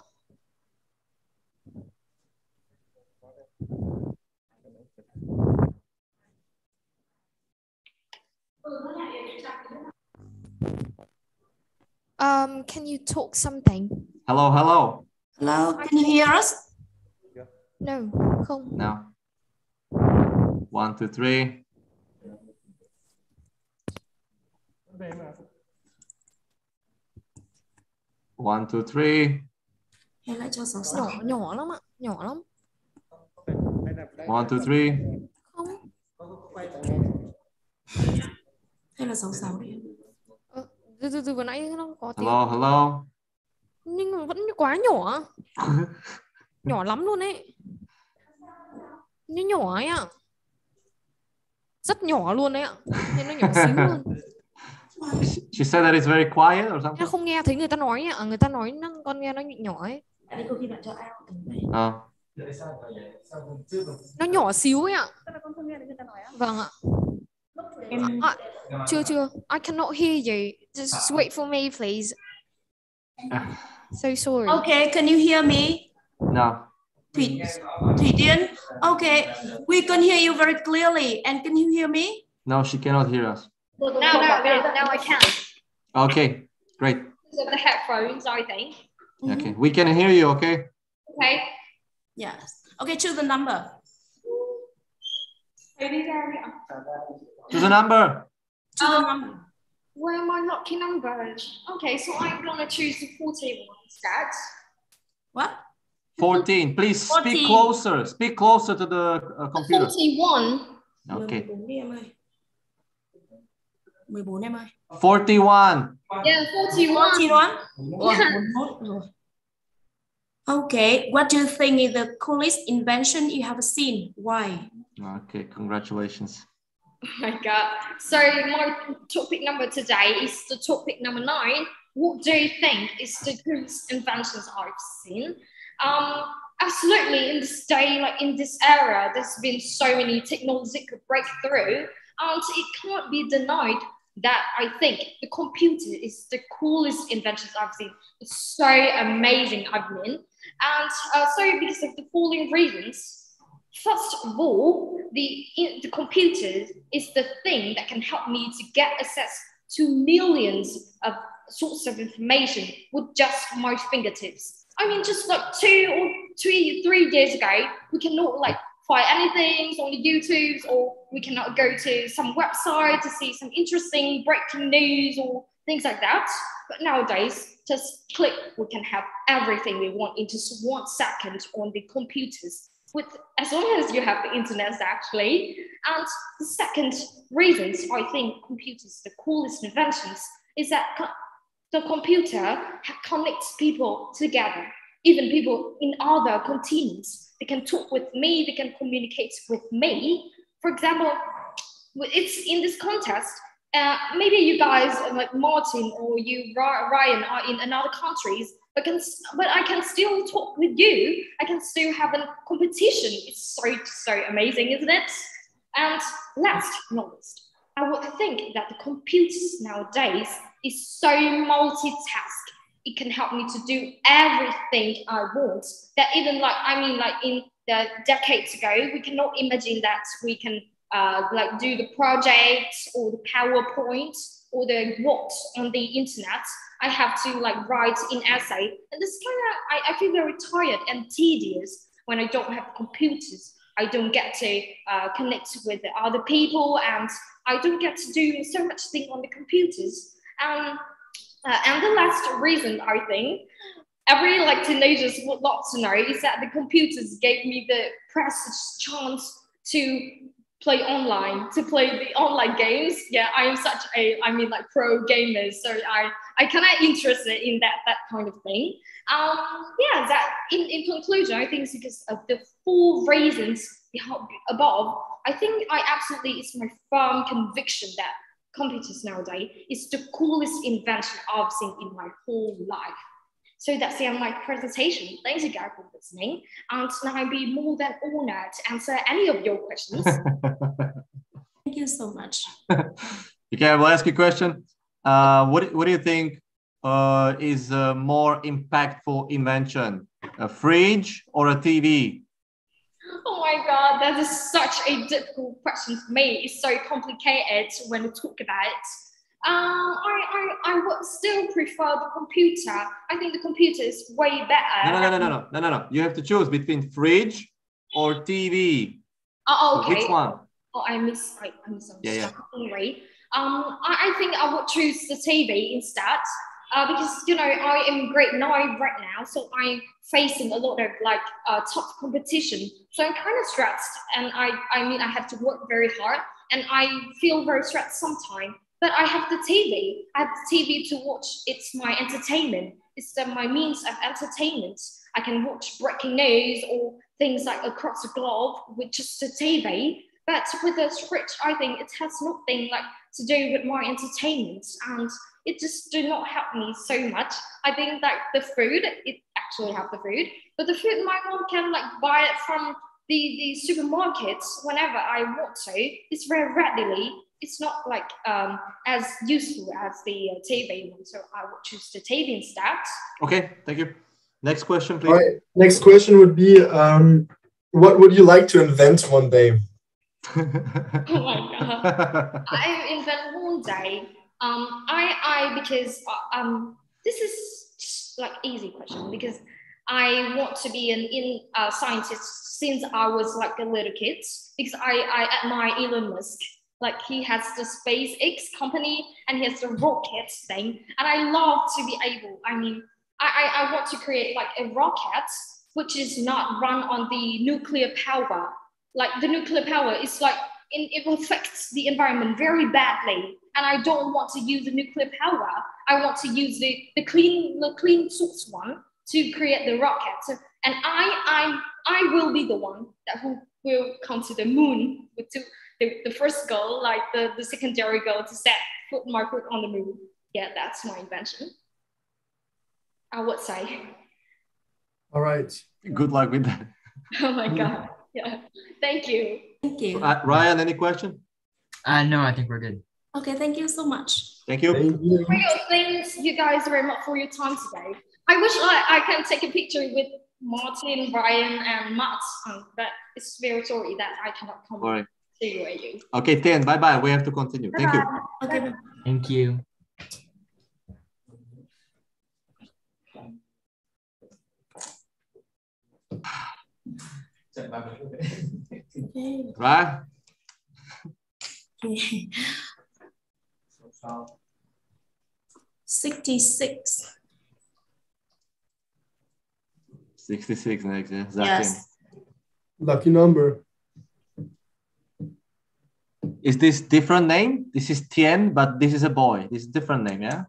Can you talk something? Hello. Hello, can you hear us? No, không. No. 1, 2, 3. One, two, three. Hay lại cho 66. Nhỏ lắm ạ, nhỏ lắm. 1, 2, 3. Không. Hay là 66 đi. Từ vừa nãy nó có tiếng. Hello. Nhưng mà vẫn quá nhỏ. Nhỏ lắm luôn ấy. Nó nhỏ ấy ạ. Rất nhỏ luôn đấy ạ. Nhưng nó nhỏ xíu luôn. She said that it's very quiet or something. Em không nghe thấy người ta nói ạ. Người ta nói con nghe nó nhỏ ấy. Nó nhỏ xíu ấy ạ. Vâng ạ. Chưa. I cannot hear you. Just wait for me, please. So sorry. Okay, can you hear me? No. Thủy Tiên. Okay, we can hear you very clearly. And can you hear me? No, she cannot hear us. Now I can. Okay, great. Because of the headphones, I think. Okay, we can hear you, okay? Okay. Yes. Okay, choose the number. Choose the number. Where am I locking numbers? Okay, so I'm gonna choose the 14 one instead. What? 14. Please 14. speak closer. Speak closer to the computer. 41. Okay. 14 em ơi. 41. Yeah, 41. 41. Okay, what do you think is the coolest invention you have seen? Why? Okay, congratulations. Oh my God. So my topic number today is the topic number 9. What do you think is the coolest inventions I've seen? Absolutely, in this day, like in this era, there's been so many technological breakthrough, and it can't be denied that I think the computer is the coolest inventions I've seen. It's so amazing, I mean. And so because of the following reasons. First of all, the computer is the thing that can help me to get access to millions of sorts of information with just my fingertips. I mean, just like 2 or 3 days ago, we cannot like find anything on the YouTube, or we cannot go to some website to see some interesting breaking news or things like that. But nowadays, just click, we can have everything we want in just 1 second on the computers. With as long as you have the internet, actually. And the second reasons I think computers the coolest inventions is that the computer connects people together, even people in other continents. They can talk with me, they can communicate with me. For example, it's in this context, maybe you guys like Martin or you Ryan are in another countries, but I can still talk with you. I can still have a competition. It's so amazing, isn't it? And last but not least, I would think that the computers nowadays is so multitask. It can help me to do everything I want. That even like in the decades ago, we cannot imagine that we can like do the projects or the PowerPoint or the works on the internet. I have to like write an essay, and this kind of I feel very tired and tedious when I don't have computers. I don't get to connect with the other people, and I don't get to do so much thing on the computers. And the last reason I think every like teenagers would love to know is that the computers gave me the precious chance to play online, to play the online games. Yeah, I am such a, like pro gamer, so I kind of interested in that kind of thing. Yeah, that in conclusion, I think it's because of the 4 reasons above. I think it's my firm conviction that computers nowadays is the coolest invention I've seen in my whole life. So that's the end of my presentation. Thanks you guys for listening. And now I'd be more than honored to answer any of your questions. Thank you so much. Okay, I will ask you a question. What do you think is a more impactful invention? A fridge or a TV? Oh my God, that is such a difficult question for me. It's so complicated when we talk about it. I would still prefer the computer. I think the computer is way better. No. You have to choose between fridge or TV. Oh, okay. So which one? Oh, I miss. Yeah. Anyway, I think I would choose the TV instead. Because I am grade 9 right now, so I'm facing a lot of tough competition. So I'm kind of stressed, and I have to work very hard, and I feel very stressed sometimes. But I have the TV. I have the TV to watch. It's my entertainment. It's my means of entertainment. I can watch breaking news or things like across the globe with just the TV. But with the fridge, I think it has nothing to do with my entertainment, and it just do not help me so much. I think that the food, it actually have the food, but the food my mom can buy it from the supermarkets whenever I want to. It's very readily. It's not as useful as the TV one, so I would choose the TV instead. Okay, thank you. Next question, please. All right, next question would be, what would you like to invent one day? Oh my God. I invent one day. Because this is just easy question, because I want to be a scientist since I was a little kid, because I admire Elon Musk. He has the SpaceX company and he has the rocket thing, and I love to be able. I want to create a rocket which is not run on the nuclear power. The nuclear power is it affects the environment very badly, and I don't want to use the nuclear power. I want to use the clean source one to create the rocket. So, and I will be the one that who will come to the moon with the first goal, like the secondary goal to put my foot on the moon. Yeah, that's my invention, I would say. All right. Good luck with that. Oh my God. Yeah. Thank you. Thank you. Ryan, any question? No, I think we're good. Okay, thank you so much. Thank you. Thanks you guys very much for your time today. I wish I can take a picture with Martin, Brian, and Matt, but it's very sorry that I cannot come All right. to you. Okay, Tian, bye-bye. We have to continue. Thank you. Okay. Thank you. Right? Okay. 66. 66 next, yeah. Yes. Lucky number. Is this different name? This is Tien, but this is a boy. This is different name, yeah?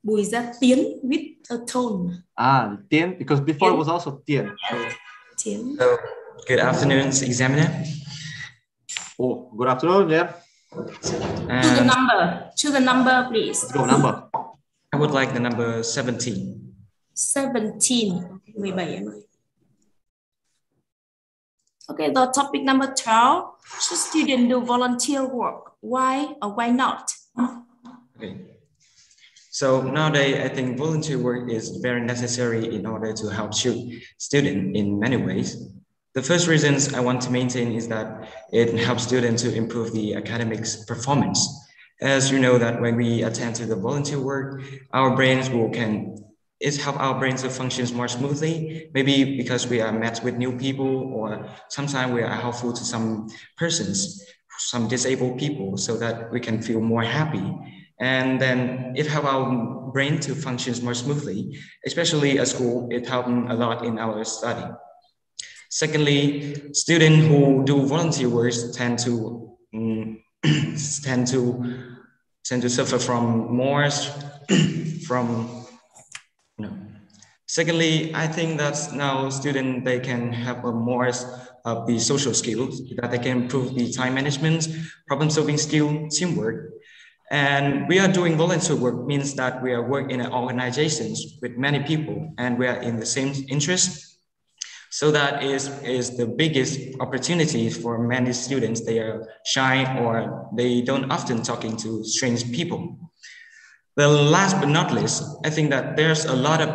Bùi Gia Tiến with a tone. Ah, Tien, because before it was also Tien. Tien. So, good afternoon, examiner. Oh, good afternoon, yeah. To the number, please. Let's go, number. I would like the number 17. 17. 17 em ơi. Okay, the topic number 12. Should students do volunteer work? Why or why not? Okay. So nowadays, I think volunteer work is very necessary in order to help students in many ways. The first reasons I want to maintain is that it helps students to improve the academics performance. As you know that when we attend to the volunteer work, our brains help our brains to function more smoothly, maybe because we are met with new people, or sometimes we are helpful to some persons, some disabled people, so that we can feel more happy. And then it helps our brain to function more smoothly, especially at school. It helps a lot in our study. Secondly, students who do volunteer work tend to suffer from more Secondly, I think that now students, they can have a more of the social skills, that they can improve the time management, problem solving skill, teamwork. And we are doing volunteer work means that we are working in organizations with many people and we are in the same interest. So that is the biggest opportunity for many students. They are shy or they don't often talking to strange people. The last but not least, I think that there's a lot of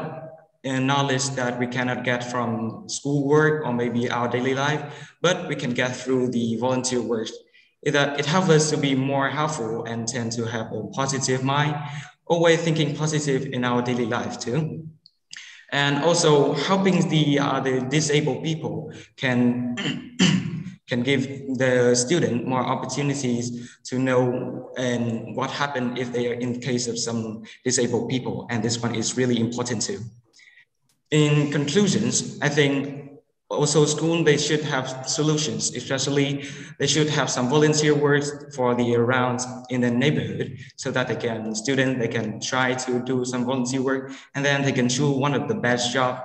knowledge that we cannot get from schoolwork or maybe our daily life, but we can get through the volunteer work. It helps us to be more helpful and tend to have a positive mind, always thinking positive in our daily life too. And also helping the disabled people can give the student more opportunities to know and what happened if they are in case of some disabled people. And this one is really important too. In conclusions, I think also school, they should have solutions, especially they should have some volunteer work for the around in the neighborhood so that they can try to do some volunteer work and then they can choose one of the best job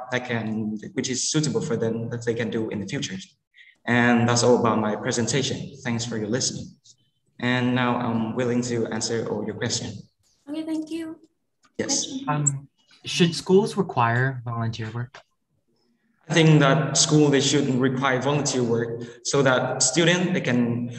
which is suitable for them that they can do in the future. And that's all about my presentation. Thanks for your listening. And now I'm willing to answer all your questions. Okay, thank you. Yes. Should schools require volunteer work? I think that school, they should require volunteer work so that students, they can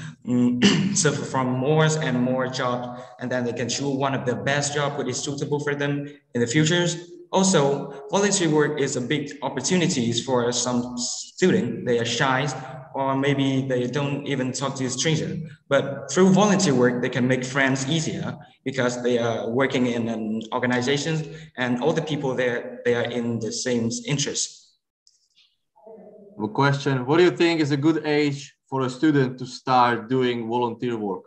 suffer from more and more jobs, and then they can choose one of the best jobs which is suitable for them in the futures. Also, volunteer work is a big opportunity for some students. They are shy or maybe they don't even talk to a stranger. But through volunteer work, they can make friends easier because they are working in an organization and all the people there, they are in the same interest. A question, what do you think is a good age for a student to start doing volunteer work?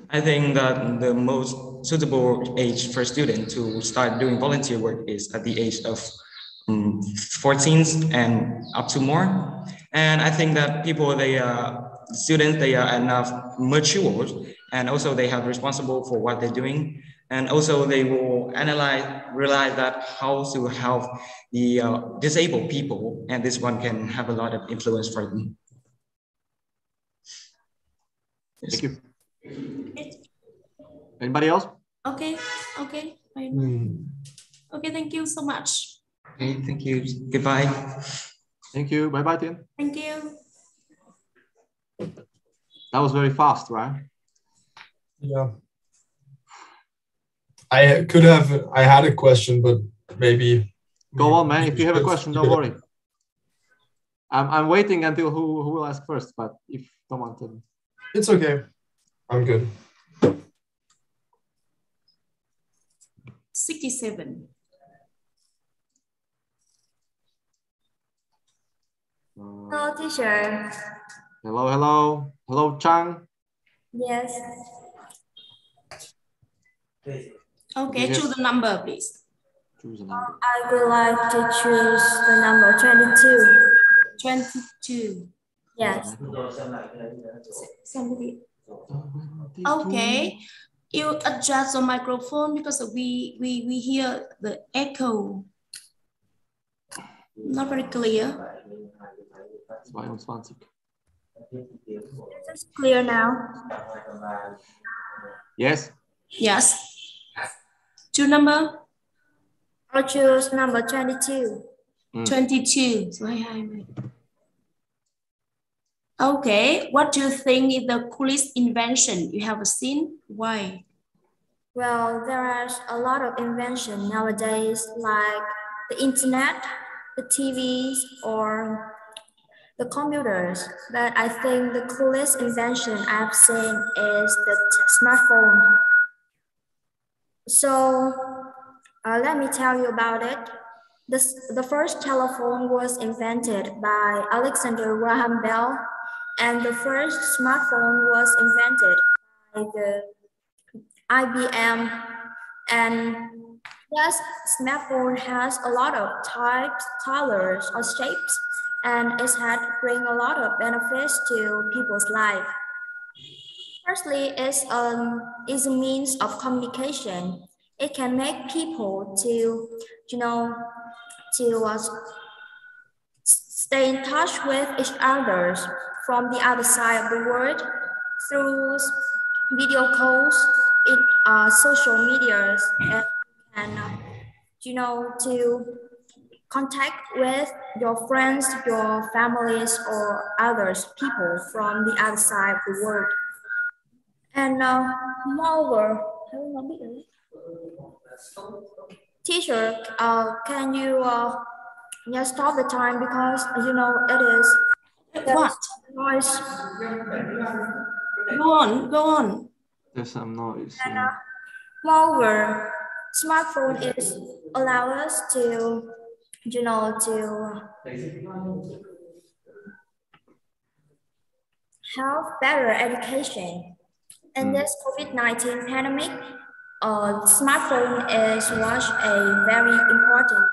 I think that the most suitable age for a student to start doing volunteer work is at the age of 14 and up to more. And I think that students, they are enough mature and also they have responsible for what they're doing. And also they will realize that how to help the disabled people, and this one can have a lot of influence for them. Thank you. Anybody else? Okay. Okay, thank you so much. Okay, thank you. Goodbye. Thank you. Bye-bye, Tiên. Thank you. That was very fast, right? Yeah. I had a question, but maybe. Go on, man. If you have a question, don't worry. I'm waiting until who will ask first, but if someone can. It's okay. I'm good. 67. Hello, teacher. Hello, Chang. Yes. Okay, choose the number, please. Choose a number. I would like to choose the number 22. 22. Yes. Somebody. Okay. You adjust the microphone because we hear the echo. Not very clear. 22. Is it clear now? Yes. Yes. Choose number? I'll choose number 22. 22. Okay. What do you think is the coolest invention you have seen? Why? Well, there are a lot of inventions nowadays, like the internet, the TVs, or the computers. But I think the coolest invention I've seen is the smartphone. So let me tell you about it. The first telephone was invented by Alexander Graham Bell, and the first smartphone was invented by the IBM. And yes, smartphone has a lot of types, colors, or shapes, and it had bring a lot of benefits to people's life. Firstly, it's a means of communication. It can make people to stay in touch with each other from the other side of the world through video calls, social medias, and to contact with your friends, your families, or others people from the other side of the world. And moreover, teacher, can you just stop the time, because it is what noise. Go on. There's some noise. And moreover, smartphone is allow us to have better education. In this COVID-19 pandemic, smartphone is one a very important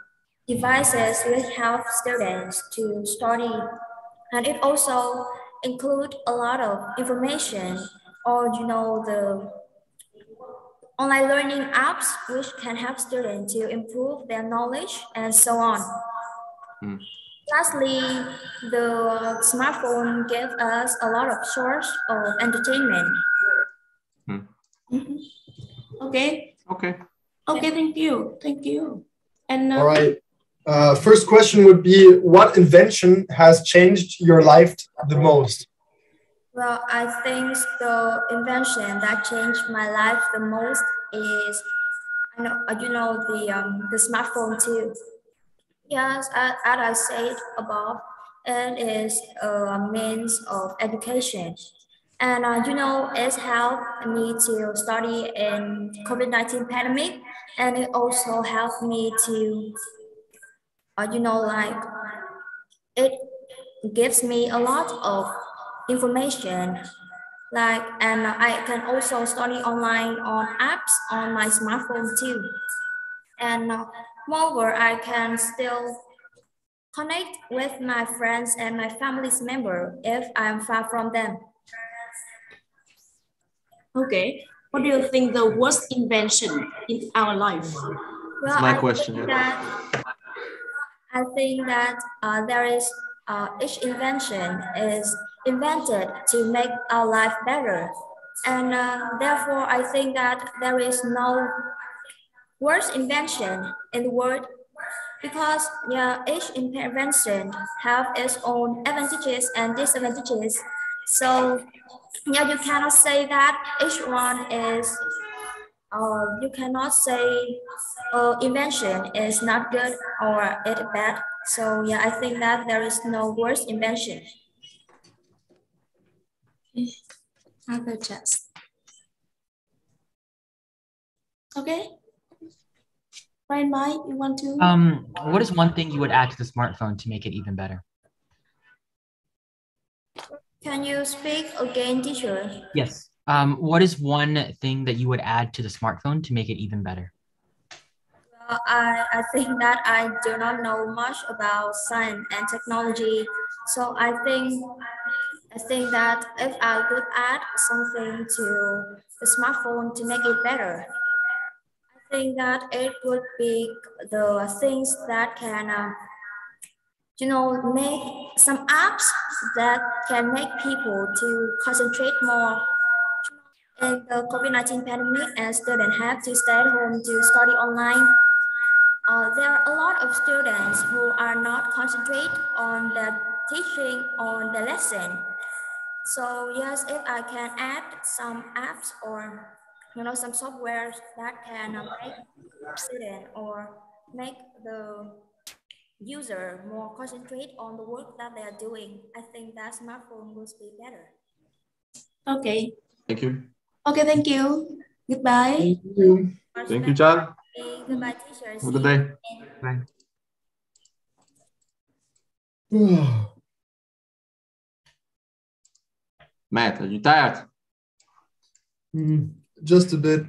devices which help students to study, and it also include a lot of information, or the online learning apps which can help students to improve their knowledge and so on. Lastly, the smartphone gives us a lot of source of entertainment. Okay. Okay. Okay, thank you. And all right. First question would be, what invention has changed your life the most? Well, I think the invention that changed my life the most is, the smartphone too. Yes, as I said above, it is a means of education. And it's helped me to study in COVID-19 pandemic, and it also helped me to, it gives me a lot of information, and I can also study online on apps on my smartphone too. And moreover, I can still connect with my friends and my family's member if I'm far from them. Okay. What do you think the worst invention in our life? That's my question. I think that there is each invention is invented to make our life better, and therefore I think that there is no worst invention in the world, because each invention have its own advantages and disadvantages. So you cannot say that each one is. You cannot say invention is not good or it's bad. So I think that there is no worst invention. Other test. Okay. Right, Mike, you want to? What is one thing you would add to the smartphone to make it even better? Can you speak again, teacher? Yes. What is one thing that you would add to the smartphone to make it even better? I think that I do not know much about science and technology, so I think that if I could add something to the smartphone to make it better, I think that it would be the things that can, make some apps that can make people to concentrate more. In the COVID-19 pandemic, and students have to stay at home to study online. There are a lot of students who are not concentrate on the teaching, on the lesson. So yes, if I can add some apps or some software that can make student or make the user more concentrate on the work that they are doing, I think that smartphone will be better. Okay. Thank you. Okay, thank you. Goodbye. Thank you. Thank you, Chan. Goodbye, teachers. Have a good day. Bye. Matt, are you tired? Just a bit.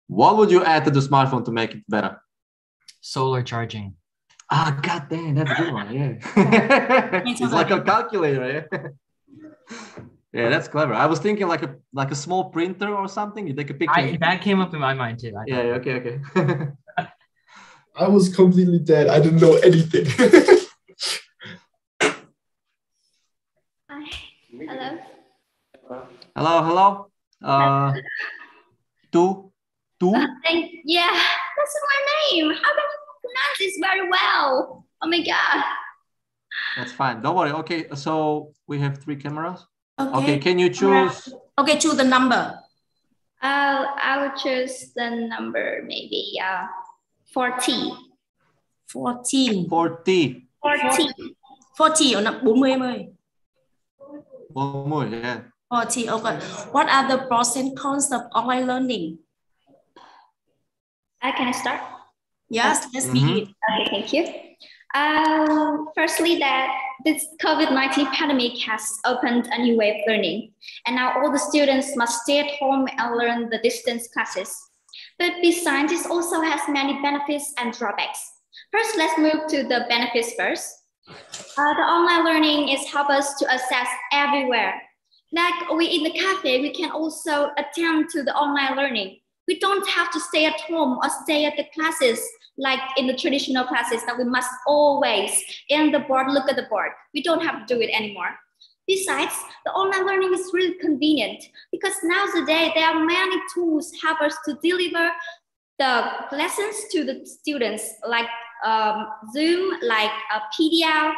What would you add to the smartphone to make it better? Solar charging. Ah, god damn, that's a good one. Yeah. It's like a calculator, yeah. Yeah, that's clever. I was thinking like a small printer or something. You take a picture. That came up in my mind too. Yeah, okay. I was completely dead. I didn't know anything. Hi. Hello. Hello. Two. Yeah, that's my name. How can you pronounce this very well? Oh my god. That's fine. Don't worry. Okay, so we have 3 cameras. Okay. Can you choose? Okay, choose the number. I would choose the number maybe 40. 14. 40. 40 or 40 em ơi. 40, yeah. 40, okay. What are the pros and cons of online learning? Can I start? Yes, let's begin. Okay, thank you. Firstly, that this COVID-19 pandemic has opened a new way of learning, and now all the students must stay at home and learn the distance classes. But besides, this also has many benefits and drawbacks. First, let's move to the benefits first. The online learning is help us to access everywhere. Like we in the cafe, we can also attend to the online learning. We don't have to stay at home or stay at the classes like in the traditional classes that we must always in the board, look at the board. We don't have to do it anymore. Besides, the online learning is really convenient because nowadays there are many tools help us to deliver the lessons to the students like Zoom, like PDF,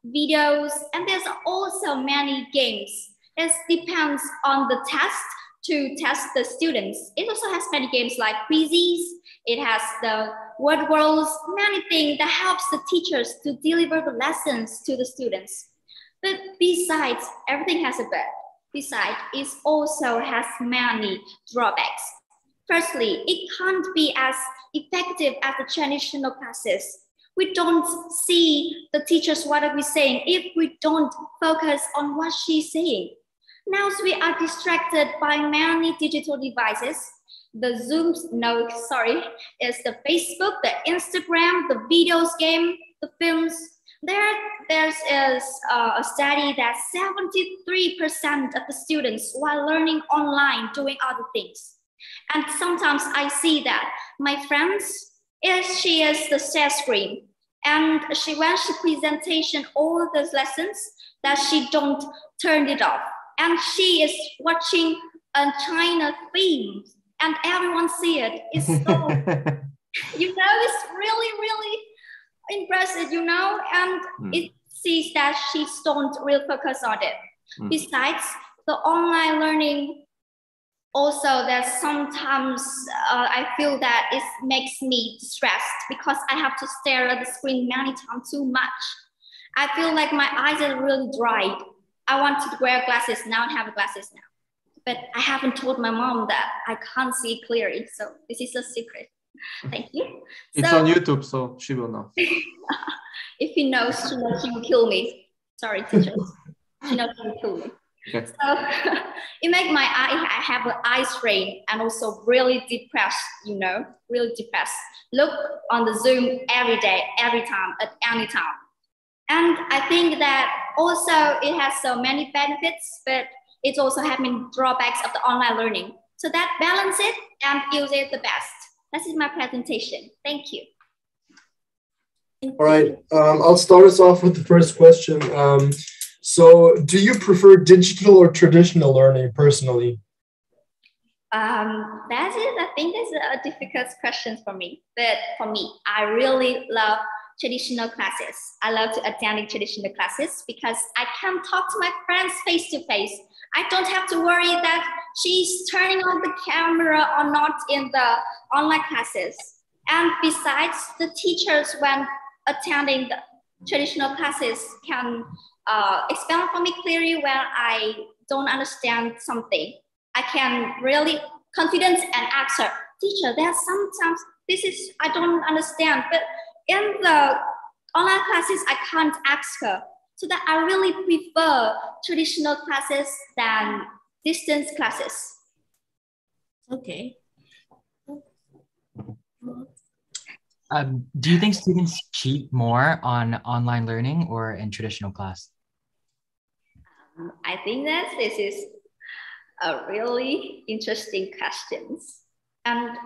videos, and there's also many games. It depends on the test to test the students. It also has many games like quizzes. It has the word worlds, many things that helps the teachers to deliver the lessons to the students. But besides, everything has a but. Besides, it also has many drawbacks. Firstly, it can't be as effective as the traditional classes. We don't see the teachers what are we saying if we don't focus on what she's saying. Now we are distracted by many digital devices. The Zooms, it's the Facebook, the Instagram, the videos game, the films. there's a study that 73% of the students while learning online doing other things. And sometimes I see that my friends, she is the share screen, and when she presentation all those lessons, that she don't turn it off, and she is watching a China film, and everyone see it. It's so, it's really impressive, and it sees that she don't really focus on it. Besides the online learning, also that sometimes I feel that it makes me stressed because I have to stare at the screen many times too much. I feel like my eyes are really dried. I want to wear glasses now and have glasses now. But I haven't told my mom that I can't see clearly. So this is a secret. Thank you. It's on YouTube, so she will know. If he knows, she will kill me. Sorry, teachers. She knows she will kill me. Okay. So it makes my eye, I have an eye strain and also really depressed, really depressed. Look on the Zoom every day, every time, at any time. And I think that also it has so many benefits, but it's also having drawbacks of the online learning. So that balance it and use it the best. This is my presentation. Thank you. All right, I'll start us off with the first question. So do you prefer digital or traditional learning personally? I think that's a difficult question for me. But for me, I really love traditional classes. I love to attend traditional classes because I can talk to my friends face to face. I don't have to worry that she's turning on the camera or not in the online classes. And besides, the teachers, when attending the traditional classes, can explain for me clearly when I don't understand something. I can really confidence and ask her, teacher, there's sometimes I don't understand, but in the online classes, I can't ask her. So that I really prefer traditional classes than distance classes. Okay. Do you think students cheat more on online learning or in traditional class? I think that this is a really interesting question. And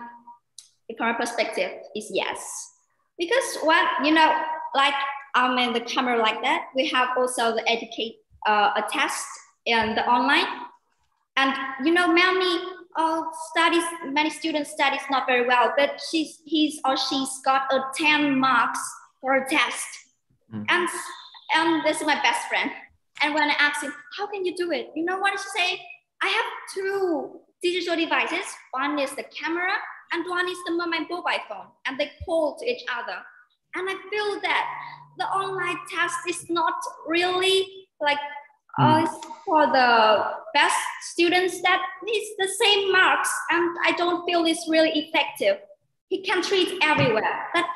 from my perspective is yes. Because like I'm in the camera like that, we have also the a test in the online. And many students studies not very well, but he's or she's got a 10 marks for a test. And this is my best friend. And when I asked him, how can you do it? You know what she say? I have 2 digital devices. One is the camera and one is my mobile phone. And they call to each other. And I feel that the online test is not really like for the best students that needs the same marks. And I don't feel it's really effective. He can treat everywhere. That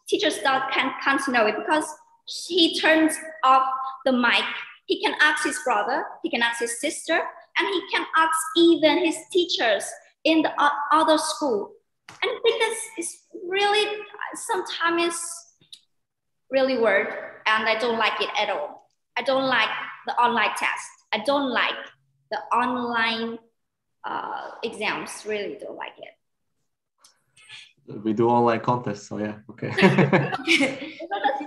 teachers can't know it because he turns off the mic. He can ask his brother, he can ask his sister, and he can ask even his teachers in the other school. And I think this is really, sometimes really weird, and I don't like it at all. I don't like the online test. I don't like the online exams, really don't like it. We do online contests, so yeah, okay. That's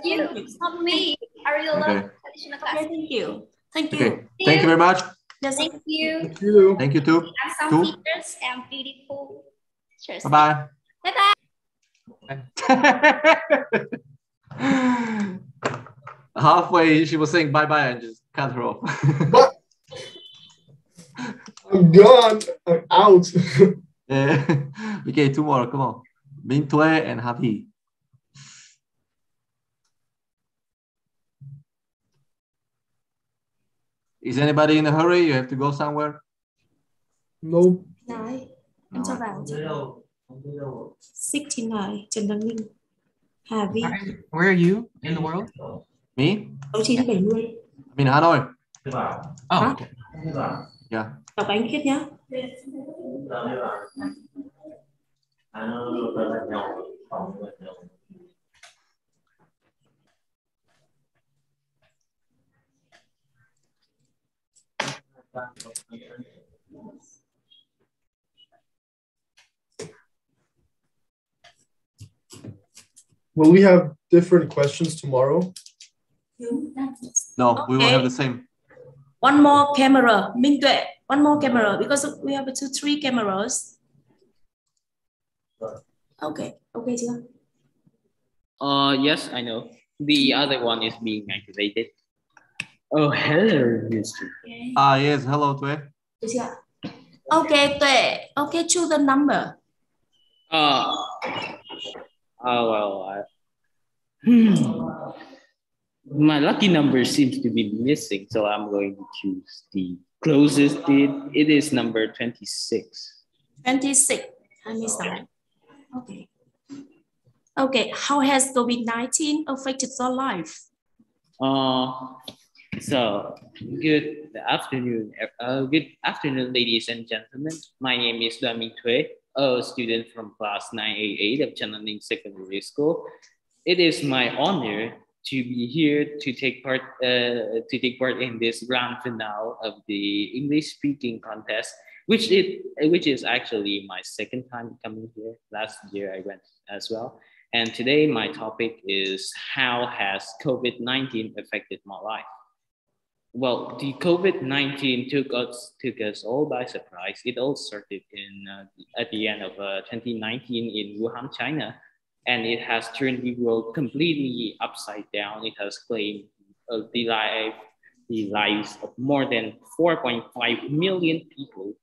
you, it's not me. I really love traditional classes. Thank you. Thank you. Okay. Thank you very much. Yes, thank you. Thank you. Thank you too. And some teachers and beautiful teachers. Bye-bye. Bye-bye. Halfway, she was saying bye-bye and just cut her off. What? I'm gone. I'm out. Okay, 2 more. Come on. Mintue and Havi. Is anybody in a hurry? You have to go somewhere? No. Nói. Em cho vào. 69. Trần Đăng Ninh. Hà Vi. Where are you in the world? Me? 6970. I'm in Hanoi. Oh, okay. Yeah. Đọc anh Khiết nhá. Will we have different questions tomorrow? No, we will have the same. One more camera, Minh Tuệ. One more camera because we have 2-3 cameras. Okay, okay chưa? Yes, I know. The other one is being activated. Oh, hello, Mr. Yes, hello, Tuệ. Okay, Tuệ. Okay, choose the number. My lucky number seems to be missing, so I'm going to choose the closest bit. It is number 26. 26. Okay. Okay, how has COVID-19 affected your life? So good afternoon, ladies and gentlemen. My name is Dami Thuy, a student from class 9A8 of Chananding Secondary School. It is my honor to be here to take part in this grand finale of the English speaking contest, which is actually my second time coming here. Last year I went as well. And today my topic is how has COVID-19 affected my life? Well, the COVID-19 took us all by surprise. It all started at the end of 2019 in Wuhan, China, and it has turned the world completely upside down. It has claimed the lives of more than 4.5 million people.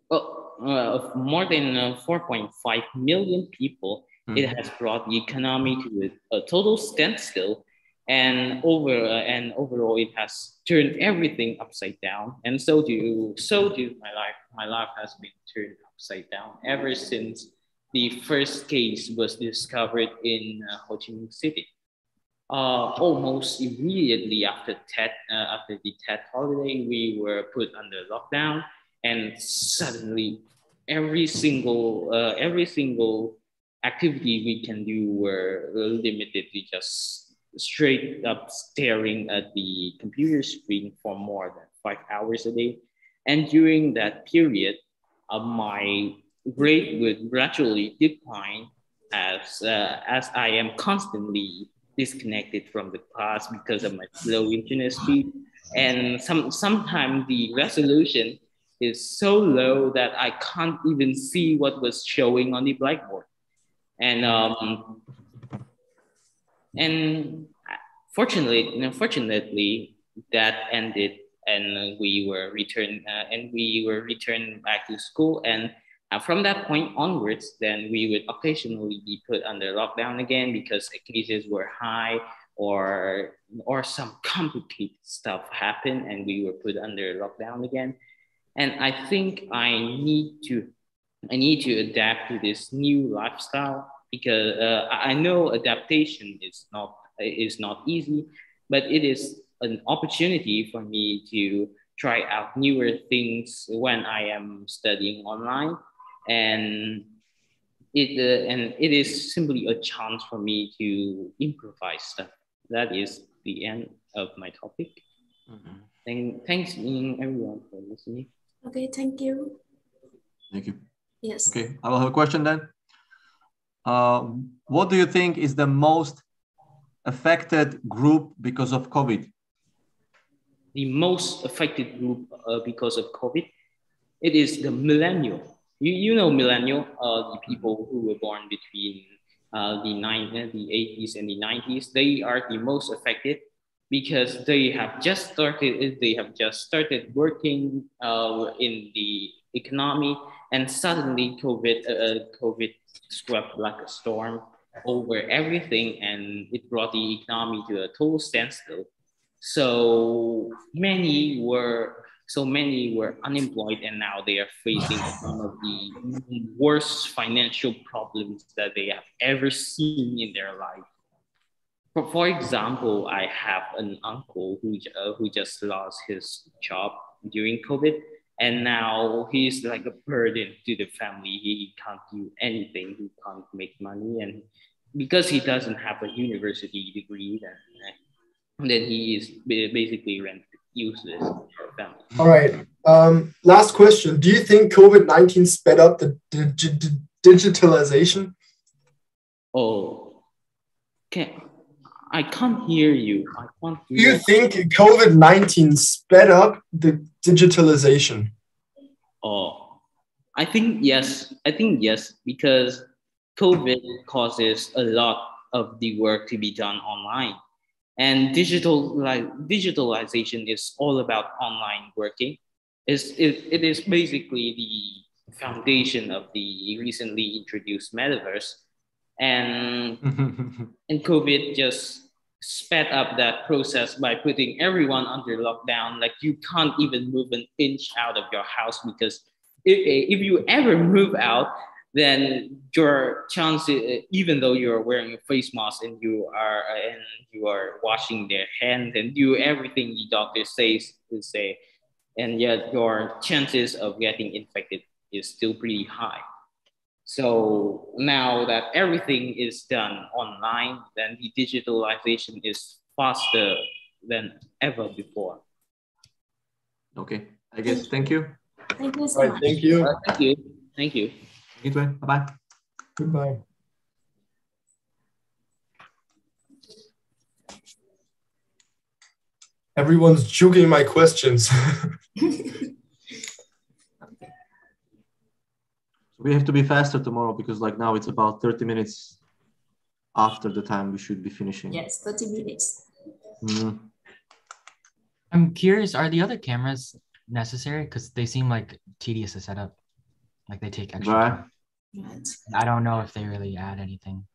Of more than 4.5 million people, it has brought the economy to a total standstill, and overall, it has turned everything upside down. And so do my life. My life has been turned upside down ever since the first case was discovered in Ho Chi Minh City. Almost immediately after the TED holiday, we were put under lockdown, and suddenly every single activity we can do were limited to just straight up staring at the computer screen for more than 5 hours a day. And during that period, my grade would gradually decline as I am constantly disconnected from the class because of my slow internet speed. And sometimes the resolution is so low that I can't even see what was showing on the blackboard. And fortunately, that ended, and we were returned back to school. And from that point onwards, then we would occasionally be put under lockdown again because the cases were high, or some complicated stuff happened, and we were put under lockdown again. And I think I need to adapt to this new lifestyle, because I know adaptation is not easy, but it is an opportunity for me to try out newer things when I am studying online, and it is simply a chance for me to improvise stuff. That is the end of my topic. Thanks everyone for listening. Okay, thank you. Thank you. Yes. Okay, I will have a question then. What do you think is the most affected group because of COVID? The most affected group because of COVID, it is the millennial. You know millennial, the people who were born between the 80s and the 90s. They are the most affected because they have just started working in the economy, and suddenly COVID swept like a storm over everything, and it brought the economy to a total standstill. So many were unemployed, and now they are facing one of the worst financial problems that they have ever seen in their life. For example, I have an uncle who just lost his job during COVID, and now he's like a burden to the family. He can't do anything. He can't make money, and because he doesn't have a university degree, then he is basically useless to your family. All right. Last question. Do you think COVID-19 sped up the digitalization? Oh, I can't hear you. I can't hear Do you think COVID-19 sped up the digitalization? Oh, I think yes. I think yes, because COVID causes a lot of the work to be done online. And digitalization is all about online working. It is basically the foundation of the recently introduced metaverse. And COVID just sped up that process by putting everyone under lockdown. Like you can't even move an inch out of your house, because if you ever move out, then your chances, even though you're wearing a face mask and you are washing their hands and do everything the doctor says to say, and yet your chances of getting infected is still pretty high. So now that everything is done online, then the digitalization is faster than ever before. Okay, I guess. Thank you. Thank you so much. Thank you. Thank you. Thank you. You too. Bye-bye. Goodbye. Everyone's juking my questions. We have to be faster tomorrow because like now it's about 30 minutes after the time we should be finishing. Yes, 30 minutes. Mm. I'm curious, are the other cameras necessary? Because they seem like tedious to set up. Like they take extra time. Right. I don't know if they really add anything.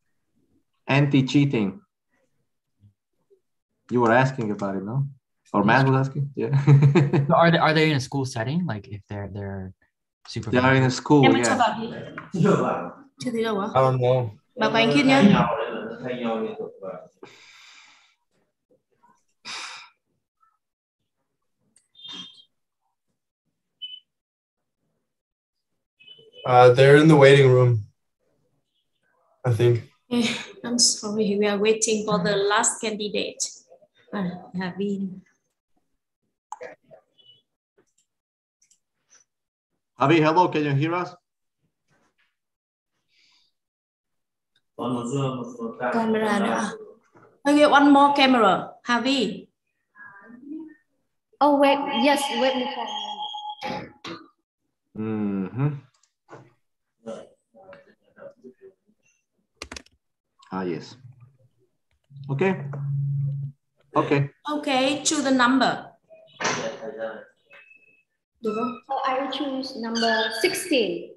Anti-cheating. You were asking about it, no? Or Matt was asking? Yeah. So are they in a school setting? Like if they're super. They are in a school, Em yeah. cho bà đi. Chưa thấy đâu hả? I don't know. Bà của anh Kiên nhá. They're in the waiting room, I think. I'm sorry, we are waiting for the last candidate. Havin. Javi, hello, can you hear us? Camera nữa. Okay, one more camera. Javi. Oh, wait, yes, wait me for a moment. Mm-hmm. Ah, yes. Okay. Okay. Okay, choose the number. Được không? So I will choose number 16.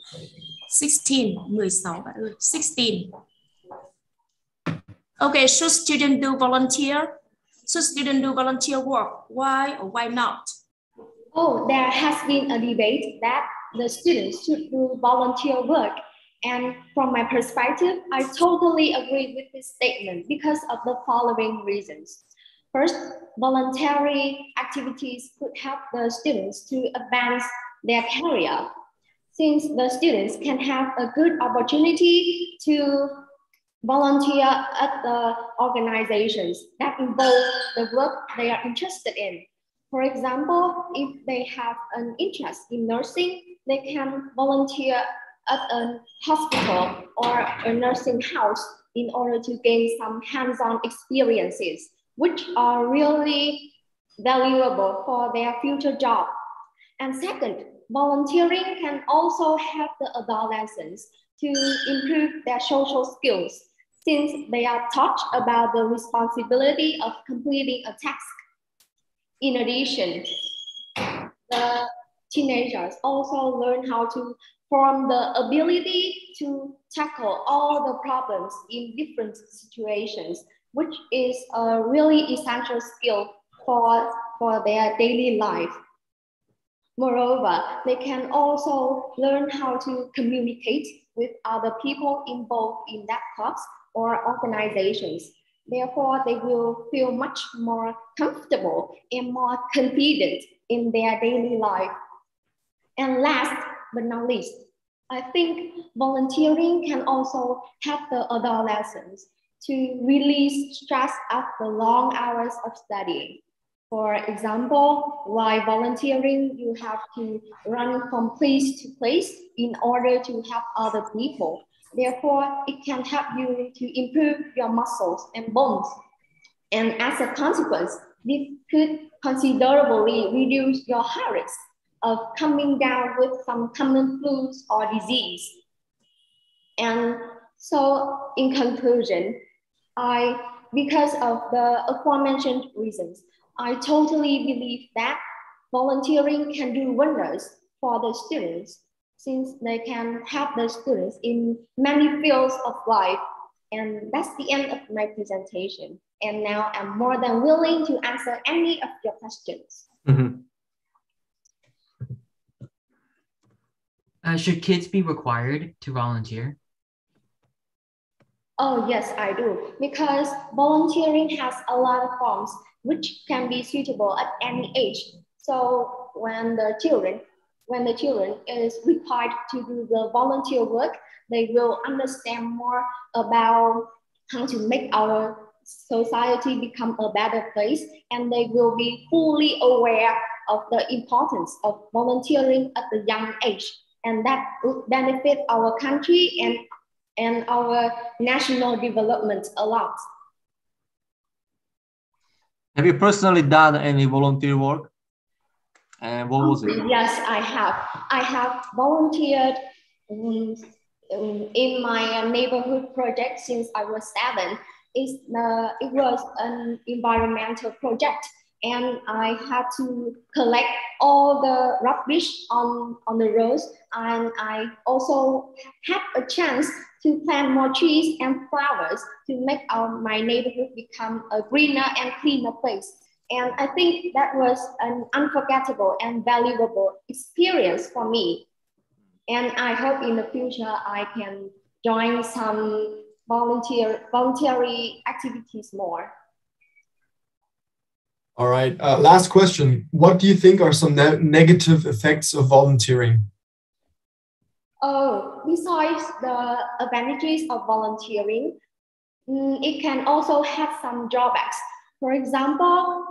16, 16 bạn ơi. 16. Okay, should student do volunteer? Should student do volunteer work? Why or why not? Oh, there has been a debate that the students should do volunteer work. And from my perspective, I totally agree with this statement because of the following reasons. First, voluntary activities could help the students to advance their career, since the students can have a good opportunity to volunteer at the organizations that involve the work they are interested in. For example, if they have an interest in nursing, they can volunteer at a hospital or a nursing house in order to gain some hands-on experiences, which are really valuable for their future job. And second, volunteering can also help the adolescents to improve their social skills, since they are taught about the responsibility of completing a task. In addition, the teenagers also learn how to form the ability to tackle all the problems in different situations, which is a really essential skill for their daily life. Moreover, they can also learn how to communicate with other people involved in that cause or organizations. Therefore, they will feel much more comfortable and more confident in their daily life. And last but not least, I think volunteering can also help the adolescents to release stress after long hours of studying. For example, while volunteering, you have to run from place to place in order to help other people. Therefore, it can help you to improve your muscles and bones. And as a consequence, this could considerably reduce your high risk of coming down with some common flus or disease. And so in conclusion, because of the aforementioned reasons, I totally believe that volunteering can do wonders for the students, since they can help the students in many fields of life. And that's the end of my presentation. And now I'm more than willing to answer any of your questions. Should kids be required to volunteer? Oh, yes, I do. Because volunteering has a lot of forms which can be suitable at any age. So when the children is required to do the volunteer work, they will understand more about how to make our society become a better place, and they will be fully aware of the importance of volunteering at a young age, and that will benefit our country and our national development a lot. Have you personally done any volunteer work? And what was it? Yes, I have. I have volunteered in my neighborhood project since I was 7. It was an environmental project, and I had to collect all the rubbish on the roads, and I also had a chance to plant more trees and flowers to make my neighborhood become a greener and cleaner place. And I think that was an unforgettable and valuable experience for me. And I hope in the future I can join some voluntary activities more. All right, last question. What do you think are some negative effects of volunteering? Oh, besides the advantages of volunteering, it can also have some drawbacks. For example,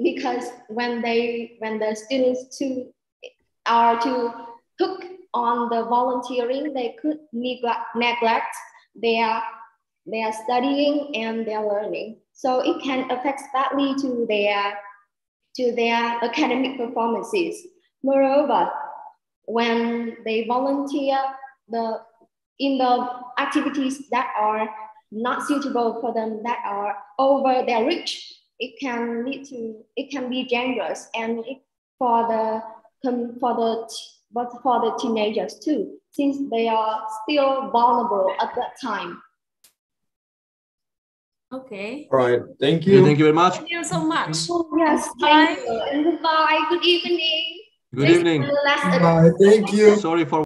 because when the students are to hook on the volunteering, they could neglect their studying and their learning. So it can affect badly to their academic performances. Moreover, when they volunteer in the activities that are not suitable for them, that are over their reach, it can be dangerous, and for the teenagers too, since they are still vulnerable at that time. Okay. All right. Thank you. Thank you very much. Thank you so much. Oh, yes. Thank you. And goodbye. Good evening. Good evening. Bye. Thank you. Sorry for